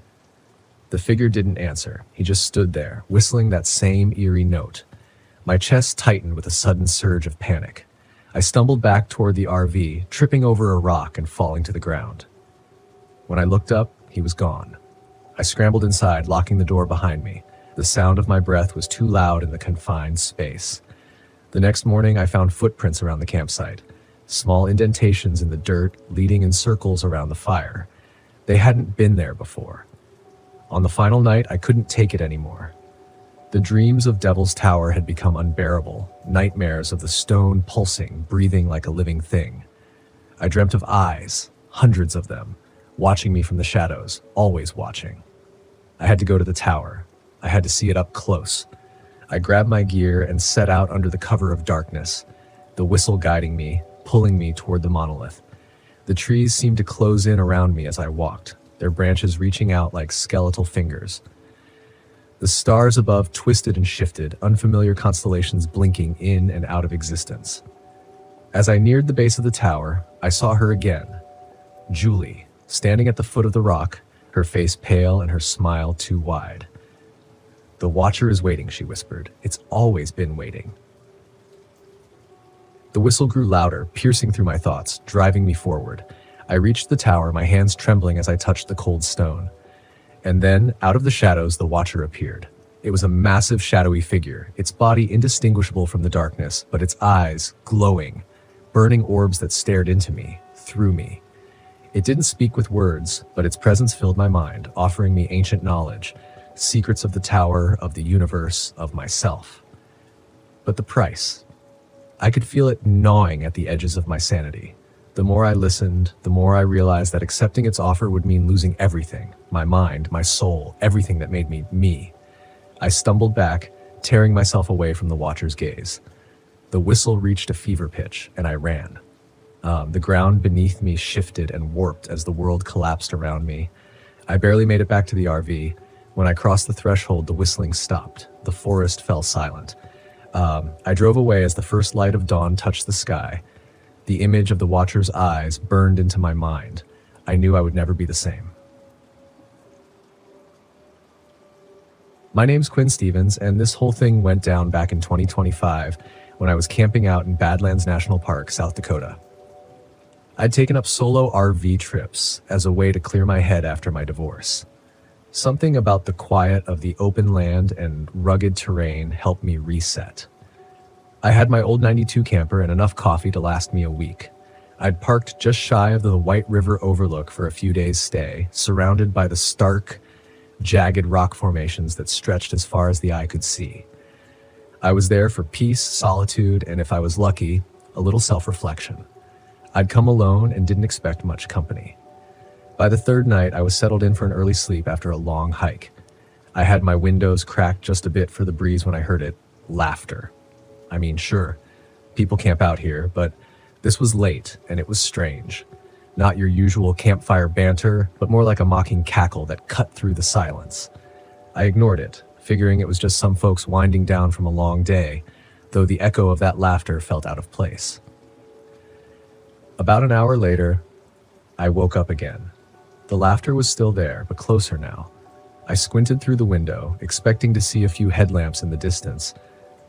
The figure didn't answer. He just stood there, whistling that same eerie note. My chest tightened with a sudden surge of panic. I stumbled back toward the RV, tripping over a rock and falling to the ground. When I looked up, he was gone. I scrambled inside, locking the door behind me. The sound of my breath was too loud in the confined space. The next morning, I found footprints around the campsite, small indentations in the dirt leading in circles around the fire. They hadn't been there before. On the final night, I couldn't take it anymore. The dreams of Devil's Tower had become unbearable, nightmares of the stone pulsing, breathing like a living thing. I dreamt of eyes, hundreds of them, watching me from the shadows, always watching. I had to go to the tower. I had to see it up close. I grabbed my gear and set out under the cover of darkness, the whistle guiding me, pulling me toward the monolith. The trees seemed to close in around me as I walked, their branches reaching out like skeletal fingers. The stars above twisted and shifted, unfamiliar constellations blinking in and out of existence. As I neared the base of the tower, I saw her again. Julie, standing at the foot of the rock, her face pale and her smile too wide. "The Watcher is waiting," she whispered. "It's always been waiting." The whistle grew louder, piercing through my thoughts, driving me forward. I reached the tower, my hands trembling as I touched the cold stone. And then, out of the shadows, the Watcher appeared. It was a massive, shadowy figure, its body indistinguishable from the darkness, but its eyes glowing, burning orbs that stared into me, through me. It didn't speak with words, but its presence filled my mind, offering me ancient knowledge, secrets of the tower, of the universe, of myself. But the price. I could feel it gnawing at the edges of my sanity. The more I listened, the more I realized that accepting its offer would mean losing everything: my mind, my soul, everything that made me me. I stumbled back, tearing myself away from the watcher's gaze. The whistle reached a fever pitch, and I ran. The ground beneath me shifted and warped as the world collapsed around me. I barely made it back to the RV. When I crossed the threshold, the whistling stopped. The forest fell silent. I drove away as the first light of dawn touched the sky. The image of the watcher's eyes burned into my mind. I knew I would never be the same. My name's Quinn Stevens, and this whole thing went down back in 2025 when I was camping out in Badlands National Park, South Dakota. I'd taken up solo RV trips as a way to clear my head after my divorce. Something about the quiet of the open land and rugged terrain helped me reset. I had my old 92 camper and enough coffee to last me a week. I'd parked just shy of the White River overlook for a few days' stay, surrounded by the stark, jagged rock formations that stretched as far as the eye could see. I was there for peace, solitude, and if I was lucky, a little self-reflection. I'd come alone and didn't expect much company. By the third night, I was settled in for an early sleep after a long hike. I had my windows cracked just a bit for the breeze when I heard it. Laughter. I mean, sure, people camp out here, but this was late and it was strange. Not your usual campfire banter, but more like a mocking cackle that cut through the silence. I ignored it, figuring it was just some folks winding down from a long day, though the echo of that laughter felt out of place. About an hour later, I woke up again. The laughter was still there, but closer now. I squinted through the window, expecting to see a few headlamps in the distance,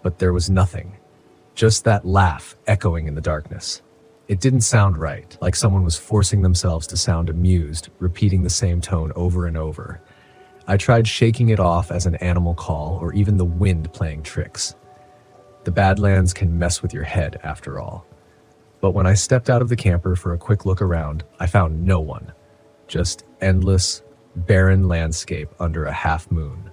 but there was nothing. Just that laugh echoing in the darkness. It didn't sound right, like someone was forcing themselves to sound amused, repeating the same tone over and over. I tried shaking it off as an animal call or even the wind playing tricks. The Badlands can mess with your head, after all. But when I stepped out of the camper for a quick look around, I found no one. Just endless, barren landscape under a half moon.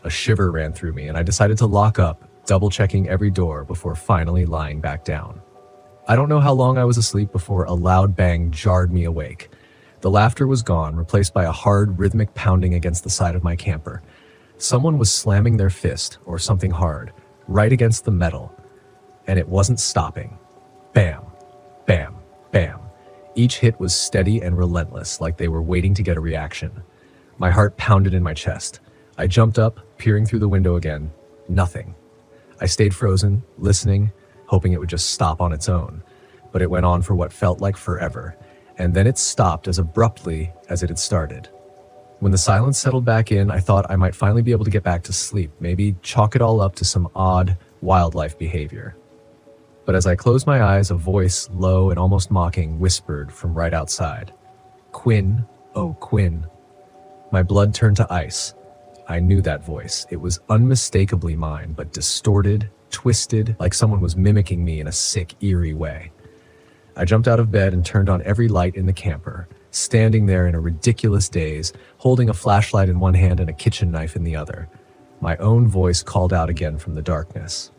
A shiver ran through me and I decided to lock up, double-checking every door before finally lying back down. I don't know how long I was asleep before a loud bang jarred me awake. The laughter was gone, replaced by a hard, rhythmic pounding against the side of my camper. Someone was slamming their fist, or something hard, right against the metal, and it wasn't stopping. Bam, bam, bam. Each hit was steady and relentless, like they were waiting to get a reaction. My heart pounded in my chest. I jumped up, peering through the window again. Nothing. I stayed frozen, listening, hoping it would just stop on its own. But it went on for what felt like forever, and then it stopped as abruptly as it had started. When the silence settled back in, I thought I might finally be able to get back to sleep, maybe chalk it all up to some odd wildlife behavior. But as I closed my eyes, a voice, low and almost mocking, whispered from right outside. "Quinn, oh Quinn." My blood turned to ice. I knew that voice. It was unmistakably mine, but distorted, twisted, like someone was mimicking me in a sick, eerie way. I jumped out of bed and turned on every light in the camper, standing there in a ridiculous daze, holding a flashlight in one hand and a kitchen knife in the other. My own voice called out again from the darkness.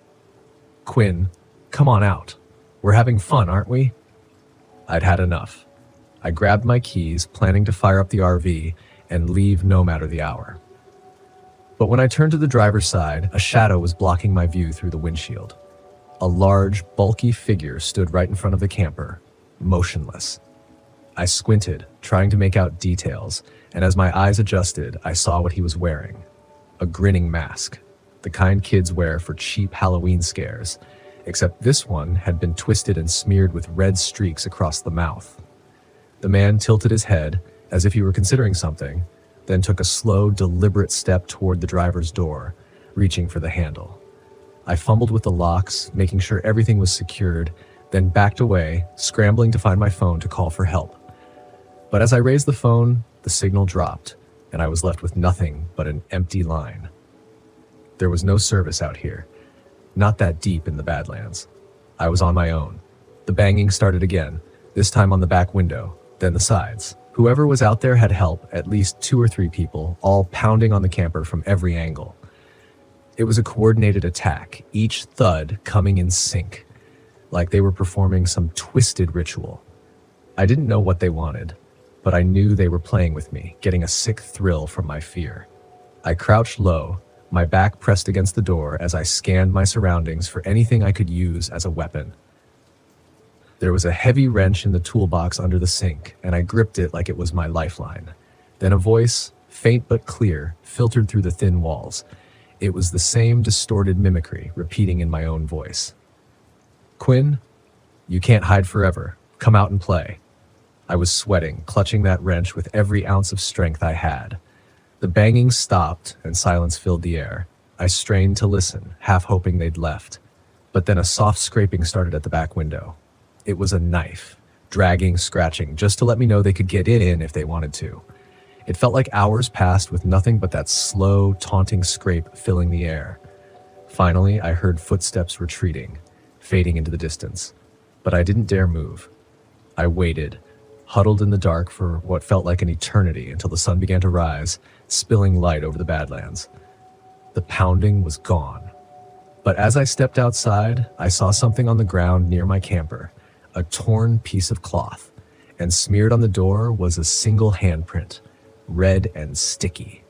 "Quinn, come on out. We're having fun, aren't we?" I'd had enough. I grabbed my keys, planning to fire up the RV and leave no matter the hour. But when I turned to the driver's side, a shadow was blocking my view through the windshield. A large, bulky figure stood right in front of the camper, motionless. I squinted, trying to make out details, and as my eyes adjusted, I saw what he was wearing. A grinning mask, the kind kids wear for cheap Halloween scares, except this one had been twisted and smeared with red streaks across the mouth. The man tilted his head, as if he were considering something, then took a slow, deliberate step toward the driver's door, reaching for the handle. I fumbled with the locks, making sure everything was secured, then backed away, scrambling to find my phone to call for help. But as I raised the phone, the signal dropped, and I was left with nothing but an empty line. There was no service out here, not that deep in the Badlands. I was on my own. The banging started again, this time on the back window, then the sides. Whoever was out there had help, at least 2 or 3 people, all pounding on the camper from every angle. It was a coordinated attack, each thud coming in sync, like they were performing some twisted ritual. I didn't know what they wanted, but I knew they were playing with me, getting a sick thrill from my fear. I crouched low, my back pressed against the door as I scanned my surroundings for anything I could use as a weapon. There was a heavy wrench in the toolbox under the sink, and I gripped it like it was my lifeline. Then a voice, faint but clear, filtered through the thin walls. It was the same distorted mimicry, repeating in my own voice. "Quinn, you can't hide forever. Come out and play." I was sweating, clutching that wrench with every ounce of strength I had. The banging stopped, and silence filled the air. I strained to listen, half hoping they'd left. But then a soft scraping started at the back window. It was a knife, dragging, scratching, just to let me know they could get it in if they wanted to. It felt like hours passed with nothing but that slow, taunting scrape filling the air. Finally, I heard footsteps retreating, fading into the distance. But I didn't dare move. I waited, huddled in the dark for what felt like an eternity until the sun began to rise, spilling light over the Badlands. The pounding was gone. But as I stepped outside, I saw something on the ground near my camper. A torn piece of cloth, and smeared on the door was a single handprint, red and sticky.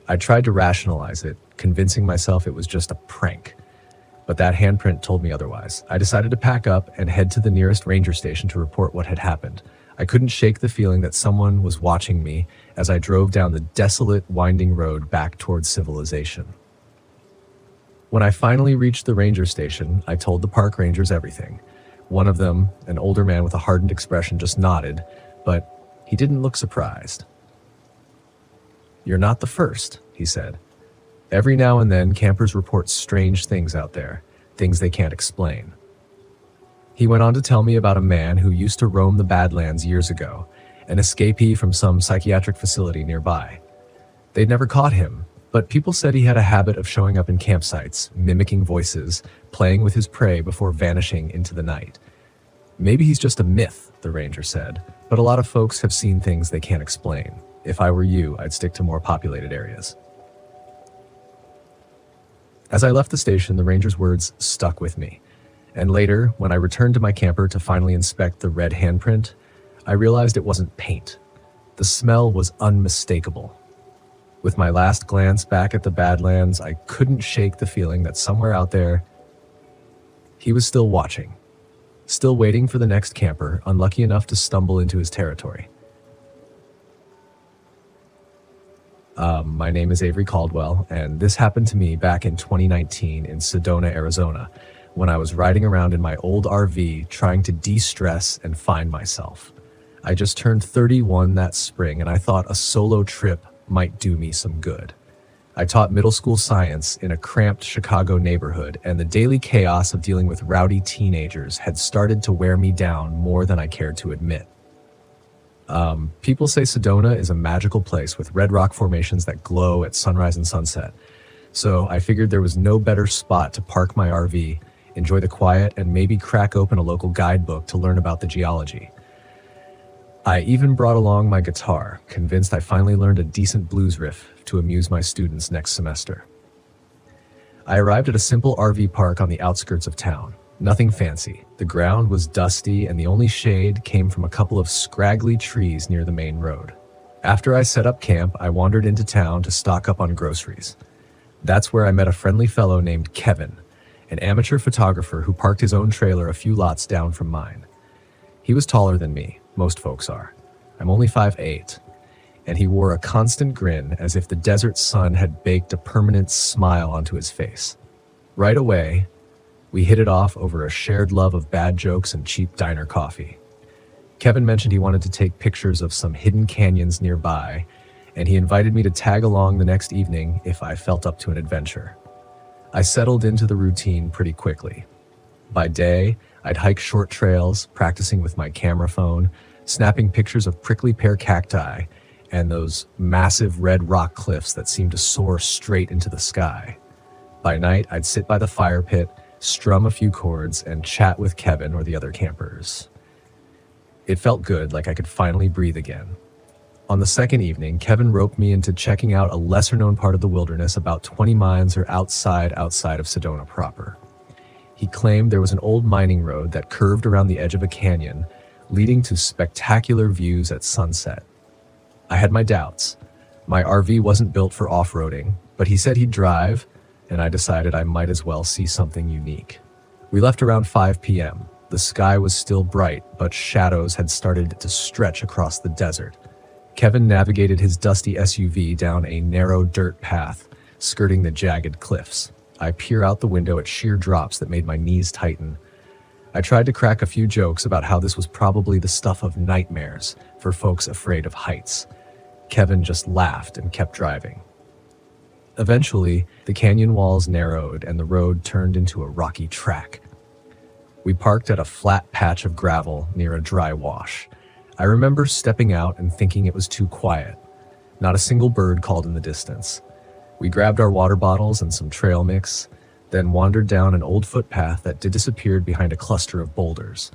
I tried to rationalize it, convincing myself it was just a prank. But that handprint told me otherwise. I decided to pack up and head to the nearest ranger station to report what had happened. I couldn't shake the feeling that someone was watching me as I drove down the desolate, winding road back towards civilization. When I finally reached the ranger station, I told the park rangers everything. One of them, an older man with a hardened expression, just nodded, but he didn't look surprised. "You're not the first," he said. "Every now and then, campers report strange things out there, things they can't explain." He went on to tell me about a man who used to roam the Badlands years ago, an escapee from some psychiatric facility nearby. They'd never caught him, but people said he had a habit of showing up in campsites, mimicking voices, playing with his prey before vanishing into the night. "Maybe he's just a myth," the ranger said, "but a lot of folks have seen things they can't explain. If I were you, I'd stick to more populated areas." As I left the station, the ranger's words stuck with me. And later, when I returned to my camper to finally inspect the red handprint, I realized it wasn't paint. The smell was unmistakable. With my last glance back at the Badlands, I couldn't shake the feeling that somewhere out there, he was still watching, still waiting for the next camper, unlucky enough to stumble into his territory. My name is Avery Caldwell, and this happened to me back in 2019 in Sedona, Arizona, when I was riding around in my old RV trying to de-stress and find myself. I just turned 31 that spring, and I thought a solo trip might do me some good. I taught middle school science in a cramped Chicago neighborhood, and the daily chaos of dealing with rowdy teenagers had started to wear me down more than I cared to admit. People say Sedona is a magical place with red rock formations that glow at sunrise and sunset. So I figured there was no better spot to park my RV, enjoy the quiet, and maybe crack open a local guidebook to learn about the geology. I even brought along my guitar, convinced I finally learned a decent blues riff to amuse my students next semester. I arrived at a simple RV park on the outskirts of town. Nothing fancy. The ground was dusty, and the only shade came from a couple of scraggly trees near the main road. After I set up camp, I wandered into town to stock up on groceries. That's where I met a friendly fellow named Kevin, an amateur photographer who parked his own trailer a few lots down from mine. He was taller than me, most folks are. I'm only 5'8", and he wore a constant grin as if the desert sun had baked a permanent smile onto his face. Right away, we hit it off over a shared love of bad jokes and cheap diner coffee. Kevin mentioned he wanted to take pictures of some hidden canyons nearby, and he invited me to tag along the next evening if I felt up to an adventure. I settled into the routine pretty quickly. By day, I'd hike short trails, practicing with my camera phone, snapping pictures of prickly pear cacti and those massive red rock cliffs that seemed to soar straight into the sky. By night, I'd sit by the fire pit, strum a few chords, and chat with Kevin or the other campers. It felt good, like I could finally breathe again. On the second evening, Kevin roped me into checking out a lesser-known part of the wilderness about 20 miles or outside of Sedona proper. He claimed there was an old mining road that curved around the edge of a canyon, leading to spectacular views at sunset. I had my doubts. My RV wasn't built for off-roading, but he said he'd drive, and I decided I might as well see something unique. We left around 5 p.m. The sky was still bright, but shadows had started to stretch across the desert. Kevin navigated his dusty SUV down a narrow dirt path, skirting the jagged cliffs. I peer out the window at sheer drops that made my knees tighten. I tried to crack a few jokes about how this was probably the stuff of nightmares for folks afraid of heights. Kevin just laughed and kept driving. Eventually, the canyon walls narrowed and the road turned into a rocky track. We parked at a flat patch of gravel near a dry wash. I remember stepping out and thinking it was too quiet. Not a single bird called in the distance. We grabbed our water bottles and some trail mix, then wandered down an old footpath that disappeared behind a cluster of boulders.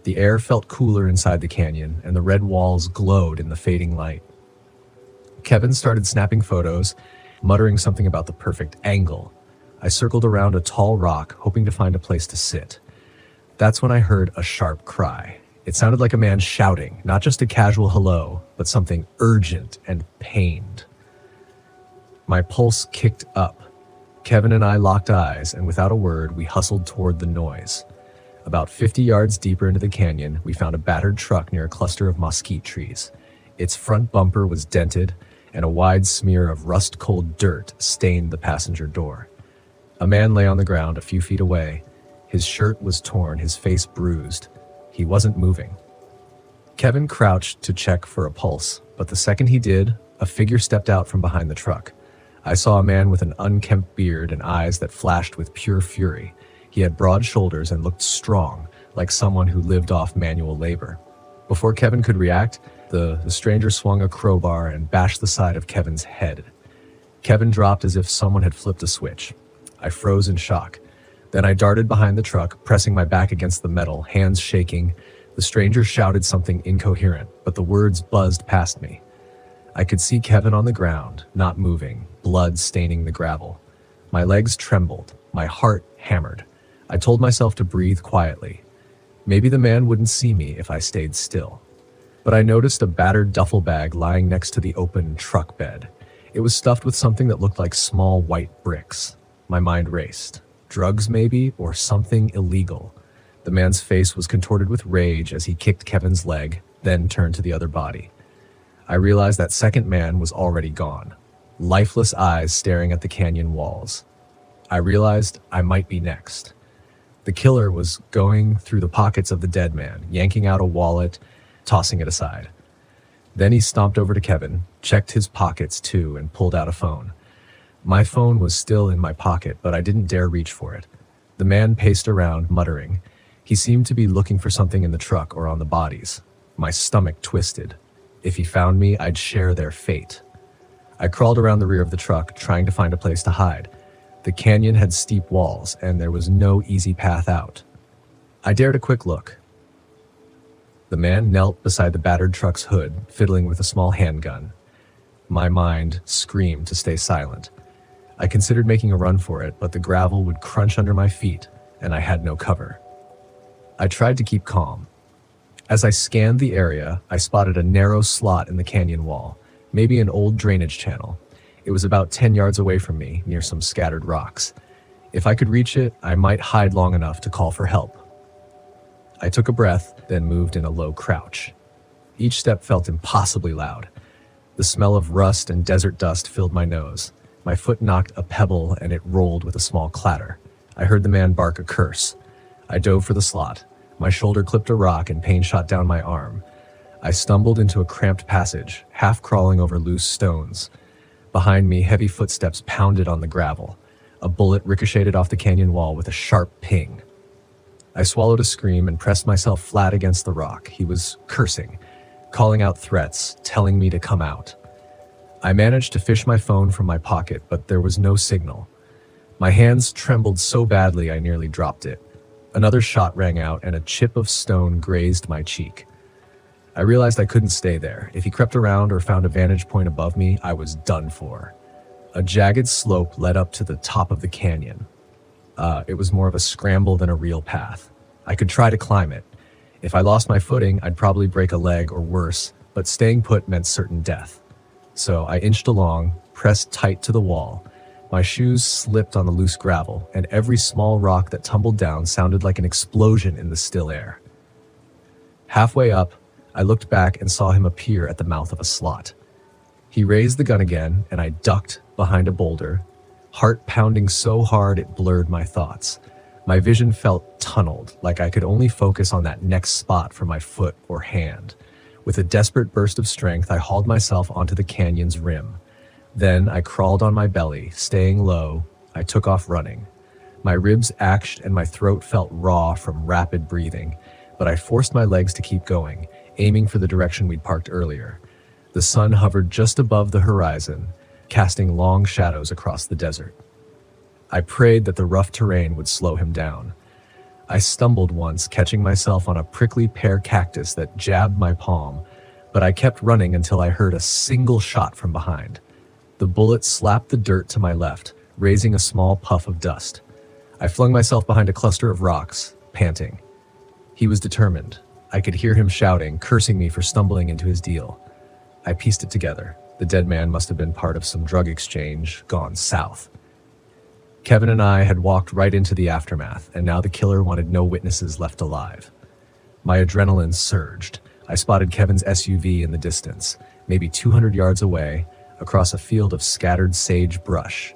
The air felt cooler inside the canyon, and the red walls glowed in the fading light. Kevin started snapping photos, muttering something about the perfect angle. I circled around a tall rock, hoping to find a place to sit. That's when I heard a sharp cry. It sounded like a man shouting, not just a casual hello, but something urgent and pained. My pulse kicked up. Kevin and I locked eyes, and without a word, we hustled toward the noise. About 50 yards deeper into the canyon, we found a battered truck near a cluster of mesquite trees. Its front bumper was dented, and a wide smear of rust-cold dirt stained the passenger door. A man lay on the ground a few feet away. His shirt was torn, his face bruised. He wasn't moving. Kevin crouched to check for a pulse, but the second he did, a figure stepped out from behind the truck. I saw a man with an unkempt beard and eyes that flashed with pure fury. He had broad shoulders and looked strong, like someone who lived off manual labor. Before Kevin could react, the stranger swung a crowbar and bashed the side of Kevin's head. Kevin dropped as if someone had flipped a switch. I froze in shock. Then I darted behind the truck, pressing my back against the metal, hands shaking. The stranger shouted something incoherent, but the words buzzed past me. I could see Kevin on the ground, not moving, blood staining the gravel. My legs trembled, my heart hammered. I told myself to breathe quietly. Maybe the man wouldn't see me if I stayed still. But I noticed a battered duffel bag lying next to the open truck bed. It was stuffed with something that looked like small white bricks. My mind raced. Drugs maybe, or something illegal. The man's face was contorted with rage as he kicked Kevin's leg, then turned to the other body. I realized that second man was already gone, lifeless eyes staring at the canyon walls. I realized I might be next. The killer was going through the pockets of the dead man, yanking out a wallet, tossing it aside. Then he stomped over to Kevin, checked his pockets too, and pulled out a phone. My phone was still in my pocket, but I didn't dare reach for it. The man paced around, muttering. He seemed to be looking for something in the truck or on the bodies. My stomach twisted. If he found me, I'd share their fate. I crawled around the rear of the truck, trying to find a place to hide. The canyon had steep walls, and there was no easy path out. I dared a quick look. The man knelt beside the battered truck's hood, fiddling with a small handgun. My mind screamed to stay silent. I considered making a run for it, but the gravel would crunch under my feet, and I had no cover. I tried to keep calm. As I scanned the area, I spotted a narrow slot in the canyon wall, maybe an old drainage channel. It was about 10 yards away from me, near some scattered rocks. If I could reach it, I might hide long enough to call for help. I took a breath, then moved in a low crouch. Each step felt impossibly loud. The smell of rust and desert dust filled my nose. My foot knocked a pebble and it rolled with a small clatter. I heard the man bark a curse. I dove for the slot. My shoulder clipped a rock and pain shot down my arm. I stumbled into a cramped passage, half crawling over loose stones. Behind me, heavy footsteps pounded on the gravel. A bullet ricocheted off the canyon wall with a sharp ping. I swallowed a scream and pressed myself flat against the rock. He was cursing, calling out threats, telling me to come out. I managed to fish my phone from my pocket, but there was no signal. My hands trembled so badly I nearly dropped it. Another shot rang out and a chip of stone grazed my cheek. I realized I couldn't stay there. If he crept around or found a vantage point above me, I was done for. A jagged slope led up to the top of the canyon. It was more of a scramble than a real path. I could try to climb it. If I lost my footing, I'd probably break a leg or worse, but staying put meant certain death. So I inched along, pressed tight to the wall. My shoes slipped on the loose gravel, and every small rock that tumbled down sounded like an explosion in the still air. Halfway up, I looked back and saw him appear at the mouth of a slot. He raised the gun again, and I ducked behind a boulder, heart pounding so hard it blurred my thoughts. My vision felt tunneled, like I could only focus on that next spot for my foot or hand. With a desperate burst of strength, I hauled myself onto the canyon's rim. Then I crawled on my belly, staying low. I took off running. My ribs ached and my throat felt raw from rapid breathing, but I forced my legs to keep going, aiming for the direction we'd parked earlier. The sun hovered just above the horizon, casting long shadows across the desert. I prayed that the rough terrain would slow him down. I stumbled once, catching myself on a prickly pear cactus that jabbed my palm, but I kept running until I heard a single shot from behind. The bullet slapped the dirt to my left, raising a small puff of dust. I flung myself behind a cluster of rocks, panting. He was determined. I could hear him shouting, cursing me for stumbling into his deal. I pieced it together. The dead man must have been part of some drug exchange gone south. Kevin and I had walked right into the aftermath, and now the killer wanted no witnesses left alive. My adrenaline surged. I spotted Kevin's SUV in the distance, maybe 200 yards away, across a field of scattered sage brush.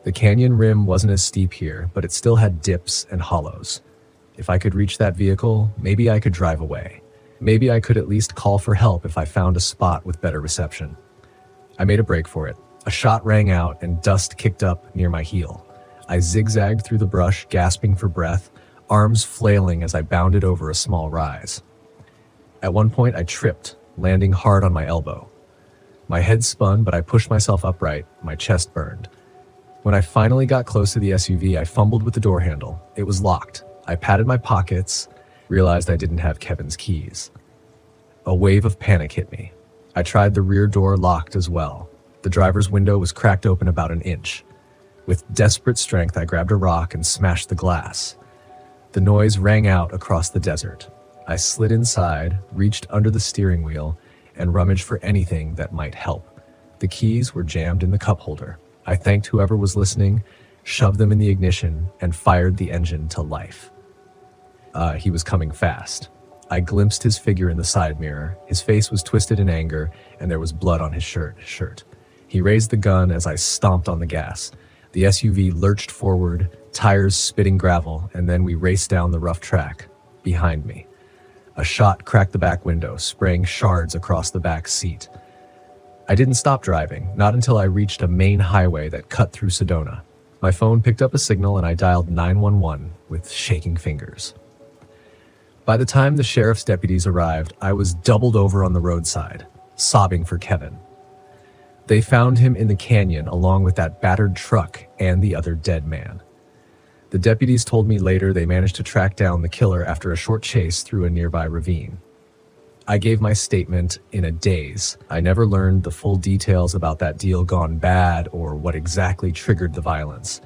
The canyon rim wasn't as steep here, but it still had dips and hollows. If I could reach that vehicle, maybe I could drive away. Maybe I could at least call for help if I found a spot with better reception. I made a break for it. A shot rang out and dust kicked up near my heel. I zigzagged through the brush, gasping for breath, arms flailing as I bounded over a small rise. At one point, I tripped, landing hard on my elbow. My head spun, but I pushed myself upright. My chest burned. When I finally got close to the SUV, I fumbled with the door handle. It was locked. I patted my pockets, realized I didn't have Kevin's keys. A wave of panic hit me. I tried the rear door locked as well. The driver's window was cracked open about an inch. With desperate strength, I grabbed a rock and smashed the glass. The noise rang out across the desert. I slid inside, reached under the steering wheel, and rummaged for anything that might help. The keys were jammed in the cup holder. I thanked whoever was listening, shoved them in the ignition, and fired the engine to life. He was coming fast. I glimpsed his figure in the side mirror. His face was twisted in anger, and there was blood on his shirt. He raised the gun as I stomped on the gas. The SUV lurched forward, tires spitting gravel, and then we raced down the rough track behind me. A shot cracked the back window, spraying shards across the back seat. I didn't stop driving, not until I reached a main highway that cut through Sedona. My phone picked up a signal and I dialed 911 with shaking fingers. By the time the sheriff's deputies arrived, I was doubled over on the roadside, sobbing for Kevin. They found him in the canyon along with that battered truck and the other dead man. The deputies told me later they managed to track down the killer after a short chase through a nearby ravine. I gave my statement in a daze. I never learned the full details about that deal gone bad or what exactly triggered the violence.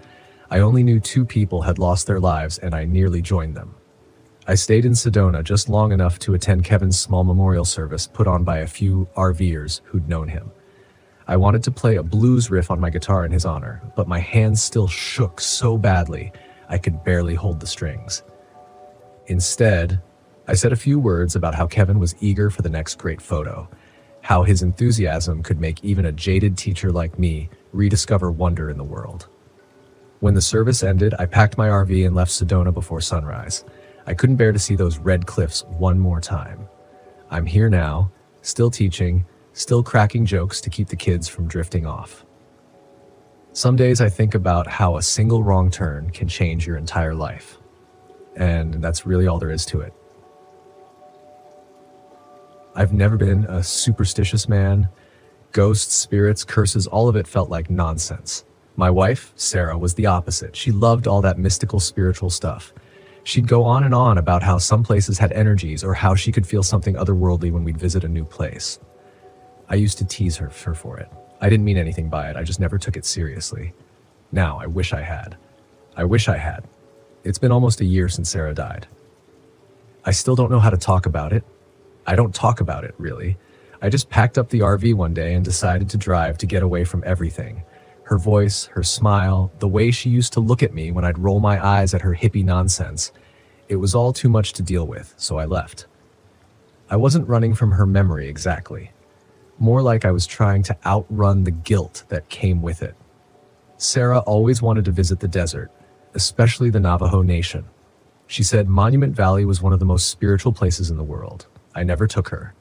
I only knew 2 people had lost their lives and I nearly joined them. I stayed in Sedona just long enough to attend Kevin's small memorial service put on by a few RVers who'd known him. I wanted to play a blues riff on my guitar in his honor, but my hands still shook so badly I could barely hold the strings. Instead, I said a few words about how Kevin was eager for the next great photo, how his enthusiasm could make even a jaded teacher like me rediscover wonder in the world. When the service ended, I packed my RV and left Sedona before sunrise. I couldn't bear to see those red cliffs one more time. I'm here now, still teaching, still cracking jokes to keep the kids from drifting off. Some days I think about how a single wrong turn can change your entire life. And that's really all there is to it. I've never been a superstitious man. Ghosts, spirits, curses, all of it felt like nonsense. My wife, Sarah, was the opposite. She loved all that mystical, spiritual stuff. She'd go on and on about how some places had energies or how she could feel something otherworldly when we'd visit a new place. I used to tease her for it. I didn't mean anything by it. I just never took it seriously. Now, I wish I had. It's been almost a year since Sarah died. I still don't know how to talk about it. I don't talk about it, really. I just packed up the RV one day and decided to drive to get away from everything. Her voice, her smile, the way she used to look at me when I'd roll my eyes at her hippie nonsense. It was all too much to deal with, so I left. I wasn't running from her memory exactly. More like I was trying to outrun the guilt that came with it. Sarah always wanted to visit the desert, especially the Navajo Nation. She said Monument Valley was one of the most spiritual places in the world. I never took her.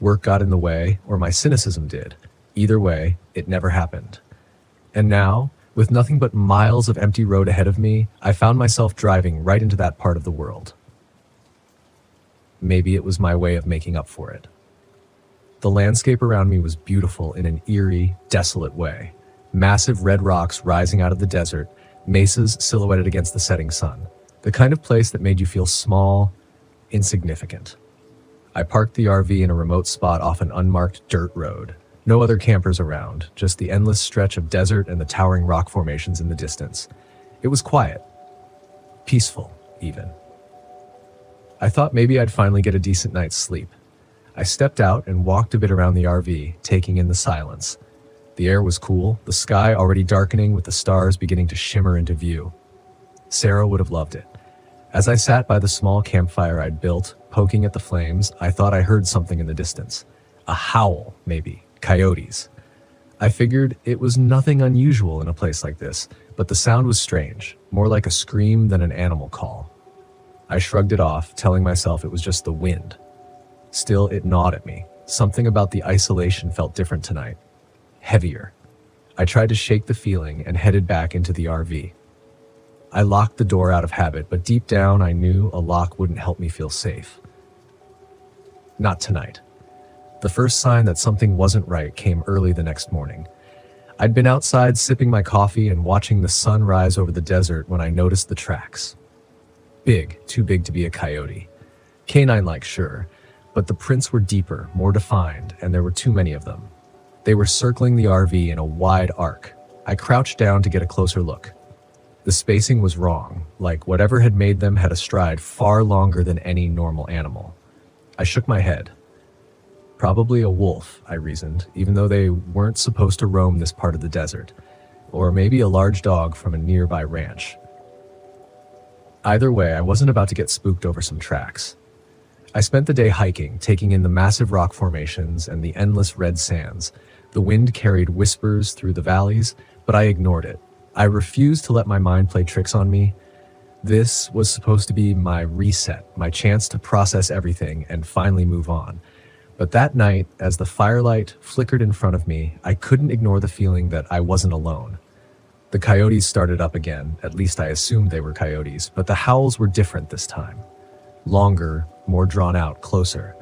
Work got in the way, or my cynicism did. Either way, it never happened. And now, with nothing but miles of empty road ahead of me, I found myself driving right into that part of the world. Maybe it was my way of making up for it. The landscape around me was beautiful in an eerie, desolate way. Massive red rocks rising out of the desert, mesas silhouetted against the setting sun. The kind of place that made you feel small, insignificant. I parked the RV in a remote spot off an unmarked dirt road. No other campers around, just the endless stretch of desert and the towering rock formations in the distance. It was quiet. Peaceful, even. I thought maybe I'd finally get a decent night's sleep. I stepped out and walked a bit around the RV, taking in the silence. The air was cool, the sky already darkening with the stars beginning to shimmer into view. Sarah would have loved it. As I sat by the small campfire I'd built, poking at the flames, I thought I heard something in the distance. A howl, maybe. Coyotes. I figured it was nothing unusual in a place like this, but the sound was strange, more like a scream than an animal call. I shrugged it off, telling myself it was just the wind. Still, it gnawed at me. Something about the isolation felt different tonight. Heavier. I tried to shake the feeling and headed back into the RV. I locked the door out of habit, but deep down I knew a lock wouldn't help me feel safe. Not tonight. The first sign that something wasn't right came early the next morning. I'd been outside sipping my coffee and watching the sun rise over the desert when I noticed the tracks. Big, too big to be a coyote. Canine-like, sure, but the prints were deeper, more defined, and there were too many of them. They were circling the RV in a wide arc. I crouched down to get a closer look. The spacing was wrong, like whatever had made them had a stride far longer than any normal animal. I shook my head. Probably a wolf, I reasoned, even though they weren't supposed to roam this part of the desert. Or maybe a large dog from a nearby ranch. Either way, I wasn't about to get spooked over some tracks. I spent the day hiking, taking in the massive rock formations and the endless red sands. The wind carried whispers through the valleys, but I ignored it. I refused to let my mind play tricks on me. This was supposed to be my reset, my chance to process everything and finally move on. But that night, as the firelight flickered in front of me, I couldn't ignore the feeling that I wasn't alone. The coyotes started up again, at least I assumed they were coyotes, but the howls were different this time. Longer, more drawn out, closer.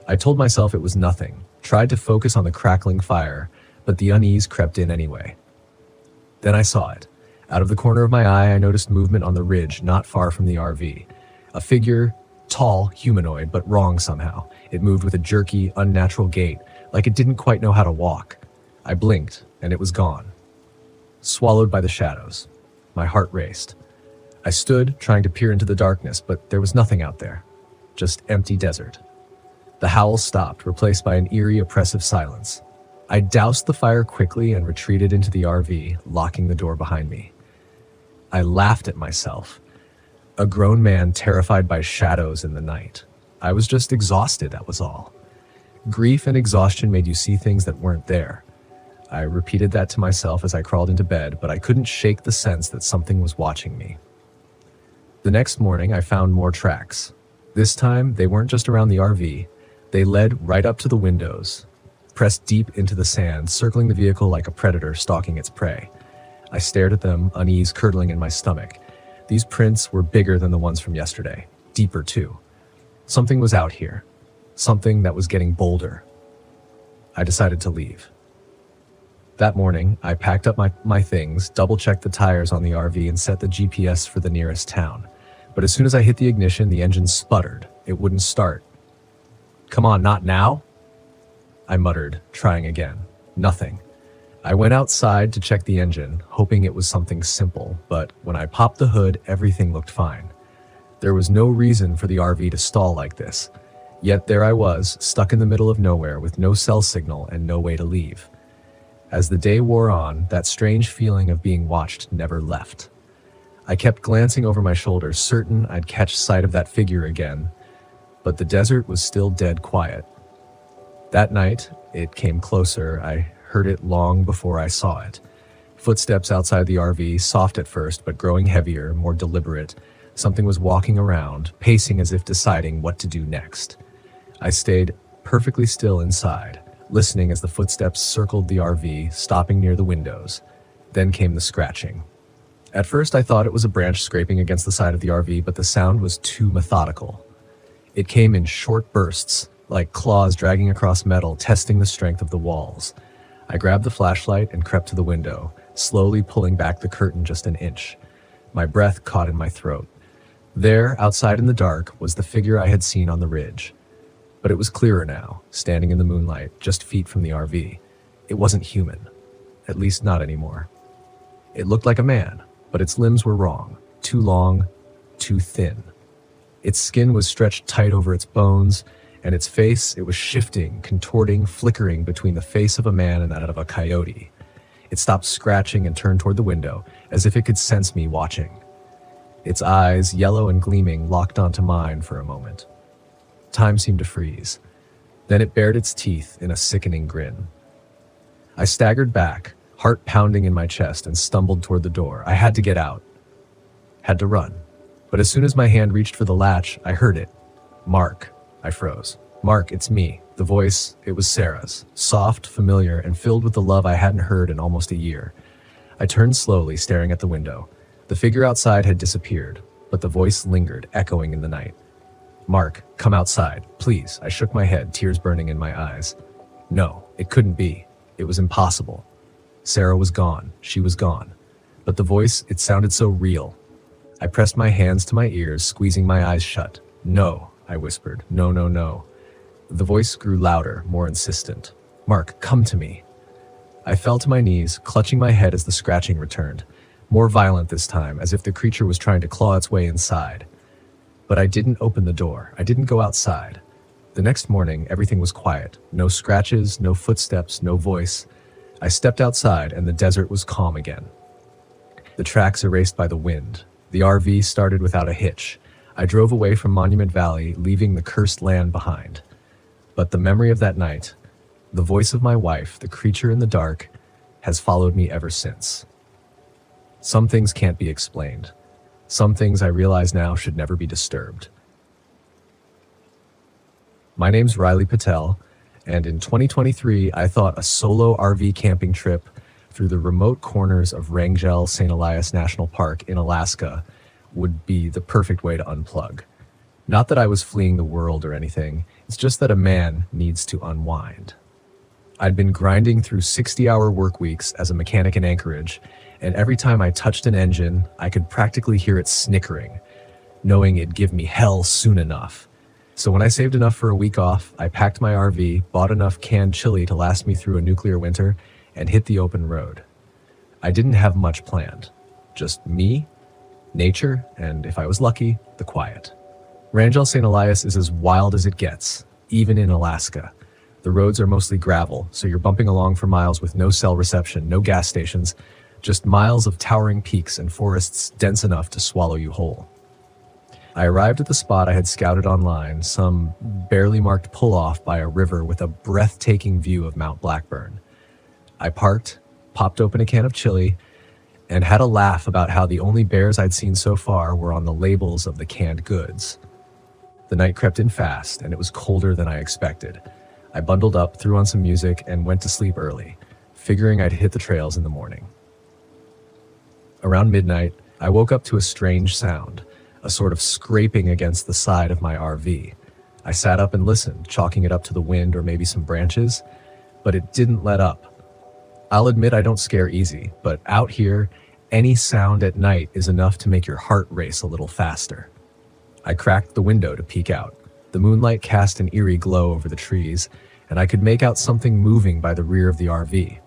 I told myself it was nothing, tried to focus on the crackling fire, but the unease crept in anyway. Then I saw it. Out of the corner of my eye, I noticed movement on the ridge not far from the RV. A figure, tall, humanoid, but wrong somehow. It moved with a jerky, unnatural gait, like it didn't quite know how to walk. I blinked, and it was gone. Swallowed by the shadows. My heart raced. I stood, trying to peer into the darkness, but there was nothing out there. Just empty desert. The howl stopped, replaced by an eerie, oppressive silence. I doused the fire quickly and retreated into the RV, locking the door behind me. I laughed at myself. A grown man terrified by shadows in the night. I was just exhausted, that was all. Grief and exhaustion made you see things that weren't there. I repeated that to myself as I crawled into bed, but I couldn't shake the sense that something was watching me. The next morning, I found more tracks. This time, they weren't just around the RV. They led right up to the windows, pressed deep into the sand, circling the vehicle like a predator stalking its prey. I stared at them, unease curdling in my stomach. These prints were bigger than the ones from yesterday, deeper too. Something was out here, something that was getting bolder. I decided to leave. That morning, I packed up my things, double-checked the tires on the RV, and set the GPS for the nearest town. But as soon as I hit the ignition, the engine sputtered. It wouldn't start. "Come on, not now?" I muttered, trying again. Nothing. I went outside to check the engine, hoping it was something simple, but when I popped the hood, everything looked fine. There was no reason for the RV to stall like this. Yet there I was, stuck in the middle of nowhere with no cell signal and no way to leave. As the day wore on, that strange feeling of being watched never left. I kept glancing over my shoulder, certain I'd catch sight of that figure again, but the desert was still dead quiet. That night, it came closer. I heard it long before I saw it. Footsteps outside the RV, soft at first, but growing heavier, more deliberate. Something was walking around, pacing as if deciding what to do next. I stayed perfectly still inside, listening as the footsteps circled the RV, stopping near the windows. Then came the scratching. At first I thought it was a branch scraping against the side of the RV, but the sound was too methodical. It came in short bursts, like claws dragging across metal, testing the strength of the walls. I grabbed the flashlight and crept to the window, slowly pulling back the curtain just an inch. My breath caught in my throat. There, outside in the dark, was the figure I had seen on the ridge. But it was clearer now, standing in the moonlight, just feet from the RV. It wasn't human. At least not anymore. It looked like a man, but its limbs were wrong. Too long, too thin. Its skin was stretched tight over its bones, and its face, it was shifting, contorting, flickering between the face of a man and that of a coyote. It stopped scratching and turned toward the window, as if it could sense me watching. Its eyes, yellow and gleaming, locked onto mine for a moment. Time seemed to freeze. Then it bared its teeth in a sickening grin. I staggered back, heart pounding in my chest, and stumbled toward the door. I had to get out. Had to run. But as soon as my hand reached for the latch, I heard it. Mark. I froze. Mark, it's me. The voice, it was Sarah's. Soft, familiar, and filled with the love I hadn't heard in almost a year. I turned slowly, staring at the window. The figure outside had disappeared, but the voice lingered, echoing in the night. Mark, come outside, please. I shook my head, tears burning in my eyes. No, it couldn't be. It was impossible. Sarah was gone. She was gone. But the voice, it sounded so real. I pressed my hands to my ears, squeezing my eyes shut. No, I whispered. No, no, no. The voice grew louder, more insistent. Mark, come to me. I fell to my knees, clutching my head as the scratching returned. More violent this time, as if the creature was trying to claw its way inside. But I didn't open the door. I didn't go outside. The next morning, everything was quiet. No scratches, no footsteps, no voice. I stepped outside, and the desert was calm again. The tracks erased by the wind. The RV started without a hitch. I drove away from Monument Valley, leaving the cursed land behind. But the memory of that night, the voice of my wife, the creature in the dark, has followed me ever since. Some things can't be explained. Some things I realize now should never be disturbed. My name's Riley Patel, and in 2023, I thought a solo RV camping trip through the remote corners of Wrangell St. Elias National Park in Alaska would be the perfect way to unplug. Not that I was fleeing the world or anything, it's just that a man needs to unwind. I'd been grinding through 60-hour work weeks as a mechanic in Anchorage, and every time I touched an engine, I could practically hear it snickering, knowing it'd give me hell soon enough. So when I saved enough for a week off, I packed my RV, bought enough canned chili to last me through a nuclear winter, and hit the open road. I didn't have much planned. Just me, nature, and if I was lucky, the quiet. Wrangell St. Elias is as wild as it gets, even in Alaska. The roads are mostly gravel, so you're bumping along for miles with no cell reception, no gas stations, just miles of towering peaks and forests dense enough to swallow you whole. I arrived at the spot I had scouted online, some barely marked pull-off by a river with a breathtaking view of Mount Blackburn. I parked, popped open a can of chili, and had a laugh about how the only bears I'd seen so far were on the labels of the canned goods. The night crept in fast, and it was colder than I expected. I bundled up, threw on some music, and went to sleep early, figuring I'd hit the trails in the morning. Around midnight, I woke up to a strange sound, a sort of scraping against the side of my RV. I sat up and listened, chalking it up to the wind or maybe some branches, but it didn't let up. I'll admit I don't scare easy, but out here, any sound at night is enough to make your heart race a little faster. I cracked the window to peek out. The moonlight cast an eerie glow over the trees, and I could make out something moving by the rear of the RV.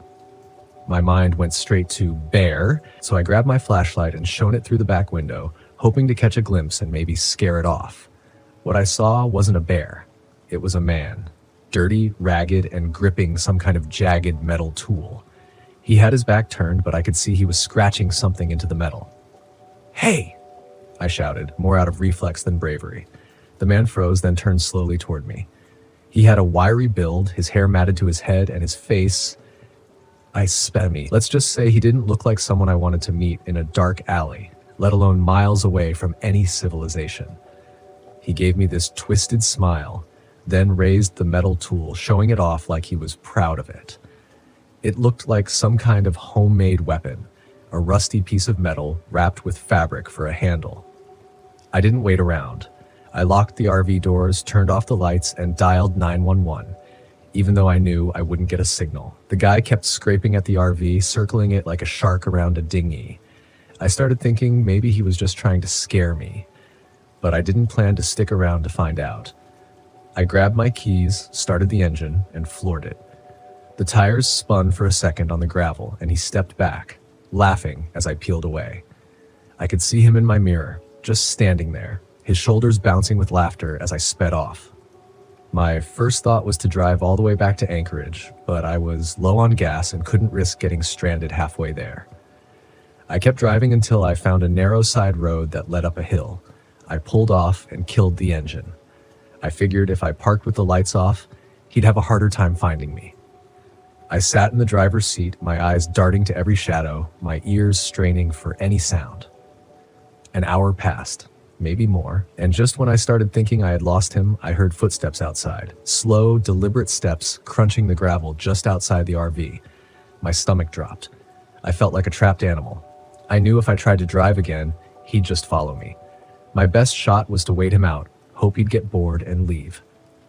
My mind went straight to bear, so I grabbed my flashlight and shone it through the back window, hoping to catch a glimpse and maybe scare it off. What I saw wasn't a bear. It was a man, dirty, ragged, and gripping some kind of jagged metal tool. He had his back turned, but I could see he was scratching something into the metal. "Hey!" I shouted, more out of reflex than bravery. The man froze, then turned slowly toward me. He had a wiry build, his hair matted to his head, and his face... I sped me. Let's just say he didn't look like someone I wanted to meet in a dark alley, let alone miles away from any civilization. He gave me this twisted smile, then raised the metal tool, showing it off like he was proud of it. It looked like some kind of homemade weapon, a rusty piece of metal wrapped with fabric for a handle. I didn't wait around. I locked the RV doors, turned off the lights, and dialed 911, even though I knew I wouldn't get a signal. The guy kept scraping at the RV, circling it like a shark around a dinghy. I started thinking maybe he was just trying to scare me, but I didn't plan to stick around to find out. I grabbed my keys, started the engine, and floored it. The tires spun for a second on the gravel, and he stepped back, laughing as I peeled away. I could see him in my mirror, just standing there, his shoulders bouncing with laughter as I sped off. My first thought was to drive all the way back to Anchorage, but I was low on gas and couldn't risk getting stranded halfway there. I kept driving until I found a narrow side road that led up a hill. I pulled off and killed the engine. I figured if I parked with the lights off, he'd have a harder time finding me. I sat in the driver's seat, my eyes darting to every shadow, my ears straining for any sound. An hour passed, maybe more, and just when I started thinking I had lost him, I heard footsteps outside. Slow, deliberate steps crunching the gravel just outside the RV. My stomach dropped. I felt like a trapped animal. I knew if I tried to drive again, he'd just follow me. My best shot was to wait him out, hope he'd get bored and leave.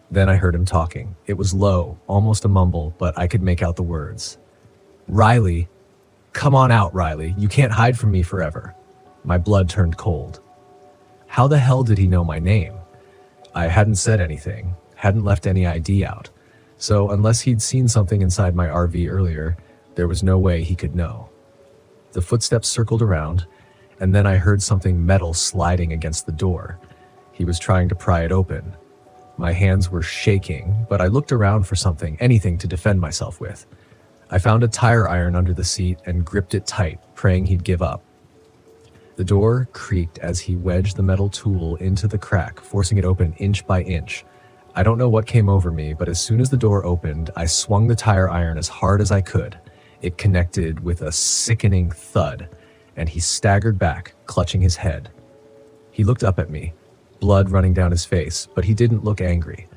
Then I heard him talking. It was low, almost a mumble, but I could make out the words. "Riley. Come on out, Riley. You can't hide from me forever." My blood turned cold. How the hell did he know my name? I hadn't said anything, hadn't left any ID out. So unless he'd seen something inside my RV earlier, there was no way he could know. The footsteps circled around, and then I heard something metal sliding against the door. He was trying to pry it open. My hands were shaking, but I looked around for something, anything to defend myself with. I found a tire iron under the seat and gripped it tight, praying he'd give up. The door creaked as he wedged the metal tool into the crack, forcing it open inch by inch. I don't know what came over me, but as soon as the door opened, I swung the tire iron as hard as I could. It connected with a sickening thud, and he staggered back, clutching his head. He looked up at me, blood running down his face, but he didn't look angry.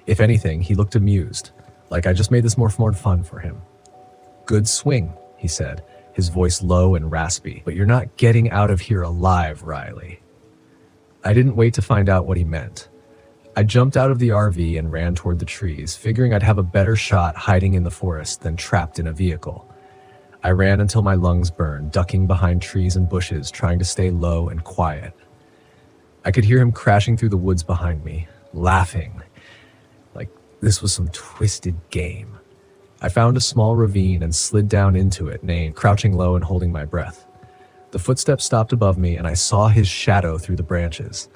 If anything, he looked amused, like I just made this more fun for him. "Good swing," he said, his voice low and raspy, "but you're not getting out of here alive, Riley." I didn't wait to find out what he meant. I jumped out of the RV and ran toward the trees, figuring I'd have a better shot hiding in the forest than trapped in a vehicle. I ran until my lungs burned, ducking behind trees and bushes, trying to stay low and quiet. I could hear him crashing through the woods behind me, laughing, like this was some twisted game. I found a small ravine and slid down into it, crouching low and holding my breath. The footsteps stopped above me, and I saw his shadow through the branches.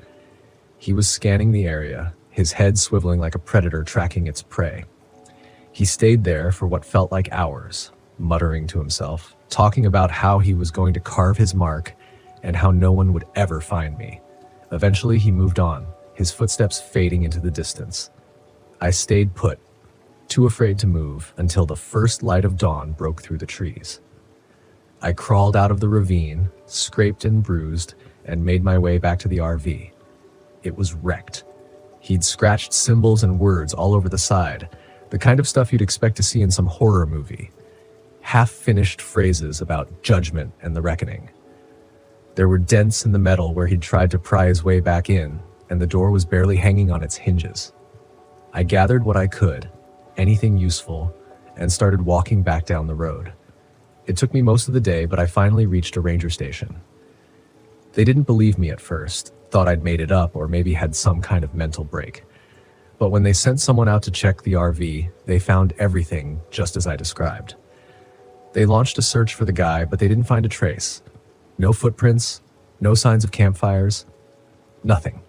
He was scanning the area, his head swiveling like a predator tracking its prey. He stayed there for what felt like hours, muttering to himself, talking about how he was going to carve his mark and how no one would ever find me. Eventually, he moved on, his footsteps fading into the distance. I stayed put, too afraid to move, until the first light of dawn broke through the trees. I crawled out of the ravine, scraped and bruised, and made my way back to the RV. It was wrecked. He'd scratched symbols and words all over the side, the kind of stuff you'd expect to see in some horror movie. Half-finished phrases about judgment and the reckoning. There were dents in the metal where he'd tried to pry his way back in, and the door was barely hanging on its hinges. I gathered what I could, anything useful, and started walking back down the road. It took me most of the day, but I finally reached a ranger station. They didn't believe me at first, thought I'd made it up or maybe had some kind of mental break. But when they sent someone out to check the RV, they found everything just as I described. They launched a search for the guy, but they didn't find a trace. No footprints, No signs of campfires. Nothing.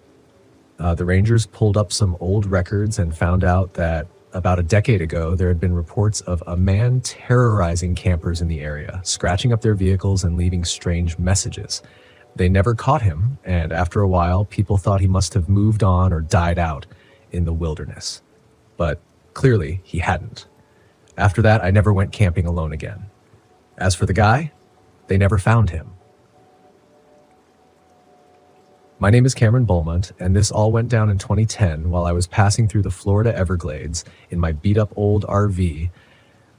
The Rangers pulled up some old records and found out that about a decade ago, there had been reports of a man terrorizing campers in the area, scratching up their vehicles and leaving strange messages. They never caught him, and after a while, people thought he must have moved on or died out in the wilderness. But clearly, he hadn't. After that, I never went camping alone again. As for the guy, they never found him. My name is Cameron Beaumont, and this all went down in 2010 while I was passing through the Florida Everglades in my beat-up old RV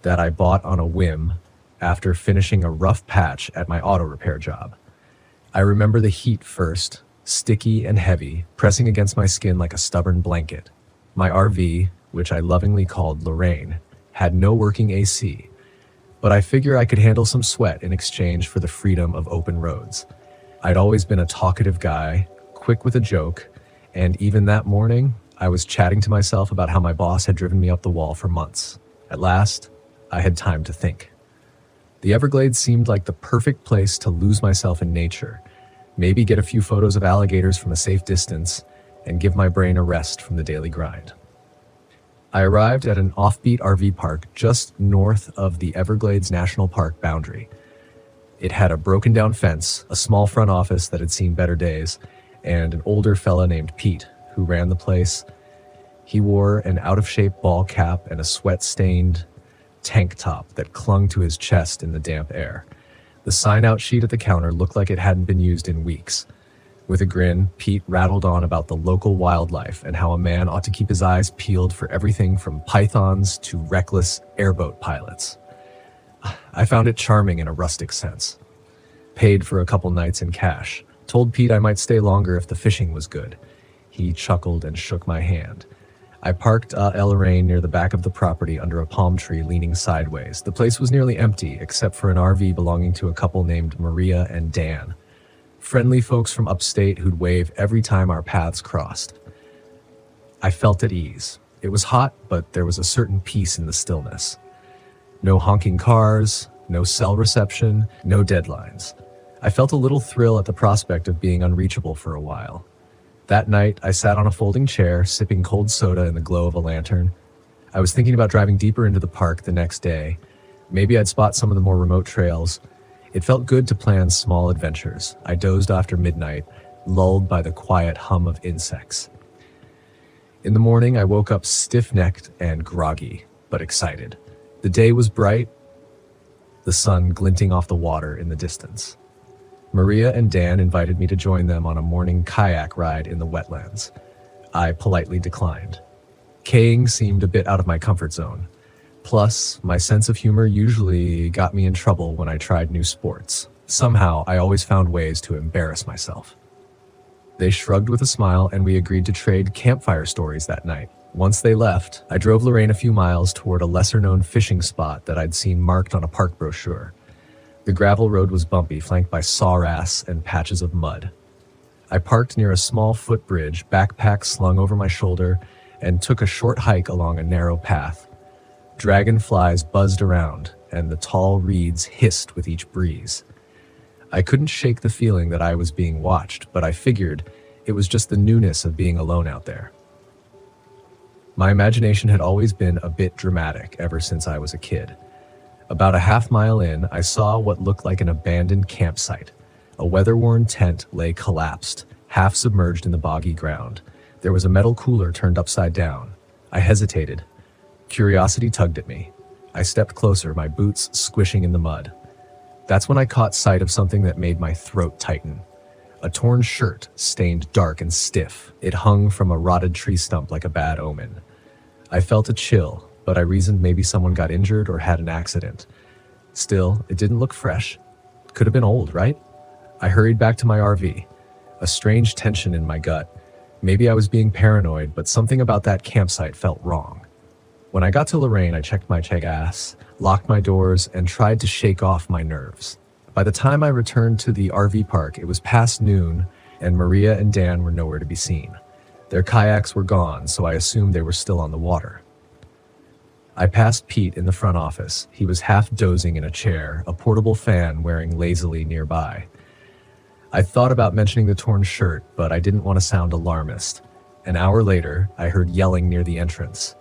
that I bought on a whim after finishing a rough patch at my auto repair job. I remember the heat first, sticky and heavy, pressing against my skin like a stubborn blanket. My RV, which I lovingly called Lorraine, had no working AC, but I figure I could handle some sweat in exchange for the freedom of open roads. I'd always been a talkative guy, quick with a joke, and even that morning, I was chatting to myself about how my boss had driven me up the wall for months. At last, I had time to think. The Everglades seemed like the perfect place to lose myself in nature, maybe get a few photos of alligators from a safe distance, and give my brain a rest from the daily grind. I arrived at an offbeat RV park just north of the Everglades National Park boundary. It had a broken down fence, a small front office that had seen better days, and an older fella named Pete, who ran the place. He wore an out-of-shape ball cap and a sweat-stained tank top that clung to his chest in the damp air. The sign-out sheet at the counter looked like it hadn't been used in weeks. With a grin, Pete rattled on about the local wildlife and how a man ought to keep his eyes peeled for everything from pythons to reckless airboat pilots. I found it charming in a rustic sense. Paid for a couple nights in cash. Told Pete I might stay longer if the fishing was good. He chuckled and shook my hand. I parked El Lorraine near the back of the property under a palm tree leaning sideways. The place was nearly empty except for an RV belonging to a couple named Maria and Dan. Friendly folks from upstate who'd wave every time our paths crossed. I felt at ease. It was hot, but there was a certain peace in the stillness. No honking cars, no cell reception, no deadlines. I felt a little thrill at the prospect of being unreachable for a while. That night, I sat on a folding chair, sipping cold soda in the glow of a lantern. I was thinking about driving deeper into the park the next day. Maybe I'd spot some of the more remote trails. It felt good to plan small adventures. I dozed after midnight, lulled by the quiet hum of insects. In the morning, I woke up stiff-necked and groggy, but excited. The day was bright, the sun glinting off the water in the distance. Maria and Dan invited me to join them on a morning kayak ride in the wetlands. I politely declined. Kaying seemed a bit out of my comfort zone. Plus, my sense of humor usually got me in trouble when I tried new sports. Somehow, I always found ways to embarrass myself. They shrugged with a smile, and we agreed to trade campfire stories that night. Once they left, I drove Lorraine a few miles toward a lesser-known fishing spot that I'd seen marked on a park brochure. The gravel road was bumpy, flanked by sawgrass and patches of mud. I parked near a small footbridge, backpack slung over my shoulder, and took a short hike along a narrow path. Dragonflies buzzed around, and the tall reeds hissed with each breeze. I couldn't shake the feeling that I was being watched, but I figured it was just the newness of being alone out there. My imagination had always been a bit dramatic ever since I was a kid. About a half-mile in, I saw what looked like an abandoned campsite. A weather-worn tent lay collapsed, half submerged in the boggy ground. There was a metal cooler turned upside down. I hesitated. Curiosity tugged at me. I stepped closer, my boots squishing in the mud. That's when I caught sight of something that made my throat tighten. A torn shirt, stained dark and stiff. It hung from a rotted tree stump like a bad omen. I felt a chill, but I reasoned maybe someone got injured or had an accident. Still, it didn't look fresh. Could have been old, right? I hurried back to my RV, a strange tension in my gut. Maybe I was being paranoid, but something about that campsite felt wrong. When I got to Lorraine, I checked my gas, locked my doors, and tried to shake off my nerves. By the time I returned to the RV park, it was past noon, and Maria and Dan were nowhere to be seen. Their kayaks were gone, so I assumed they were still on the water. I passed Pete in the front office. He was half dozing in a chair, a portable fan wearing lazily nearby. I thought about mentioning the torn shirt, but I didn't want to sound alarmist. An hour later, I heard yelling near the entrance.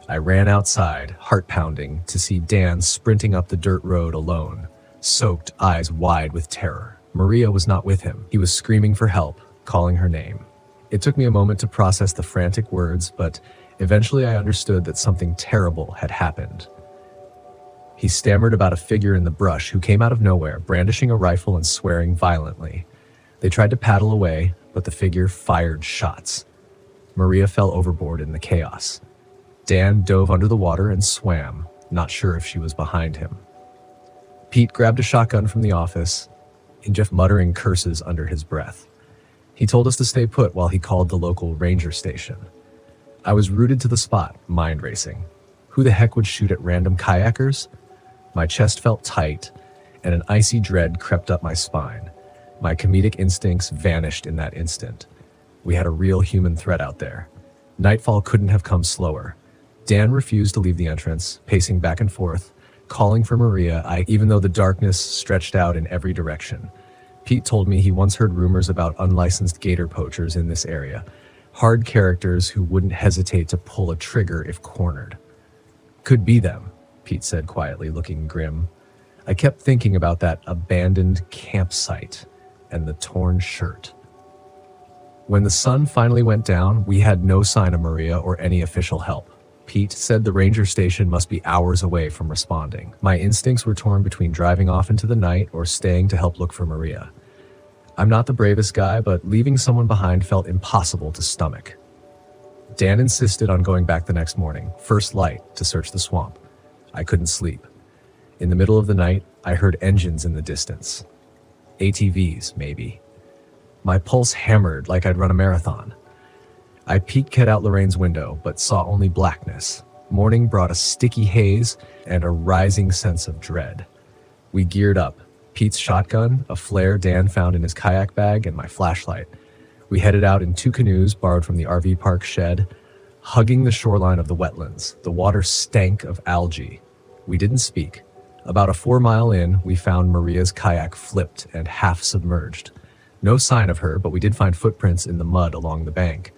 I ran outside, heart pounding, to see Dan sprinting up the dirt road alone, soaked, eyes wide with terror. Maria was not with him. He was screaming for help, calling her name. It took me a moment to process the frantic words, but eventually I understood that something terrible had happened. He stammered about a figure in the brush who came out of nowhere, brandishing a rifle and swearing violently. They tried to paddle away, but the figure fired shots. Maria fell overboard in the chaos. Dan dove under the water and swam, not sure if she was behind him. Pete grabbed a shotgun from the office, just muttering curses under his breath. He told us to stay put while he called the local ranger station. I was rooted to the spot, mind racing. Who the heck would shoot at random kayakers? My chest felt tight, and an icy dread crept up my spine. My comedic instincts vanished in that instant. We had a real human threat out there. Nightfall couldn't have come slower. Dan refused to leave the entrance, pacing back and forth, calling for Maria, even though the darkness stretched out in every direction. Pete told me he once heard rumors about unlicensed gator poachers in this area, hard characters who wouldn't hesitate to pull a trigger if cornered. Could be them, Pete said quietly, looking grim. I kept thinking about that abandoned campsite and the torn shirt. When the sun finally went down, we had no sign of Maria or any official help. Pete said the ranger station must be hours away from responding. My instincts were torn between driving off into the night or staying to help look for Maria. I'm not the bravest guy, but leaving someone behind felt impossible to stomach. Dan insisted on going back the next morning, first light, to search the swamp. I couldn't sleep. In the middle of the night, I heard engines in the distance. ATVs, maybe. My pulse hammered like I'd run a marathon. I peeked out Lorraine's window, but saw only blackness. Morning brought a sticky haze and a rising sense of dread. We geared up. Pete's shotgun, a flare Dan found in his kayak bag, and my flashlight. We headed out in 2 canoes borrowed from the RV park shed, hugging the shoreline of the wetlands. The water stank of algae. We didn't speak. About a 4-mile in, we found Maria's kayak flipped and half submerged. No sign of her, but we did find footprints in the mud along the bank.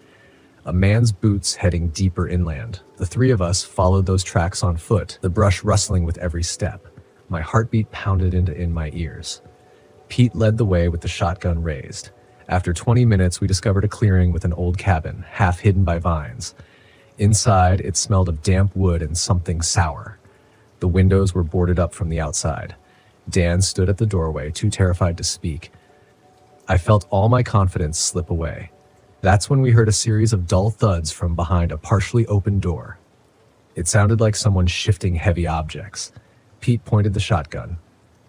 A man's boots heading deeper inland. The 3 of us followed those tracks on foot, the brush rustling with every step. My heartbeat pounded in my ears. Pete led the way with the shotgun raised. After 20 minutes, we discovered a clearing with an old cabin, half hidden by vines. Inside, it smelled of damp wood and something sour. The windows were boarded up from the outside. Dan stood at the doorway, too terrified to speak. I felt all my confidence slip away. That's when we heard a series of dull thuds from behind a partially open door. It sounded like someone shifting heavy objects. Pete pointed the shotgun.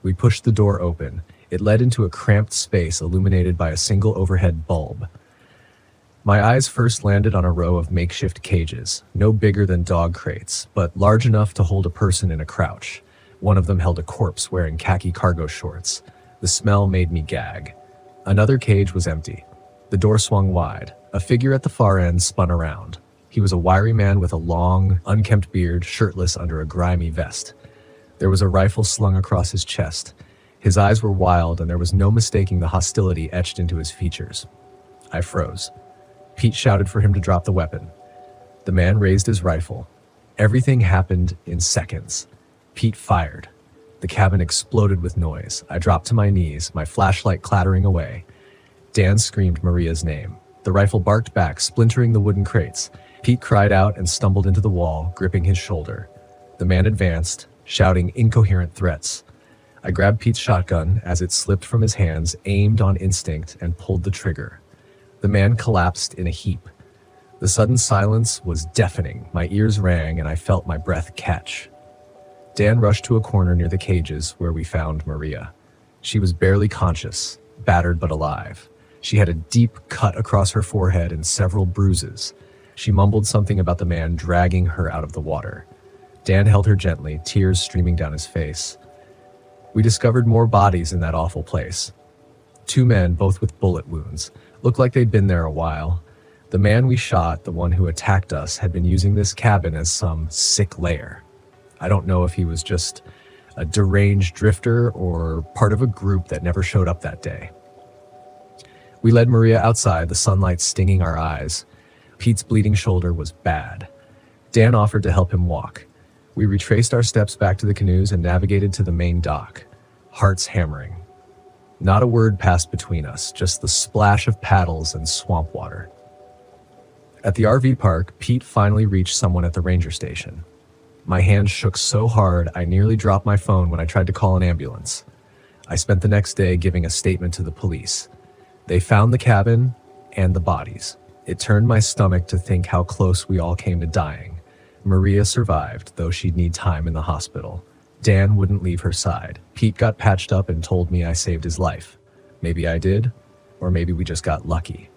We pushed the door open. It led into a cramped space illuminated by a single overhead bulb. My eyes first landed on a row of makeshift cages, no bigger than dog crates, but large enough to hold a person in a crouch. One of them held a corpse wearing khaki cargo shorts. The smell made me gag. Another cage was empty. The door swung wide. A figure at the far end spun around. He was a wiry man with a long, unkempt beard, shirtless under a grimy vest. There was a rifle slung across his chest. His eyes were wild, and there was no mistaking the hostility etched into his features. I froze. Pete shouted for him to drop the weapon. The man raised his rifle. Everything happened in seconds. Pete fired. The cabin exploded with noise. I dropped to my knees, my flashlight clattering away. Dan screamed Maria's name. The rifle barked back, splintering the wooden crates. Pete cried out and stumbled into the wall, gripping his shoulder. The man advanced, shouting incoherent threats. I grabbed Pete's shotgun as it slipped from his hands, aimed on instinct, and pulled the trigger. The man collapsed in a heap. The sudden silence was deafening. My ears rang, and I felt my breath catch. Dan rushed to a corner near the cages where we found Maria. She was barely conscious, battered but alive. She had a deep cut across her forehead and several bruises. She mumbled something about the man dragging her out of the water. Dan held her gently, tears streaming down his face. We discovered more bodies in that awful place. 2 men, both with bullet wounds. Looked like they'd been there a while. The man we shot, the one who attacked us, had been using this cabin as some sick lair. I don't know if he was just a deranged drifter or part of a group that never showed up that day. We led Maria outside, the sunlight stinging our eyes. Pete's bleeding shoulder was bad. Dan offered to help him walk. We retraced our steps back to the canoes and navigated to the main dock, hearts hammering. Not a word passed between us, just the splash of paddles and swamp water. At the RV park, Pete finally reached someone at the ranger station. My hands shook so hard I nearly dropped my phone when I tried to call an ambulance. I spent the next day giving a statement to the police. They found the cabin and the bodies. It turned my stomach to think how close we all came to dying. Maria survived, though she'd need time in the hospital. Dan wouldn't leave her side. Pete got patched up and told me I saved his life. Maybe I did, or maybe we just got lucky.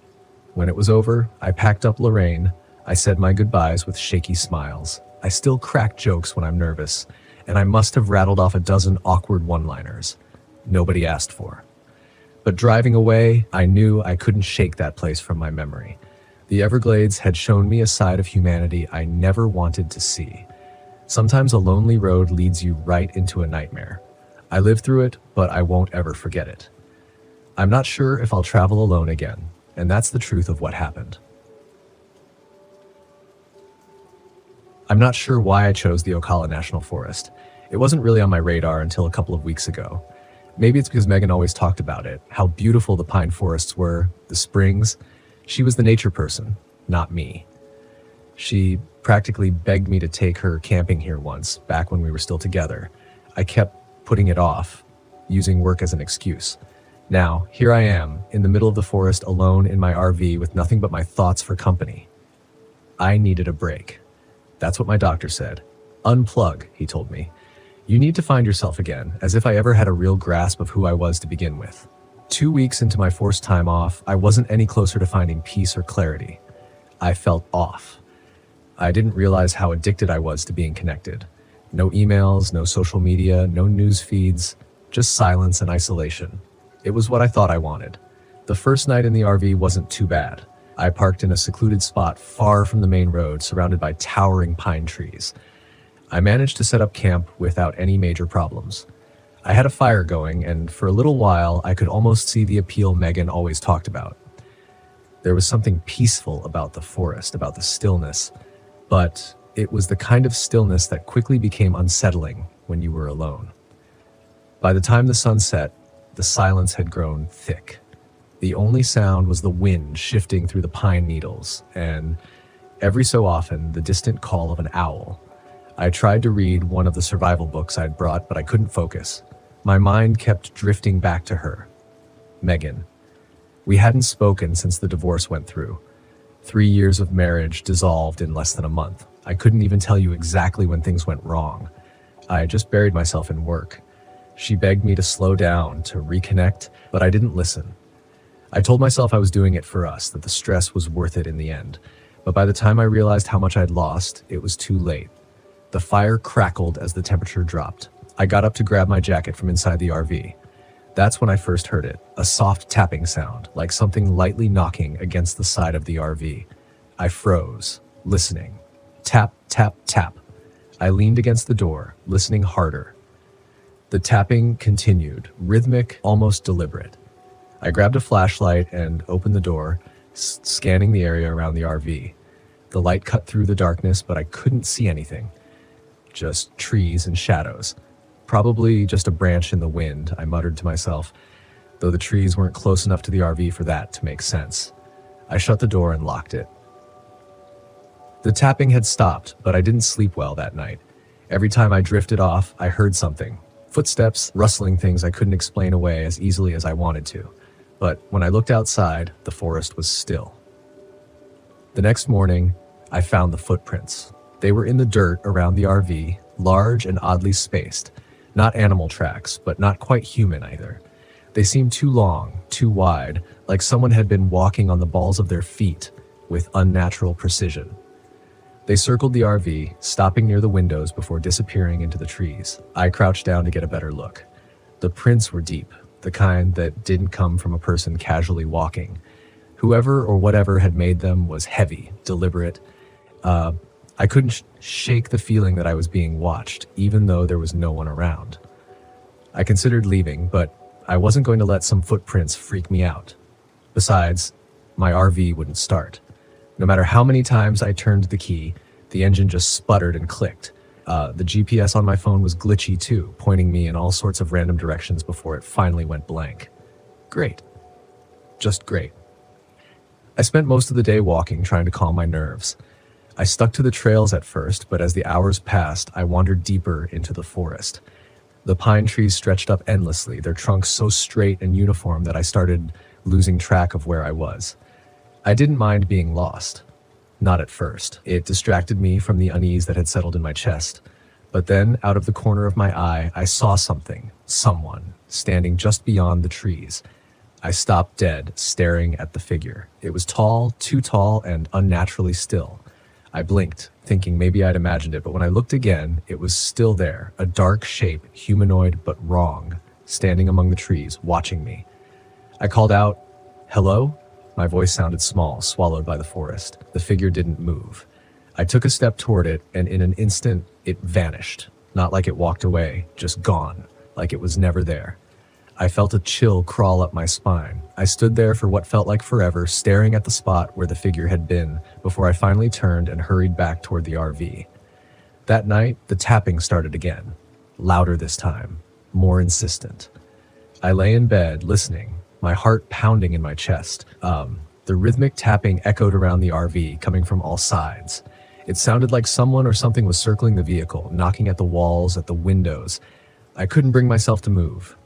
When it was over, I packed up Lorraine. I said my goodbyes with shaky smiles. I still crack jokes when I'm nervous, and I must have rattled off a dozen awkward one-liners nobody asked for. But driving away, I knew I couldn't shake that place from my memory. The Everglades had shown me a side of humanity I never wanted to see. Sometimes a lonely road leads you right into a nightmare. I lived through it, but I won't ever forget it. I'm not sure if I'll travel alone again, and that's the truth of what happened. I'm not sure why I chose the Ocala National Forest. It wasn't really on my radar until a couple of weeks ago. Maybe it's because Megan always talked about it, how beautiful the pine forests were, the springs. She was the nature person, not me. She practically begged me to take her camping here once, back when we were still together. I kept putting it off, using work as an excuse. Now, here I am, in the middle of the forest, alone in my RV with nothing but my thoughts for company. I needed a break. That's what my doctor said. Unplug, he told me. You need to find yourself again, as if I ever had a real grasp of who I was to begin with. 2 weeks into my forced time off, I wasn't any closer to finding peace or clarity. I felt off. I didn't realize how addicted I was to being connected. No emails, no social media, no news feeds, just silence and isolation. It was what I thought I wanted. The first night in the RV wasn't too bad. I parked in a secluded spot far from the main road, surrounded by towering pine trees. I managed to set up camp without any major problems. I had a fire going, and for a little while, I could almost see the appeal Megan always talked about. There was something peaceful about the forest, about the stillness, but it was the kind of stillness that quickly became unsettling when you were alone. By the time the sun set, the silence had grown thick. The only sound was the wind shifting through the pine needles, and every so often, the distant call of an owl. I tried to read one of the survival books I'd brought, but I couldn't focus. My mind kept drifting back to her. Megan. We hadn't spoken since the divorce went through. 3 years of marriage dissolved in less than a month. I couldn't even tell you exactly when things went wrong. I just buried myself in work. She begged me to slow down, to reconnect, but I didn't listen. I told myself I was doing it for us, that the stress was worth it in the end. But by the time I realized how much I'd lost, it was too late. The fire crackled as the temperature dropped. I got up to grab my jacket from inside the RV. That's when I first heard it, a soft tapping sound, like something lightly knocking against the side of the RV. I froze, listening. Tap, tap, tap. I leaned against the door, listening harder. The tapping continued, rhythmic, almost deliberate. I grabbed a flashlight and opened the door, scanning the area around the RV. The light cut through the darkness, but I couldn't see anything. Just trees and shadows. Probably just a branch in the wind, I muttered to myself, though the trees weren't close enough to the RV for that to make sense. I shut the door and locked it. The tapping had stopped, but I didn't sleep well that night. Every time I drifted off, I heard something. Footsteps, rustling things I couldn't explain away as easily as I wanted to. But when I looked outside, the forest was still. The next morning, I found the footprints. They were in the dirt around the RV, large and oddly spaced. Not animal tracks, but not quite human either. They seemed too long, too wide, like someone had been walking on the balls of their feet with unnatural precision. They circled the RV, stopping near the windows before disappearing into the trees. I crouched down to get a better look. The prints were deep, the kind that didn't come from a person casually walking. Whoever or whatever had made them was heavy, deliberate. I couldn't shake the feeling that I was being watched, even though there was no one around. I considered leaving, but I wasn't going to let some footprints freak me out. Besides, my RV wouldn't start. No matter how many times I turned the key, the engine just sputtered and clicked. The GPS on my phone was glitchy too, pointing me in all sorts of random directions before it finally went blank. Great. Just great. I spent most of the day walking, trying to calm my nerves. I stuck to the trails at first, but as the hours passed, I wandered deeper into the forest. The pine trees stretched up endlessly, their trunks so straight and uniform that I started losing track of where I was. I didn't mind being lost. Not at first. It distracted me from the unease that had settled in my chest. But then, out of the corner of my eye, I saw someone, standing just beyond the trees. I stopped dead, staring at the figure. It was tall, too tall, and unnaturally still. I blinked, thinking maybe I'd imagined it, but when I looked again, it was still there, a dark shape, humanoid but wrong, standing among the trees, watching me. I called out, "Hello?" My voice sounded small, swallowed by the forest. The figure didn't move. I took a step toward it, and in an instant, it vanished. Not like it walked away, just gone, like it was never there. I felt a chill crawl up my spine. I stood there for what felt like forever, staring at the spot where the figure had been, before I finally turned and hurried back toward the RV. That night, the tapping started again. Louder this time, more insistent. I lay in bed, listening, my heart pounding in my chest. The rhythmic tapping echoed around the RV, coming from all sides. It sounded like someone or something was circling the vehicle, knocking at the walls, at the windows. I couldn't bring myself to move.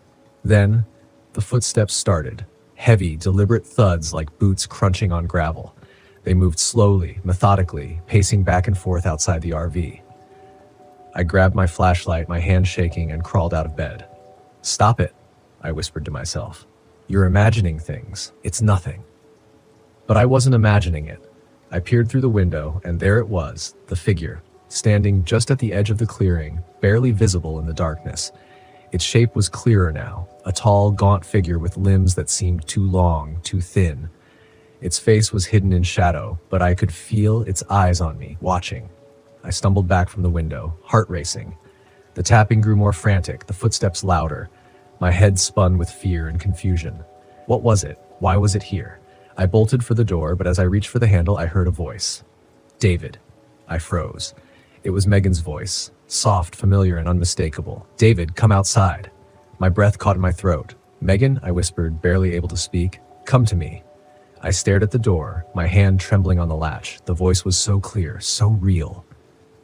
Then, the footsteps started. Heavy, deliberate thuds like boots crunching on gravel. They moved slowly, methodically, pacing back and forth outside the RV. I grabbed my flashlight, my hand shaking, and crawled out of bed. "Stop it," I whispered to myself. "You're imagining things. It's nothing." But I wasn't imagining it. I peered through the window, and there it was, the figure, standing just at the edge of the clearing, barely visible in the darkness. Its shape was clearer now, a tall, gaunt figure with limbs that seemed too long, too thin. Its face was hidden in shadow, but I could feel its eyes on me, watching. I stumbled back from the window, heart racing. The tapping grew more frantic, the footsteps louder. My head spun with fear and confusion. What was it? Why was it here? I bolted for the door, but as I reached for the handle, I heard a voice. "David." I froze. It was Megan's voice, soft, familiar, and unmistakable. "David, come outside." My breath caught in my throat. "Megan," I whispered, barely able to speak. "Come to me." I stared at the door, my hand trembling on the latch. The voice was so clear, so real.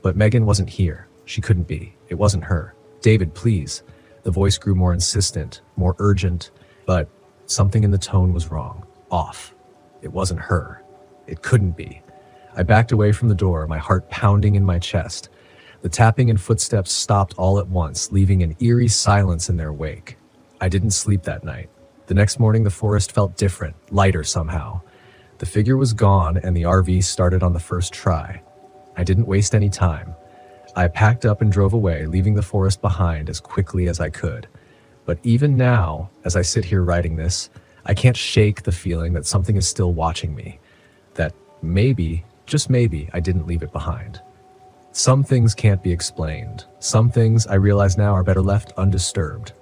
But Megan wasn't here. She couldn't be. It wasn't her. "David, please." The voice grew more insistent, more urgent, but something in the tone was wrong, off. It wasn't her. It couldn't be. I backed away from the door, my heart pounding in my chest. The tapping and footsteps stopped all at once, leaving an eerie silence in their wake. I didn't sleep that night. The next morning, the forest felt different, lighter somehow. The figure was gone, and the RV started on the first try. I didn't waste any time. I packed up and drove away, leaving the forest behind as quickly as I could. But even now, as I sit here writing this, I can't shake the feeling that something is still watching me. That maybe, just maybe, I didn't leave it behind. Some things can't be explained. Some things, I realize now, are better left undisturbed.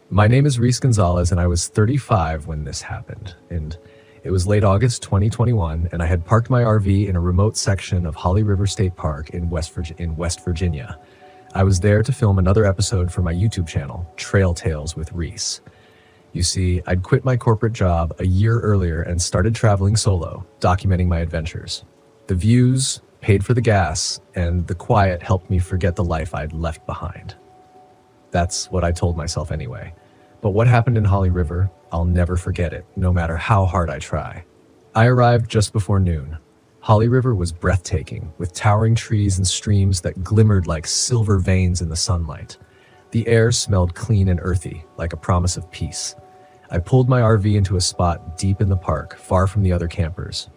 My name is Reese Gonzalez, and I was 35 when this happened. And it was late August 2021, and I had parked my RV in a remote section of Holly River State Park in West Virginia. I was there to film another episode for my YouTube channel, Trail Tales with Reese. You see, I'd quit my corporate job a year earlier and started traveling solo, documenting my adventures. The views paid for the gas, and the quiet helped me forget the life I'd left behind. That's what I told myself anyway. But what happened in Holly River, I'll never forget it, no matter how hard I try. I arrived just before noon. Holly River was breathtaking, with towering trees and streams that glimmered like silver veins in the sunlight. The air smelled clean and earthy, like a promise of peace. I pulled my RV into a spot deep in the park, far from the other campers.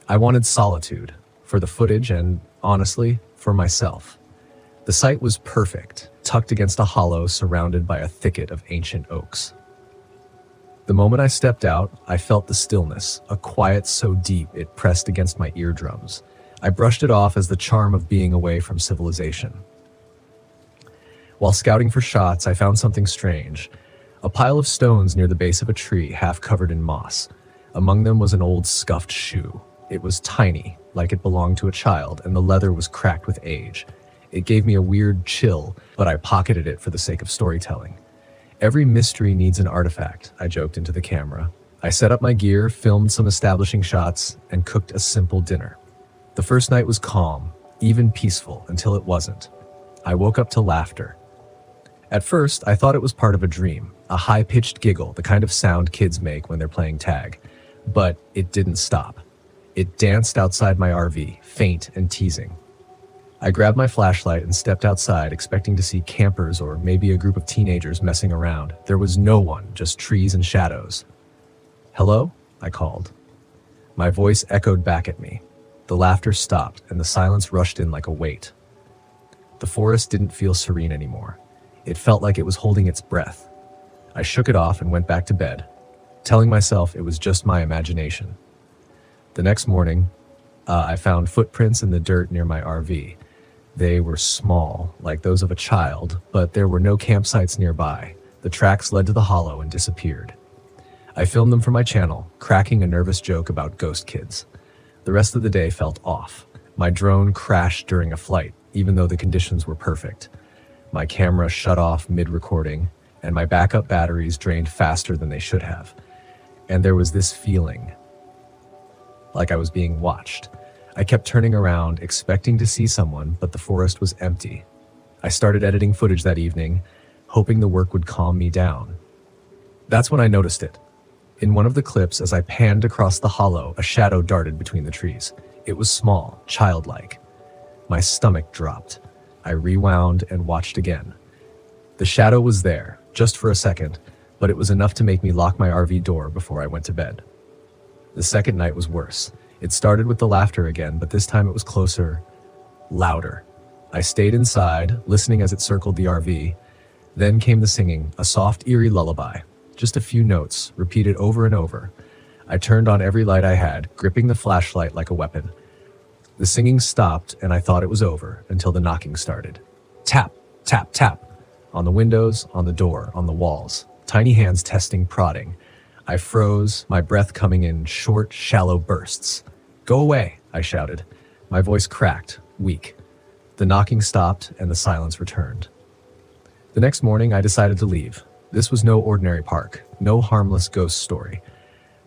I wanted solitude, for the footage and, honestly, for myself. The site was perfect, tucked against a hollow surrounded by a thicket of ancient oaks. The moment I stepped out, I felt the stillness, a quiet so deep it pressed against my eardrums. I brushed it off as the charm of being away from civilization. While scouting for shots, I found something strange. A pile of stones near the base of a tree, half covered in moss. Among them was an old scuffed shoe. It was tiny, like it belonged to a child, and the leather was cracked with age. It gave me a weird chill, but I pocketed it for the sake of storytelling. Every mystery needs an artifact, I joked into the camera. I set up my gear, filmed some establishing shots, and cooked a simple dinner. The first night was calm, even peaceful, until it wasn't. I woke up to laughter. At first, I thought it was part of a dream, a high-pitched giggle, the kind of sound kids make when they're playing tag. But it didn't stop. It danced outside my RV, faint and teasing. I grabbed my flashlight and stepped outside, expecting to see campers or maybe a group of teenagers messing around. There was no one, just trees and shadows. "Hello?" I called. My voice echoed back at me. The laughter stopped, and the silence rushed in like a weight. The forest didn't feel serene anymore. It felt like it was holding its breath. I shook it off and went back to bed, telling myself it was just my imagination. The next morning, I found footprints in the dirt near my RV. They were small, like those of a child, but there were no campsites nearby. The tracks led to the hollow and disappeared. I filmed them for my channel, cracking a nervous joke about ghost kids. The rest of the day felt off. My drone crashed during a flight, even though the conditions were perfect. My camera shut off mid-recording, and my backup batteries drained faster than they should have. And there was this feeling, like I was being watched. I kept turning around, expecting to see someone, but the forest was empty. I started editing footage that evening, hoping the work would calm me down. That's when I noticed it. In one of the clips, as I panned across the hollow, a shadow darted between the trees. It was small, childlike. My stomach dropped. I rewound and watched again. The shadow was there, just for a second, but it was enough to make me lock my RV door before I went to bed. The second night was worse. It started with the laughter again, but this time it was closer, louder. I stayed inside, listening as it circled the RV. Then came the singing, a soft, eerie lullaby. Just a few notes, repeated over and over. I turned on every light I had, gripping the flashlight like a weapon. The singing stopped, and I thought it was over, until the knocking started. Tap, tap, tap. On the windows, on the door, on the walls. Tiny hands testing, prodding. I froze, my breath coming in short, shallow bursts. "Go away," I shouted. My voice cracked, weak. The knocking stopped, and the silence returned. The next morning, I decided to leave. This was no ordinary park, no harmless ghost story.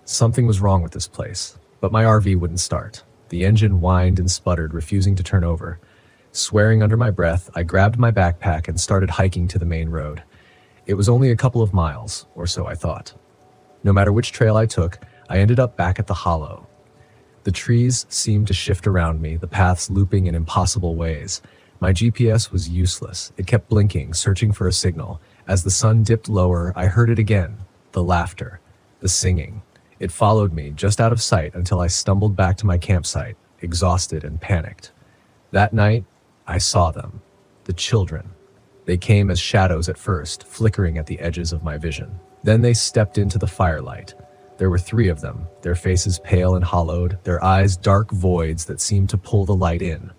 Something was wrong with this place, but my RV wouldn't start. The engine whined and sputtered, refusing to turn over. Swearing under my breath, I grabbed my backpack and started hiking to the main road. It was only a couple of miles, or so I thought. No matter which trail I took, I ended up back at the hollow. The trees seemed to shift around me, the paths looping in impossible ways. My GPS was useless. It kept blinking, searching for a signal. As the sun dipped lower, I heard it again. The laughter, the singing. It followed me, just out of sight, until I stumbled back to my campsite, exhausted and panicked. That night, I saw them. The children. They came as shadows at first, flickering at the edges of my vision. Then they stepped into the firelight. There were 3 of them, their faces pale and hollowed, their eyes dark voids that seemed to pull the light in.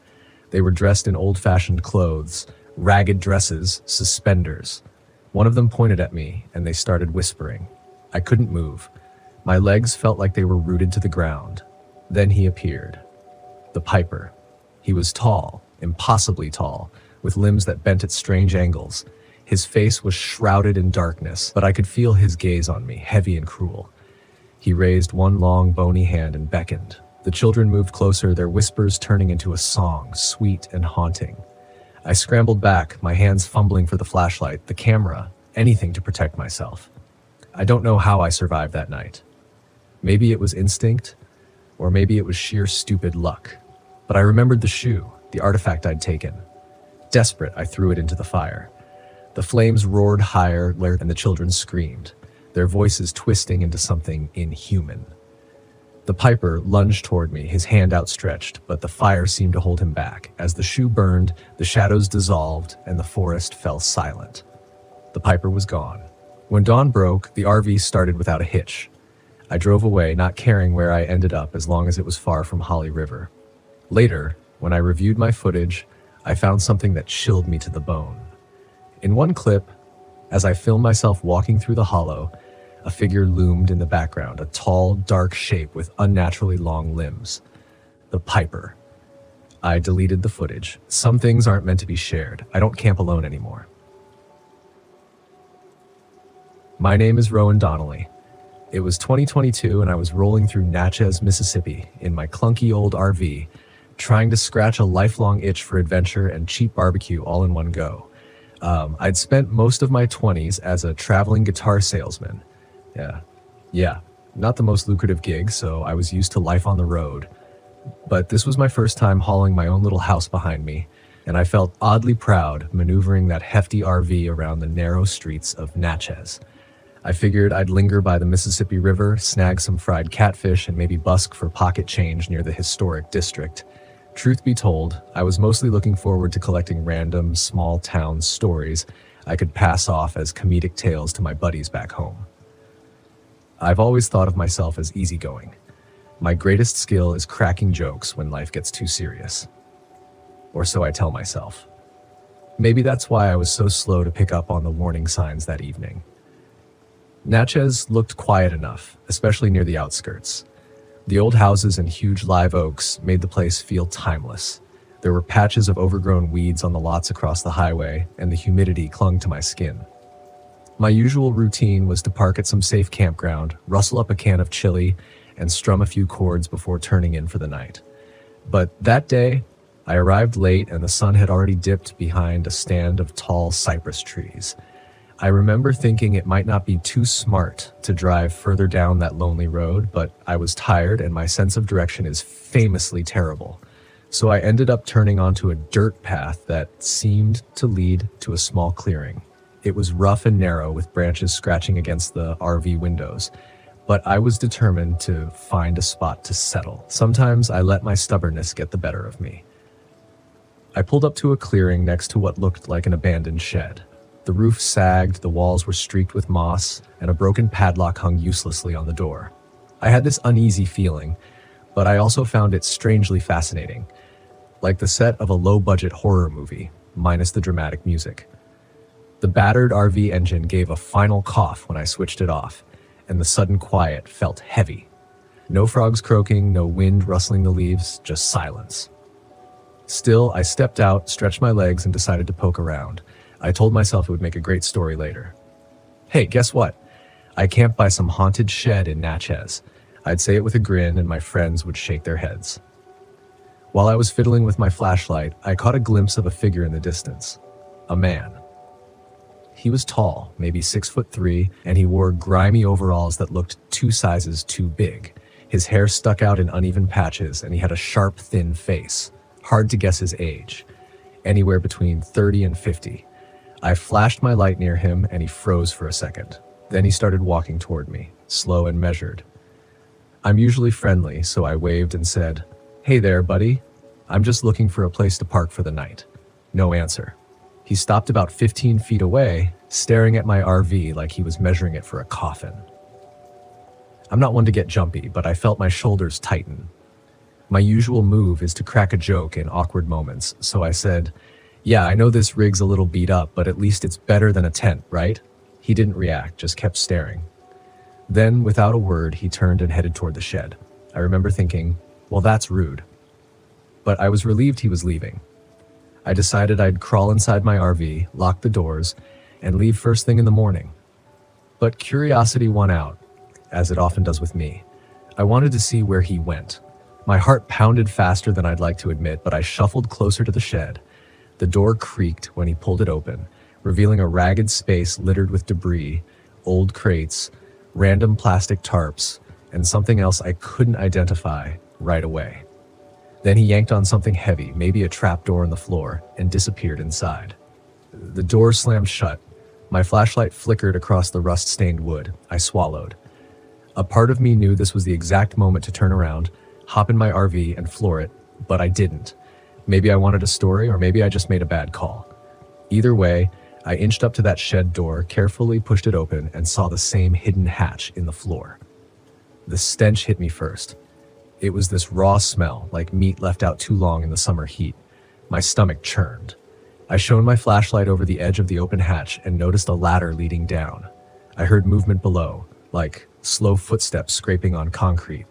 They were dressed in old-fashioned clothes, ragged dresses, suspenders. One of them pointed at me, and they started whispering. I couldn't move. My legs felt like they were rooted to the ground. Then he appeared. The Piper. He was tall, impossibly tall, with limbs that bent at strange angles. His face was shrouded in darkness, but I could feel his gaze on me, heavy and cruel. He raised one long, bony hand and beckoned. The children moved closer, their whispers turning into a song, sweet and haunting. I scrambled back, my hands fumbling for the flashlight, the camera, anything to protect myself. I don't know how I survived that night. Maybe it was instinct, or maybe it was sheer stupid luck. But I remembered the shoe, the artifact I'd taken. Desperate, I threw it into the fire. The flames roared higher, and the children screamed, their voices twisting into something inhuman. The Piper lunged toward me, his hand outstretched, but the fire seemed to hold him back. As the shoe burned, the shadows dissolved, and the forest fell silent. The Piper was gone. When dawn broke, the RV started without a hitch. I drove away, not caring where I ended up as long as it was far from Holly River. Later, when I reviewed my footage, I found something that chilled me to the bone. In one clip, As I filmed myself walking through the hollow, a figure loomed in the background, a tall, dark shape with unnaturally long limbs. The Piper. I deleted the footage. Some things aren't meant to be shared. I don't camp alone anymore. My name is Rowan Donnelly. It was 2022 and I was rolling through Natchez, Mississippi in my clunky old RV, trying to scratch a lifelong itch for adventure and cheap barbecue all in one go. I'd spent most of my 20s as a traveling guitar salesman. Yeah, not the most lucrative gig, so I was used to life on the road. But this was my first time hauling my own little house behind me, and I felt oddly proud maneuvering that hefty RV around the narrow streets of Natchez. I figured I'd linger by the Mississippi River, snag some fried catfish, and maybe busk for pocket change near the historic district. Truth be told, I was mostly looking forward to collecting random, small-town stories I could pass off as comedic tales to my buddies back home. I've always thought of myself as easygoing. My greatest skill is cracking jokes when life gets too serious. Or so I tell myself. Maybe that's why I was so slow to pick up on the warning signs that evening. Natchez looked quiet enough, especially near the outskirts. The old houses and huge live oaks made the place feel timeless. There were patches of overgrown weeds on the lots across the highway, and the humidity clung to my skin. My usual routine was to park at some safe campground, rustle up a can of chili, and strum a few chords before turning in for the night. But that day, I arrived late and the sun had already dipped behind a stand of tall cypress trees. I remember thinking it might not be too smart to drive further down that lonely road, but I was tired and my sense of direction is famously terrible. So I ended up turning onto a dirt path that seemed to lead to a small clearing. It was rough and narrow with branches scratching against the RV windows, but I was determined to find a spot to settle. Sometimes I let my stubbornness get the better of me. I pulled up to a clearing next to what looked like an abandoned shed. The roof sagged, the walls were streaked with moss, and a broken padlock hung uselessly on the door. I had this uneasy feeling, but I also found it strangely fascinating, like the set of a low-budget horror movie, minus the dramatic music. The battered RV engine gave a final cough when I switched it off, and the sudden quiet felt heavy. No frogs croaking, no wind rustling the leaves, just silence. Still, I stepped out, stretched my legs, and decided to poke around. I told myself it would make a great story later. Hey, guess what? I camped by some haunted shed in Natchez. I'd say it with a grin, and my friends would shake their heads. While I was fiddling with my flashlight, I caught a glimpse of a figure in the distance. A man. He was tall, maybe 6'3", and he wore grimy overalls that looked 2 sizes too big. His hair stuck out in uneven patches, and he had a sharp, thin face. Hard to guess his age. Anywhere between 30 and 50. I flashed my light near him, and he froze for a second. Then he started walking toward me, slow and measured. I'm usually friendly, so I waved and said, "Hey there, buddy. I'm just looking for a place to park for the night." No answer. He stopped about 15 feet away, staring at my RV like he was measuring it for a coffin. I'm not one to get jumpy, but I felt my shoulders tighten. My usual move is to crack a joke in awkward moments, so I said, "Yeah, I know this rig's a little beat up, but at least it's better than a tent, right?" He didn't react, just kept staring. Then, without a word, he turned and headed toward the shed. I remember thinking, well, that's rude. But I was relieved he was leaving. I decided I'd crawl inside my RV, lock the doors, and leave first thing in the morning. But curiosity won out, as it often does with me. I wanted to see where he went. My heart pounded faster than I'd like to admit, but I shuffled closer to the shed. The door creaked when he pulled it open, revealing a ragged space littered with debris, old crates, random plastic tarps, and something else I couldn't identify right away. Then he yanked on something heavy, maybe a trapdoor in the floor, and disappeared inside. The door slammed shut. My flashlight flickered across the rust-stained wood. I swallowed. A part of me knew this was the exact moment to turn around, hop in my RV, and floor it, but I didn't. Maybe I wanted a story, or maybe I just made a bad call. Either way, I inched up to that shed door, carefully pushed it open, and saw the same hidden hatch in the floor. The stench hit me first. It was this raw smell, like meat left out too long in the summer heat. My stomach churned. I shone my flashlight over the edge of the open hatch and noticed a ladder leading down. I heard movement below, like slow footsteps scraping on concrete.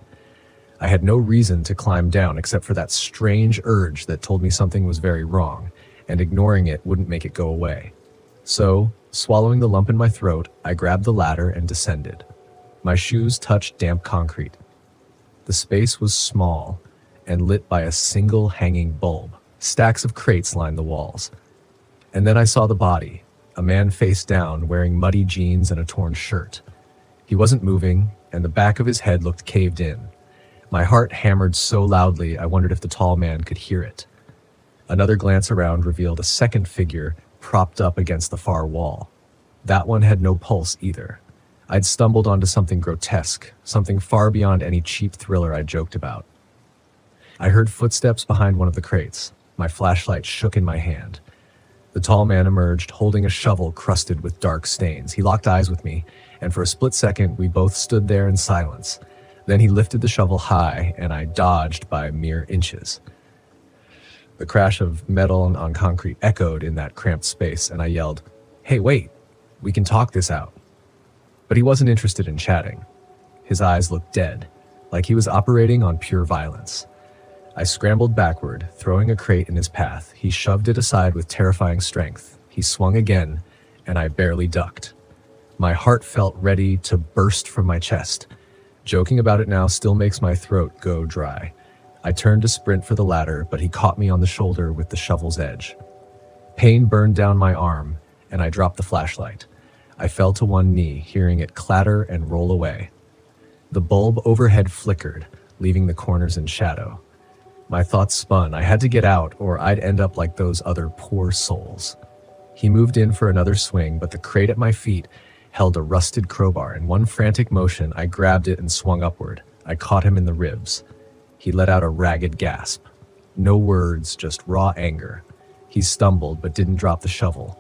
I had no reason to climb down except for that strange urge that told me something was very wrong, and ignoring it wouldn't make it go away. So, swallowing the lump in my throat, I grabbed the ladder and descended. My shoes touched damp concrete. The space was small and lit by a single hanging bulb. Stacks of crates lined the walls. And then I saw the body, a man face down wearing muddy jeans and a torn shirt. He wasn't moving, and the back of his head looked caved in. My heart hammered so loudly I wondered if the tall man could hear it. Another glance around revealed a second figure propped up against the far wall. That one had no pulse either. I'd stumbled onto something grotesque, something far beyond any cheap thriller I joked about. I heard footsteps behind one of the crates. My flashlight shook in my hand. The tall man emerged, holding a shovel crusted with dark stains. He locked eyes with me, and for a split second, we both stood there in silence. Then he lifted the shovel high, and I dodged by mere inches. The crash of metal on concrete echoed in that cramped space, and I yelled, "Hey, wait, we can talk this out." But he wasn't interested in chatting. His eyes looked dead, like he was operating on pure violence. I scrambled backward, throwing a crate in his path. He shoved it aside with terrifying strength. He swung again, and I barely ducked. My heart felt ready to burst from my chest. Joking about it now still makes my throat go dry. I turned to sprint for the ladder, but he caught me on the shoulder with the shovel's edge. Pain burned down my arm, and I dropped the flashlight. I fell to one knee, hearing it clatter and roll away. The bulb overhead flickered, leaving the corners in shadow. My thoughts spun. I had to get out, or I'd end up like those other poor souls. He moved in for another swing, but the crate at my feet held a rusted crowbar. In one frantic motion, I grabbed it and swung upward. I caught him in the ribs. He let out a ragged gasp. No words, just raw anger. He stumbled, but didn't drop the shovel.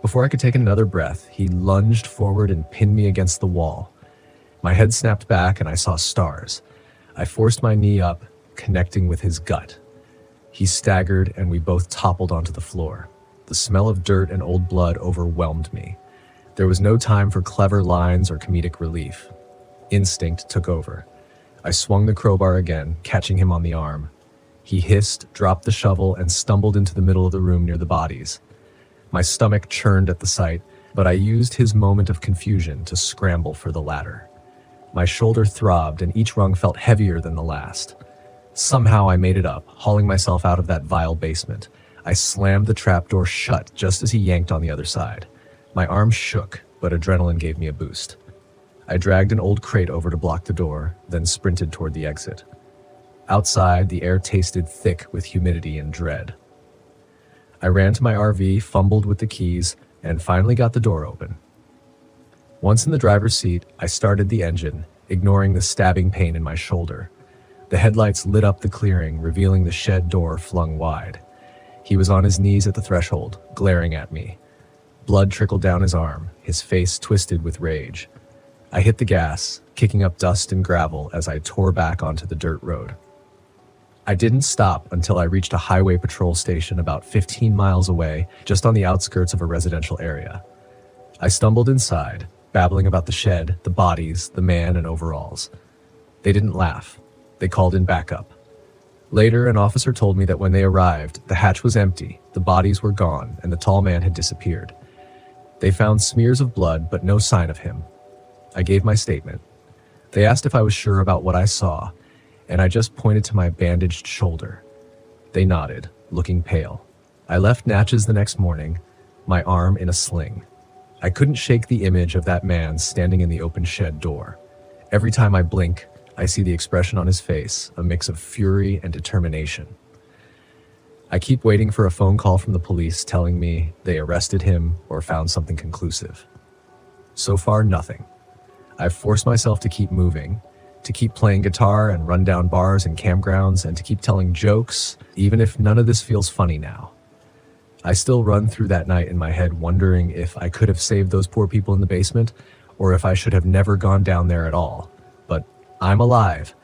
Before I could take another breath, he lunged forward and pinned me against the wall. My head snapped back, and I saw stars. I forced my knee up, connecting with his gut. He staggered, and we both toppled onto the floor. The smell of dirt and old blood overwhelmed me. There was no time for clever lines or comedic relief. Instinct took over. I swung the crowbar again, catching him on the arm. He hissed, dropped the shovel, and stumbled into the middle of the room near the bodies. My stomach churned at the sight, but I used his moment of confusion to scramble for the ladder. My shoulder throbbed, and each rung felt heavier than the last. Somehow I made it up, hauling myself out of that vile basement. I slammed the trapdoor shut just as he yanked on the other side. My arm shook, but adrenaline gave me a boost. I dragged an old crate over to block the door, then sprinted toward the exit. Outside, the air tasted thick with humidity and dread. I ran to my RV, fumbled with the keys, and finally got the door open. Once in the driver's seat, I started the engine, ignoring the stabbing pain in my shoulder. The headlights lit up the clearing, revealing the shed door flung wide. He was on his knees at the threshold, glaring at me. Blood trickled down his arm, his face twisted with rage. I hit the gas, kicking up dust and gravel as I tore back onto the dirt road. I didn't stop until I reached a highway patrol station about 15 miles away, just on the outskirts of a residential area. I stumbled inside, babbling about the shed, the bodies, the man, and overalls. They didn't laugh. They called in backup. Later, an officer told me that when they arrived, the hatch was empty, the bodies were gone, and the tall man had disappeared. They found smears of blood, but no sign of him. I gave my statement. They asked if I was sure about what I saw, and I just pointed to my bandaged shoulder. They nodded, looking pale. I left Natchez the next morning, my arm in a sling. I couldn't shake the image of that man standing in the open shed door. Every time I blink, I see the expression on his face, a mix of fury and determination. I keep waiting for a phone call from the police telling me they arrested him or found something conclusive. So far, nothing. I've forced myself to keep moving, to keep playing guitar and run down bars and campgrounds, and to keep telling jokes, even if none of this feels funny now. I still run through that night in my head wondering if I could have saved those poor people in the basement, or if I should have never gone down there at all. But I'm alive,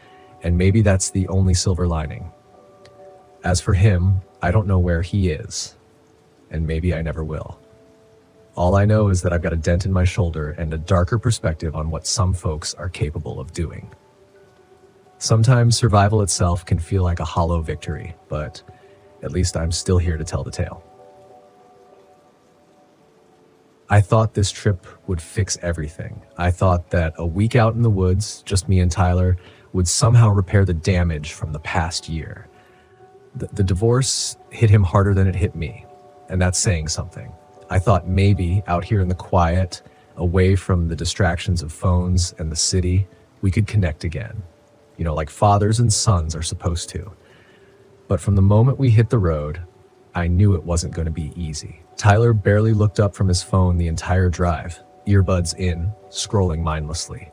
and maybe that's the only silver lining. As for him, I don't know where he is. and maybe I never will. All I know is that I've got a dent in my shoulder and a darker perspective on what some folks are capable of doing. Sometimes survival itself can feel like a hollow victory, but at least I'm still here to tell the tale. I thought this trip would fix everything. I thought that a week out in the woods, just me and Tyler, would somehow repair the damage from the past year. The divorce hit him harder than it hit me, and that's saying something. I thought maybe out here in the quiet, away from the distractions of phones and the city, we could connect again. You know, like fathers and sons are supposed to. But from the moment we hit the road, I knew it wasn't going to be easy. Tyler barely looked up from his phone the entire drive, earbuds in, scrolling mindlessly.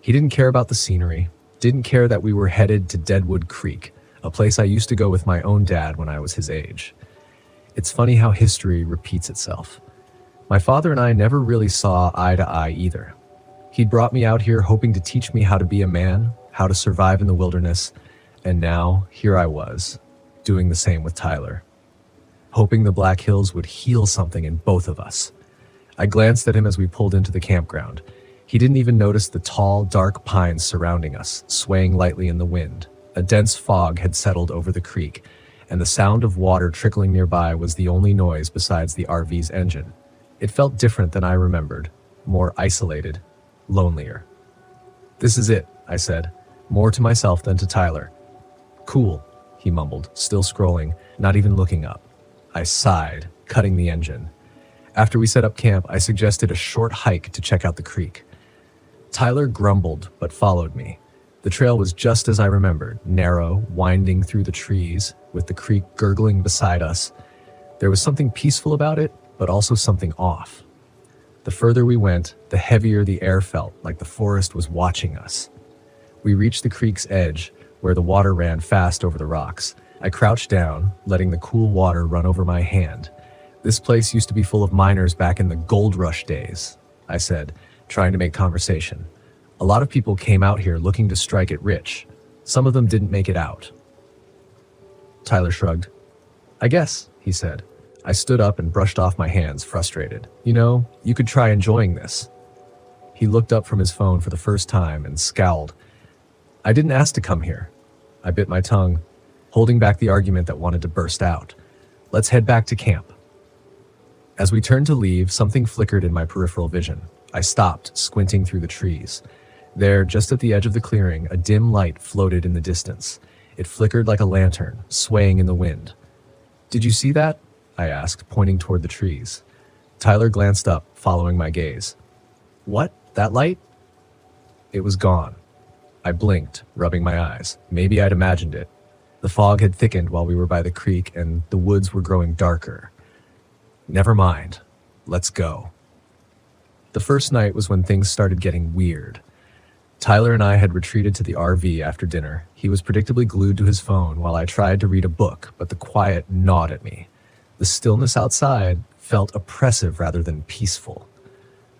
He didn't care about the scenery, didn't care that we were headed to Deadwood Creek, a place I used to go with my own dad when I was his age. It's funny how history repeats itself. My father and I never really saw eye to eye either. He'd brought me out here hoping to teach me how to be a man, how to survive in the wilderness, and now here I was, doing the same with Tyler, hoping the Black Hills would heal something in both of us. I glanced at him as we pulled into the campground. He didn't even notice the tall, dark pines surrounding us, swaying lightly in the wind. A dense fog had settled over the creek, and the sound of water trickling nearby was the only noise besides the RV's engine. It felt different than I remembered, more isolated, lonelier. "This is it," I said, more to myself than to Tyler. "Cool," he mumbled, still scrolling, not even looking up. I sighed, cutting the engine. After we set up camp, I suggested a short hike to check out the creek. Tyler grumbled, but followed me. The trail was just as I remembered, narrow, winding through the trees, with the creek gurgling beside us. There was something peaceful about it, but also something off. The further we went, the heavier the air felt, like the forest was watching us. We reached the creek's edge, where the water ran fast over the rocks. I crouched down, letting the cool water run over my hand. "This place used to be full of miners back in the gold rush days," I said, trying to make conversation. "A lot of people came out here looking to strike it rich. Some of them didn't make it out." Tyler shrugged. "I guess," he said. I stood up and brushed off my hands, frustrated. "You know, you could try enjoying this." He looked up from his phone for the first time and scowled. "I didn't ask to come here." I bit my tongue, holding back the argument that wanted to burst out. "Let's head back to camp." As we turned to leave, something flickered in my peripheral vision. I stopped, squinting through the trees. There, just at the edge of the clearing, a dim light floated in the distance. It flickered like a lantern, swaying in the wind. "Did you see that?" I asked, pointing toward the trees. Tyler glanced up, following my gaze. "What? That light?" It was gone. I blinked, rubbing my eyes. Maybe I'd imagined it. The fog had thickened while we were by the creek, and the woods were growing darker. Never mind. Let's go. The first night was when things started getting weird. Tyler and I had retreated to the RV after dinner. He was predictably glued to his phone while I tried to read a book, but the quiet gnawed at me. The stillness outside felt oppressive rather than peaceful.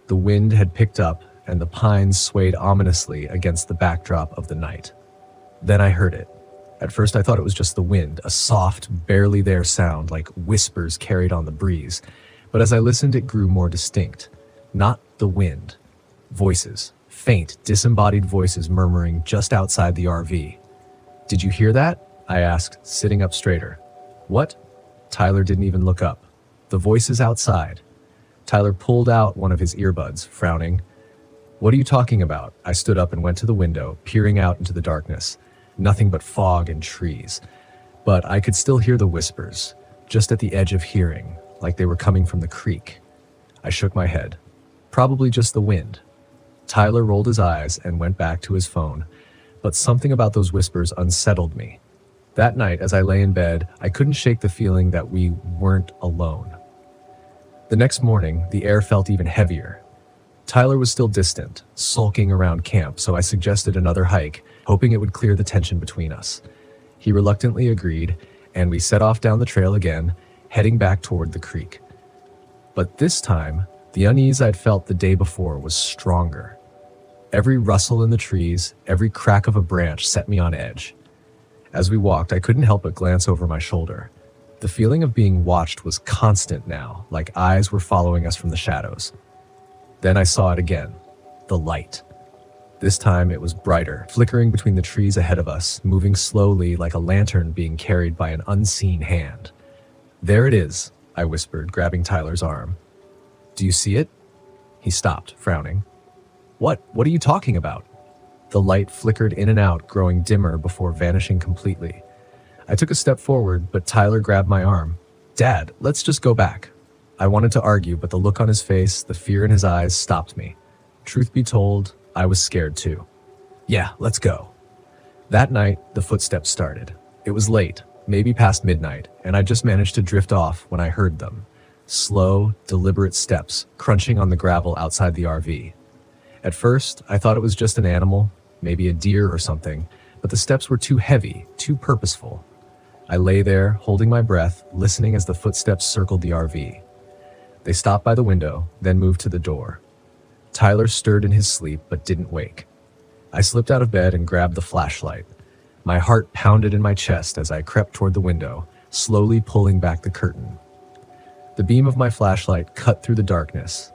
The wind had picked up, and the pines swayed ominously against the backdrop of the night. Then I heard it. At first I thought it was just the wind, a soft, barely there sound like whispers carried on the breeze. But as I listened, it grew more distinct. Not the wind. Voices. Faint, disembodied voices murmuring just outside the RV. "Did you hear that?" I asked, sitting up straighter. "What?" Tyler didn't even look up. "The voices outside." Tyler pulled out one of his earbuds, frowning. "What are you talking about?" I stood up and went to the window, peering out into the darkness. Nothing but fog and trees. But I could still hear the whispers, just at the edge of hearing, like they were coming from the creek. I shook my head. Probably just the wind. Tyler rolled his eyes and went back to his phone, but something about those whispers unsettled me. That night, as I lay in bed, I couldn't shake the feeling that we weren't alone. The next morning, the air felt even heavier. Tyler was still distant, sulking around camp, so I suggested another hike, hoping it would clear the tension between us. He reluctantly agreed, and we set off down the trail again, heading back toward the creek. But this time, the unease I'd felt the day before was stronger. Every rustle in the trees, every crack of a branch set me on edge. As we walked, I couldn't help but glance over my shoulder. The feeling of being watched was constant now, like eyes were following us from the shadows. Then I saw it again. The light. This time it was brighter, flickering between the trees ahead of us, moving slowly like a lantern being carried by an unseen hand. "There it is," I whispered, grabbing Tyler's arm. "Do you see it?" He stopped, frowning. What are you talking about?" The light flickered in and out, growing dimmer before vanishing completely. I took a step forward, but Tyler grabbed my arm. "Dad, let's just go back." I wanted to argue, but the look on his face, the fear in his eyes, stopped me. Truth be told, I was scared too. "Yeah, let's go." That night, the footsteps started. It was late, maybe past midnight, and I just managed to drift off when I heard them. Slow, deliberate steps, crunching on the gravel outside the RV. At first, I thought it was just an animal, maybe a deer or something, but the steps were too heavy, too purposeful. I lay there, holding my breath, listening as the footsteps circled the RV. They stopped by the window, then moved to the door. Tyler stirred in his sleep, but didn't wake. I slipped out of bed and grabbed the flashlight. My heart pounded in my chest as I crept toward the window, slowly pulling back the curtain. The beam of my flashlight cut through the darkness,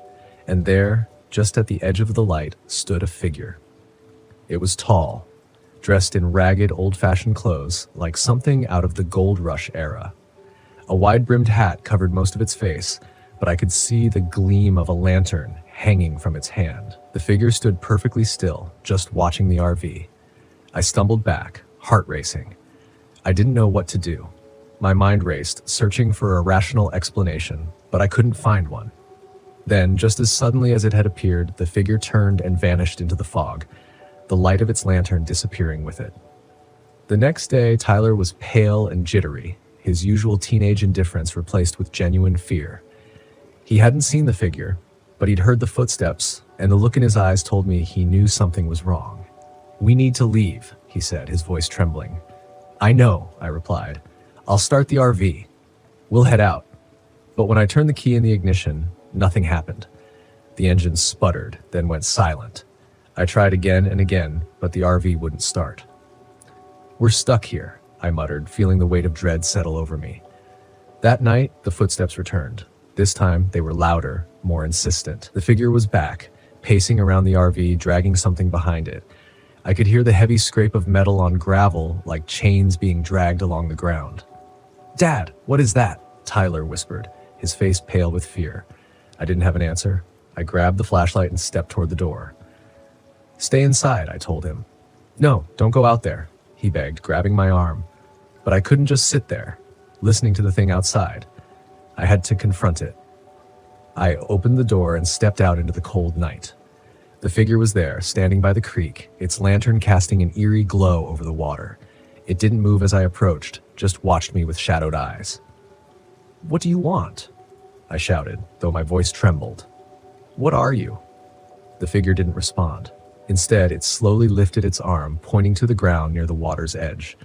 and there, just at the edge of the light, stood a figure. It was tall, dressed in ragged, old-fashioned clothes, like something out of the gold rush era. A wide-brimmed hat covered most of its face, but I could see the gleam of a lantern hanging from its hand. The figure stood perfectly still, just watching the RV. I stumbled back, heart racing. I didn't know what to do. My mind raced, searching for a rational explanation, but I couldn't find one. Then, just as suddenly as it had appeared, the figure turned and vanished into the fog, the light of its lantern disappearing with it. The next day, Tyler was pale and jittery, his usual teenage indifference replaced with genuine fear. He hadn't seen the figure, but he'd heard the footsteps, and the look in his eyes told me he knew something was wrong. "We need to leave," he said, his voice trembling. "I know," I replied. "I'll start the RV. We'll head out." But when I turned the key in the ignition, nothing happened. The engine sputtered, then went silent. I tried again and again, but the RV wouldn't start. "We're stuck here," I muttered, feeling the weight of dread settle over me. That night, the footsteps returned. This time, they were louder, more insistent. The figure was back, pacing around the RV, dragging something behind it. I could hear the heavy scrape of metal on gravel, like chains being dragged along the ground. "Dad, what is that?" Tyler whispered, his face pale with fear. I didn't have an answer. I grabbed the flashlight and stepped toward the door. "Stay inside," I told him. "No, don't go out there," he begged, grabbing my arm. But I couldn't just sit there, listening to the thing outside. I had to confront it. I opened the door and stepped out into the cold night. The figure was there, standing by the creek, its lantern casting an eerie glow over the water. It didn't move as I approached, just watched me with shadowed eyes. "What do you want?" I shouted, though my voice trembled. "What are you?" The figure didn't respond. Instead, it slowly lifted its arm, pointing to the ground near the water's edge.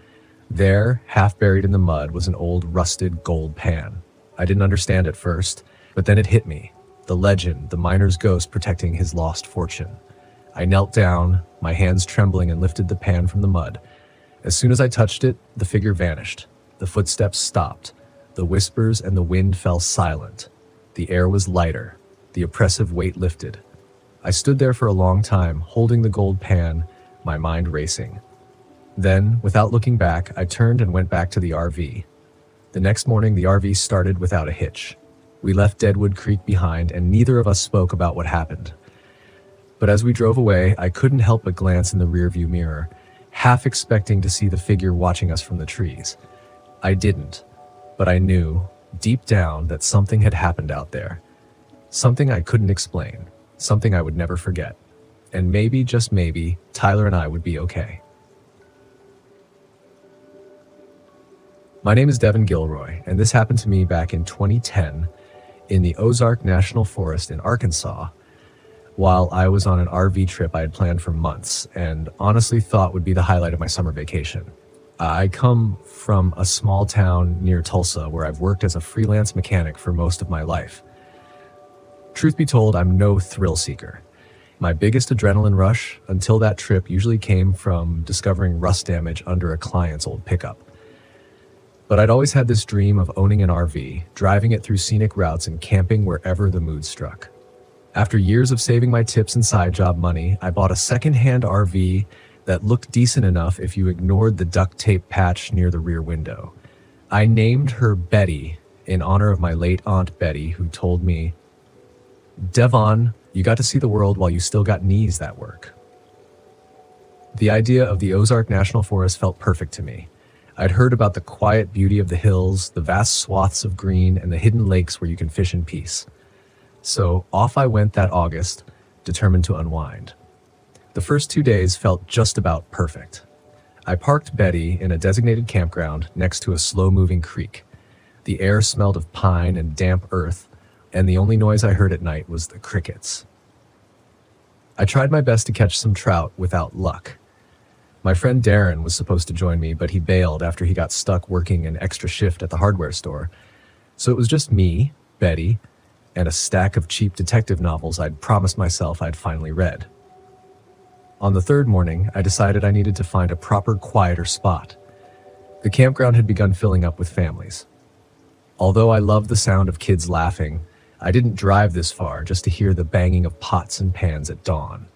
There, half buried in the mud, was an old rusted gold pan. I didn't understand at first, but then it hit me. The legend, the miner's ghost protecting his lost fortune. I knelt down, my hands trembling, and lifted the pan from the mud. As soon as I touched it, the figure vanished. The footsteps stopped. The whispers and the wind fell silent. The air was lighter. The oppressive weight lifted. I stood there for a long time, holding the gold pan, my mind racing. Then, without looking back, I turned and went back to the RV. The next morning, the RV started without a hitch. We left Deadwood Creek behind, and neither of us spoke about what happened. But as we drove away, I couldn't help but glance in the rearview mirror, half expecting to see the figure watching us from the trees. I didn't, but I knew, deep down, that something had happened out there. Something I couldn't explain, something I would never forget. And maybe, just maybe, Tyler and I would be okay. My name is Devin Gilroy, and this happened to me back in 2010 in the Ozark National Forest in Arkansas, while I was on an RV trip I had planned for months and honestly thought would be the highlight of my summer vacation. I come from a small town near Tulsa where I've worked as a freelance mechanic for most of my life. Truth be told, I'm no thrill seeker. My biggest adrenaline rush until that trip usually came from discovering rust damage under a client's old pickup. But I'd always had this dream of owning an RV, driving it through scenic routes and camping wherever the mood struck. After years of saving my tips and side job money, I bought a second-hand RV that looked decent enough if you ignored the duct tape patch near the rear window. I named her Betty in honor of my late Aunt Betty, who told me, "Devon, you got to see the world while you still got knees that work." The idea of the Ozark National Forest felt perfect to me. I'd heard about the quiet beauty of the hills, the vast swaths of green, and the hidden lakes where you can fish in peace. So off I went that August, determined to unwind. The first 2 days felt just about perfect. I parked Betty in a designated campground next to a slow-moving creek. The air smelled of pine and damp earth, and the only noise I heard at night was the crickets. I tried my best to catch some trout without luck. My friend Darren was supposed to join me, but he bailed after he got stuck working an extra shift at the hardware store. So it was just me, Betty, and a stack of cheap detective novels I'd promised myself I'd finally read. On the third morning, I decided I needed to find a proper, quieter spot. The campground had begun filling up with families. Although I loved the sound of kids laughing, I didn't drive this far just to hear the banging of pots and pans at dawn.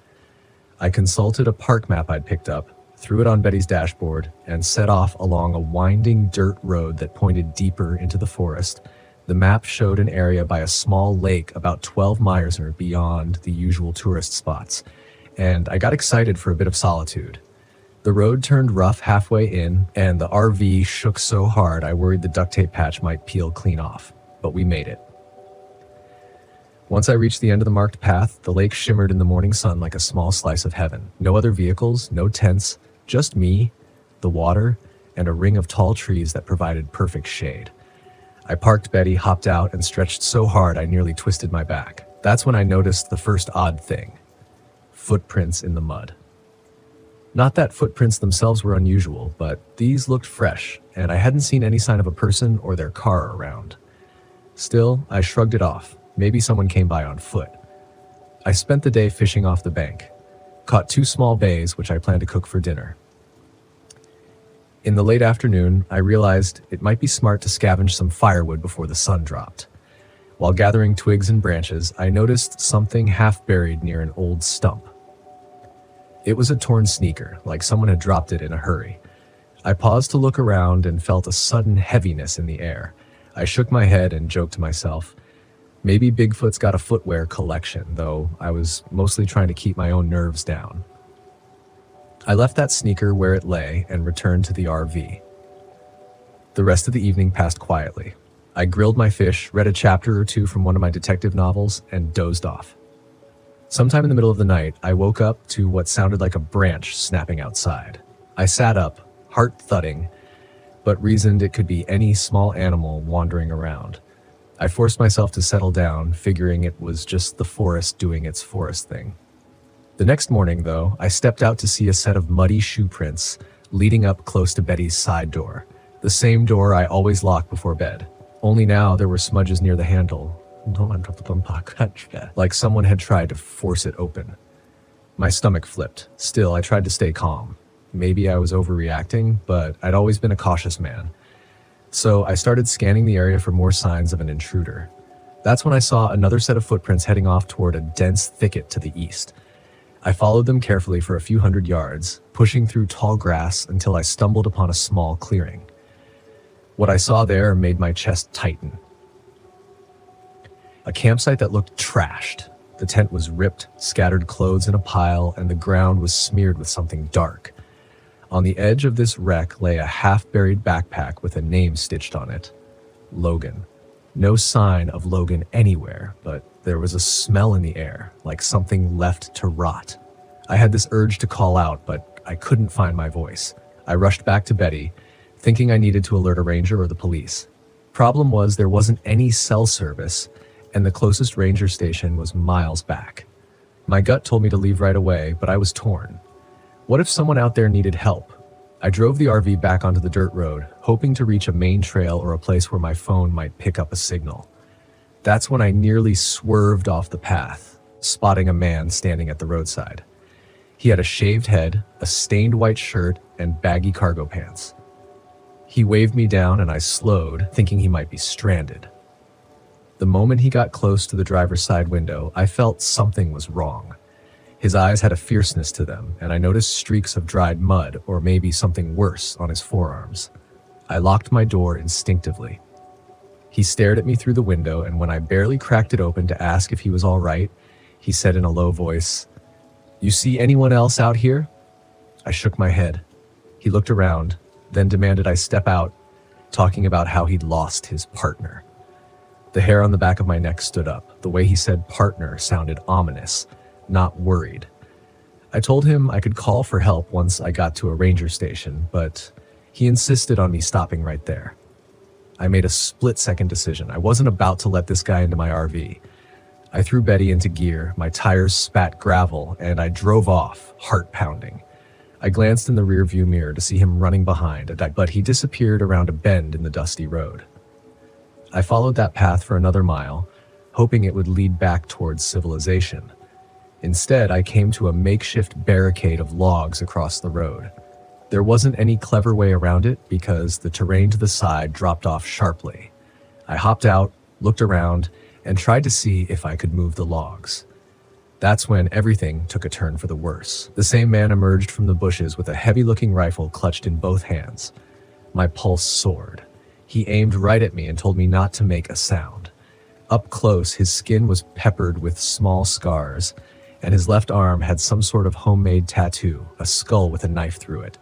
I consulted a park map I'd picked up, threw it on Betty's dashboard, and set off along a winding dirt road that pointed deeper into the forest. The map showed an area by a small lake about 12 miles beyond the usual tourist spots, and I got excited for a bit of solitude. The road turned rough halfway in, and the RV shook so hard I worried the duct tape patch might peel clean off, but we made it. Once I reached the end of the marked path, the lake shimmered in the morning sun like a small slice of heaven. No other vehicles, no tents, just me, the water, and a ring of tall trees that provided perfect shade. I parked Betty, hopped out, and stretched so hard I nearly twisted my back. That's when I noticed the first odd thing: footprints in the mud. Not that footprints themselves were unusual, but these looked fresh, and I hadn't seen any sign of a person or their car around. Still, I shrugged it off. Maybe someone came by on foot. I spent the day fishing off the bank, caught 2 small bays which I planned to cook for dinner. In the late afternoon, I realized it might be smart to scavenge some firewood before the sun dropped. While gathering twigs and branches, I noticed something half buried near an old stump. It was a torn sneaker, like someone had dropped it in a hurry. I paused to look around and felt a sudden heaviness in the air. I shook my head and joked to myself, maybe Bigfoot's got a footwear collection, though I was mostly trying to keep my own nerves down. I left that sneaker where it lay and returned to the RV. The rest of the evening passed quietly. I grilled my fish, read a chapter or 2 from one of my detective novels, and dozed off. Sometime in the middle of the night, I woke up to what sounded like a branch snapping outside. I sat up, heart thudding, but reasoned it could be any small animal wandering around. I forced myself to settle down, figuring it was just the forest doing its forest thing. The next morning, though, I stepped out to see a set of muddy shoe prints leading up close to Betty's side door, the same door I always locked before bed. Only now there were smudges near the handle, like someone had tried to force it open. My stomach flipped. Still, I tried to stay calm. Maybe I was overreacting, but I'd always been a cautious man. So I started scanning the area for more signs of an intruder. That's when I saw another set of footprints heading off toward a dense thicket to the east. I followed them carefully for a few hundred yards, pushing through tall grass until I stumbled upon a small clearing. What I saw there made my chest tighten. A campsite that looked trashed. The tent was ripped, scattered clothes in a pile, and the ground was smeared with something dark. On the edge of this wreck lay a half-buried backpack with a name stitched on it. Logan. No sign of Logan anywhere, but there was a smell in the air, like something left to rot. I had this urge to call out, but I couldn't find my voice. I rushed back to Betty, thinking I needed to alert a ranger or the police. Problem was there wasn't any cell service, and the closest ranger station was miles back. My gut told me to leave right away, but I was torn. What if someone out there needed help? I drove the RV back onto the dirt road, hoping to reach a main trail or a place where my phone might pick up a signal. That's when I nearly swerved off the path, spotting a man standing at the roadside. He had a shaved head, a stained white shirt, and baggy cargo pants. He waved me down and I slowed, thinking he might be stranded. The moment he got close to the driver's side window, I felt something was wrong. His eyes had a fierceness to them, and I noticed streaks of dried mud, or maybe something worse, on his forearms. I locked my door instinctively. He stared at me through the window, and when I barely cracked it open to ask if he was all right, he said in a low voice, "You see anyone else out here?" I shook my head. He looked around, then demanded I step out, talking about how he'd lost his partner. The hair on the back of my neck stood up. The way he said partner sounded ominous, not worried. I told him I could call for help once I got to a ranger station, but he insisted on me stopping right there. I made a split-second decision. I wasn't about to let this guy into my RV. I threw Betty into gear, my tires spat gravel, and I drove off, heart pounding. I glanced in the rearview mirror to see him running behind, but he disappeared around a bend in the dusty road. I followed that path for another mile, hoping it would lead back towards civilization. Instead, I came to a makeshift barricade of logs across the road. There wasn't any clever way around it because the terrain to the side dropped off sharply. I hopped out, looked around, and tried to see if I could move the logs. That's when everything took a turn for the worse. The same man emerged from the bushes with a heavy-looking rifle clutched in both hands. My pulse soared. He aimed right at me and told me not to make a sound. Up close, his skin was peppered with small scars, and his left arm had some sort of homemade tattoo, a skull with a knife through it.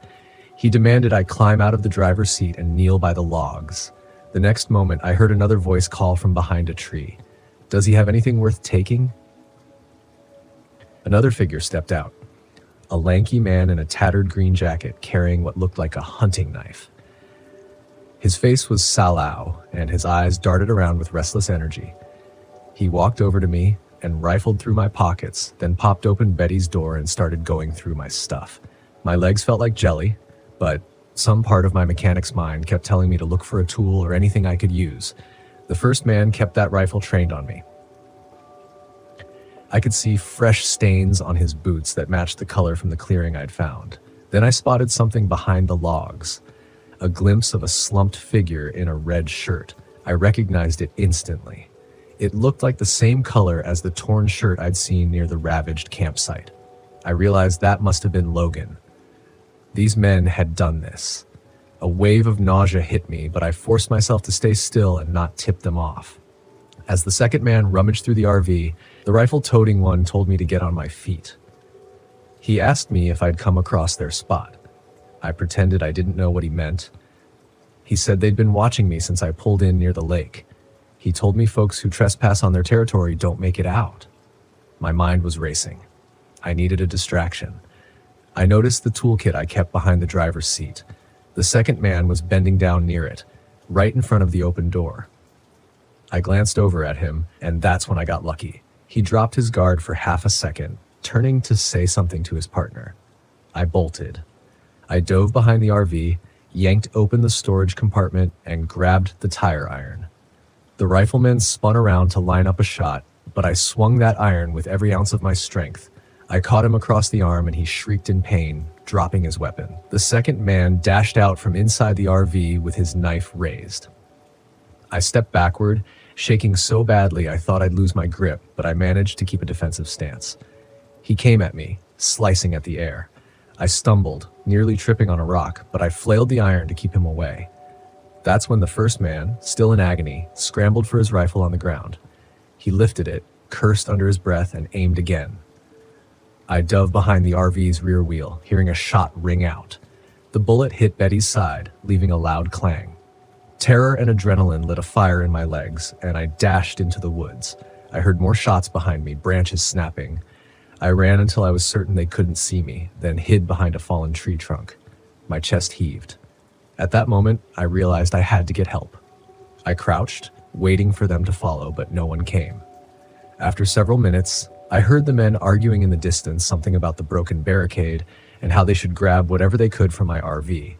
He demanded I climb out of the driver's seat and kneel by the logs. The next moment, I heard another voice call from behind a tree. "Does he have anything worth taking?" Another figure stepped out. A lanky man in a tattered green jacket carrying what looked like a hunting knife. His face was sallow, and his eyes darted around with restless energy. He walked over to me and rifled through my pockets, then popped open Betty's door and started going through my stuff. My legs felt like jelly, but some part of my mechanic's mind kept telling me to look for a tool or anything I could use. The first man kept that rifle trained on me. I could see fresh stains on his boots that matched the color from the clearing I'd found. Then I spotted something behind the logs, a glimpse of a slumped figure in a red shirt. I recognized it instantly. It looked like the same color as the torn shirt I'd seen near the ravaged campsite. I realized that must have been Logan. These men had done this. A wave of nausea hit me, but I forced myself to stay still and not tip them off. As the second man rummaged through the RV, the rifle-toting one told me to get on my feet. He asked me if I'd come across their spot. I pretended I didn't know what he meant. He said they'd been watching me since I pulled in near the lake. He told me folks who trespass on their territory don't make it out. My mind was racing. I needed a distraction. I noticed the toolkit I kept behind the driver's seat. The second man was bending down near it, right in front of the open door. I glanced over at him, and that's when I got lucky. He dropped his guard for half a second, turning to say something to his partner. I bolted. I dove behind the RV, yanked open the storage compartment, and grabbed the tire iron. The rifleman spun around to line up a shot, but I swung that iron with every ounce of my strength. I caught him across the arm and he shrieked in pain, dropping his weapon. The second man dashed out from inside the RV with his knife raised. I stepped backward, shaking so badly I thought I'd lose my grip, but I managed to keep a defensive stance. He came at me, slicing at the air. I stumbled, nearly tripping on a rock, but I flailed the iron to keep him away. That's when the first man, still in agony, scrambled for his rifle on the ground. He lifted it, cursed under his breath, and aimed again. I dove behind the RV's rear wheel, hearing a shot ring out. The bullet hit Betty's side, leaving a loud clang. Terror and adrenaline lit a fire in my legs, and I dashed into the woods. I heard more shots behind me, branches snapping. I ran until I was certain they couldn't see me, then hid behind a fallen tree trunk. My chest heaved. At that moment, I realized I had to get help. I crouched, waiting for them to follow, but no one came. After several minutes, I heard the men arguing in the distance something about the broken barricade and how they should grab whatever they could from my RV.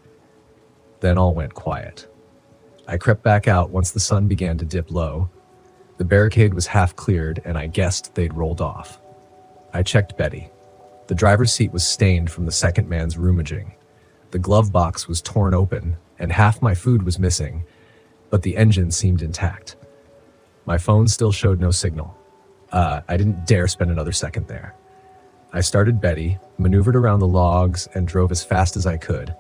Then all went quiet. I crept back out once the sun began to dip low. The barricade was half cleared, and I guessed they'd rolled off. I checked Betty. The driver's seat was stained from the second man's rummaging. The glove box was torn open, and half my food was missing, but the engine seemed intact. My phone still showed no signal. I didn't dare spend another second there. I started Betty, maneuvered around the logs, and drove as fast as I could,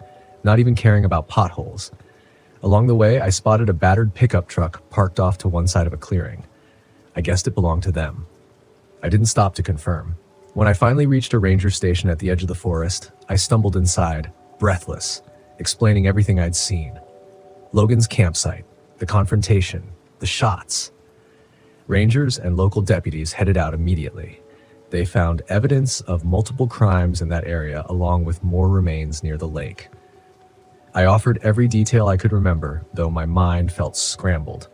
not even caring about potholes. Along the way, I spotted a battered pickup truck parked off to one side of a clearing. I guessed it belonged to them. I didn't stop to confirm. When I finally reached a ranger station at the edge of the forest, I stumbled inside, breathless, explaining everything I'd seen. Logan's campsite, the confrontation, the shots. Rangers and local deputies headed out immediately. They found evidence of multiple crimes in that area, along with more remains near the lake. I offered every detail I could remember, though my mind felt scrambled.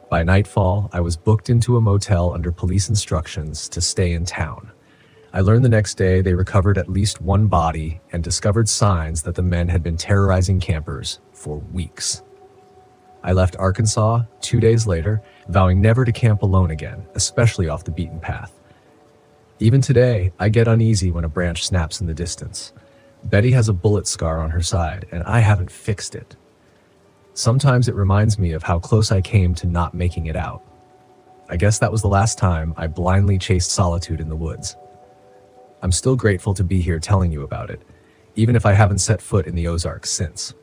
By nightfall, I was booked into a motel under police instructions to stay in town. I learned the next day they recovered at least one body and discovered signs that the men had been terrorizing campers for weeks. I left Arkansas 2 days later, vowing never to camp alone again, especially off the beaten path. Even today, I get uneasy when a branch snaps in the distance. Betty has a bullet scar on her side, and I haven't fixed it. Sometimes it reminds me of how close I came to not making it out. I guess that was the last time I blindly chased solitude in the woods. I'm still grateful to be here telling you about it, even if I haven't set foot in the Ozarks since.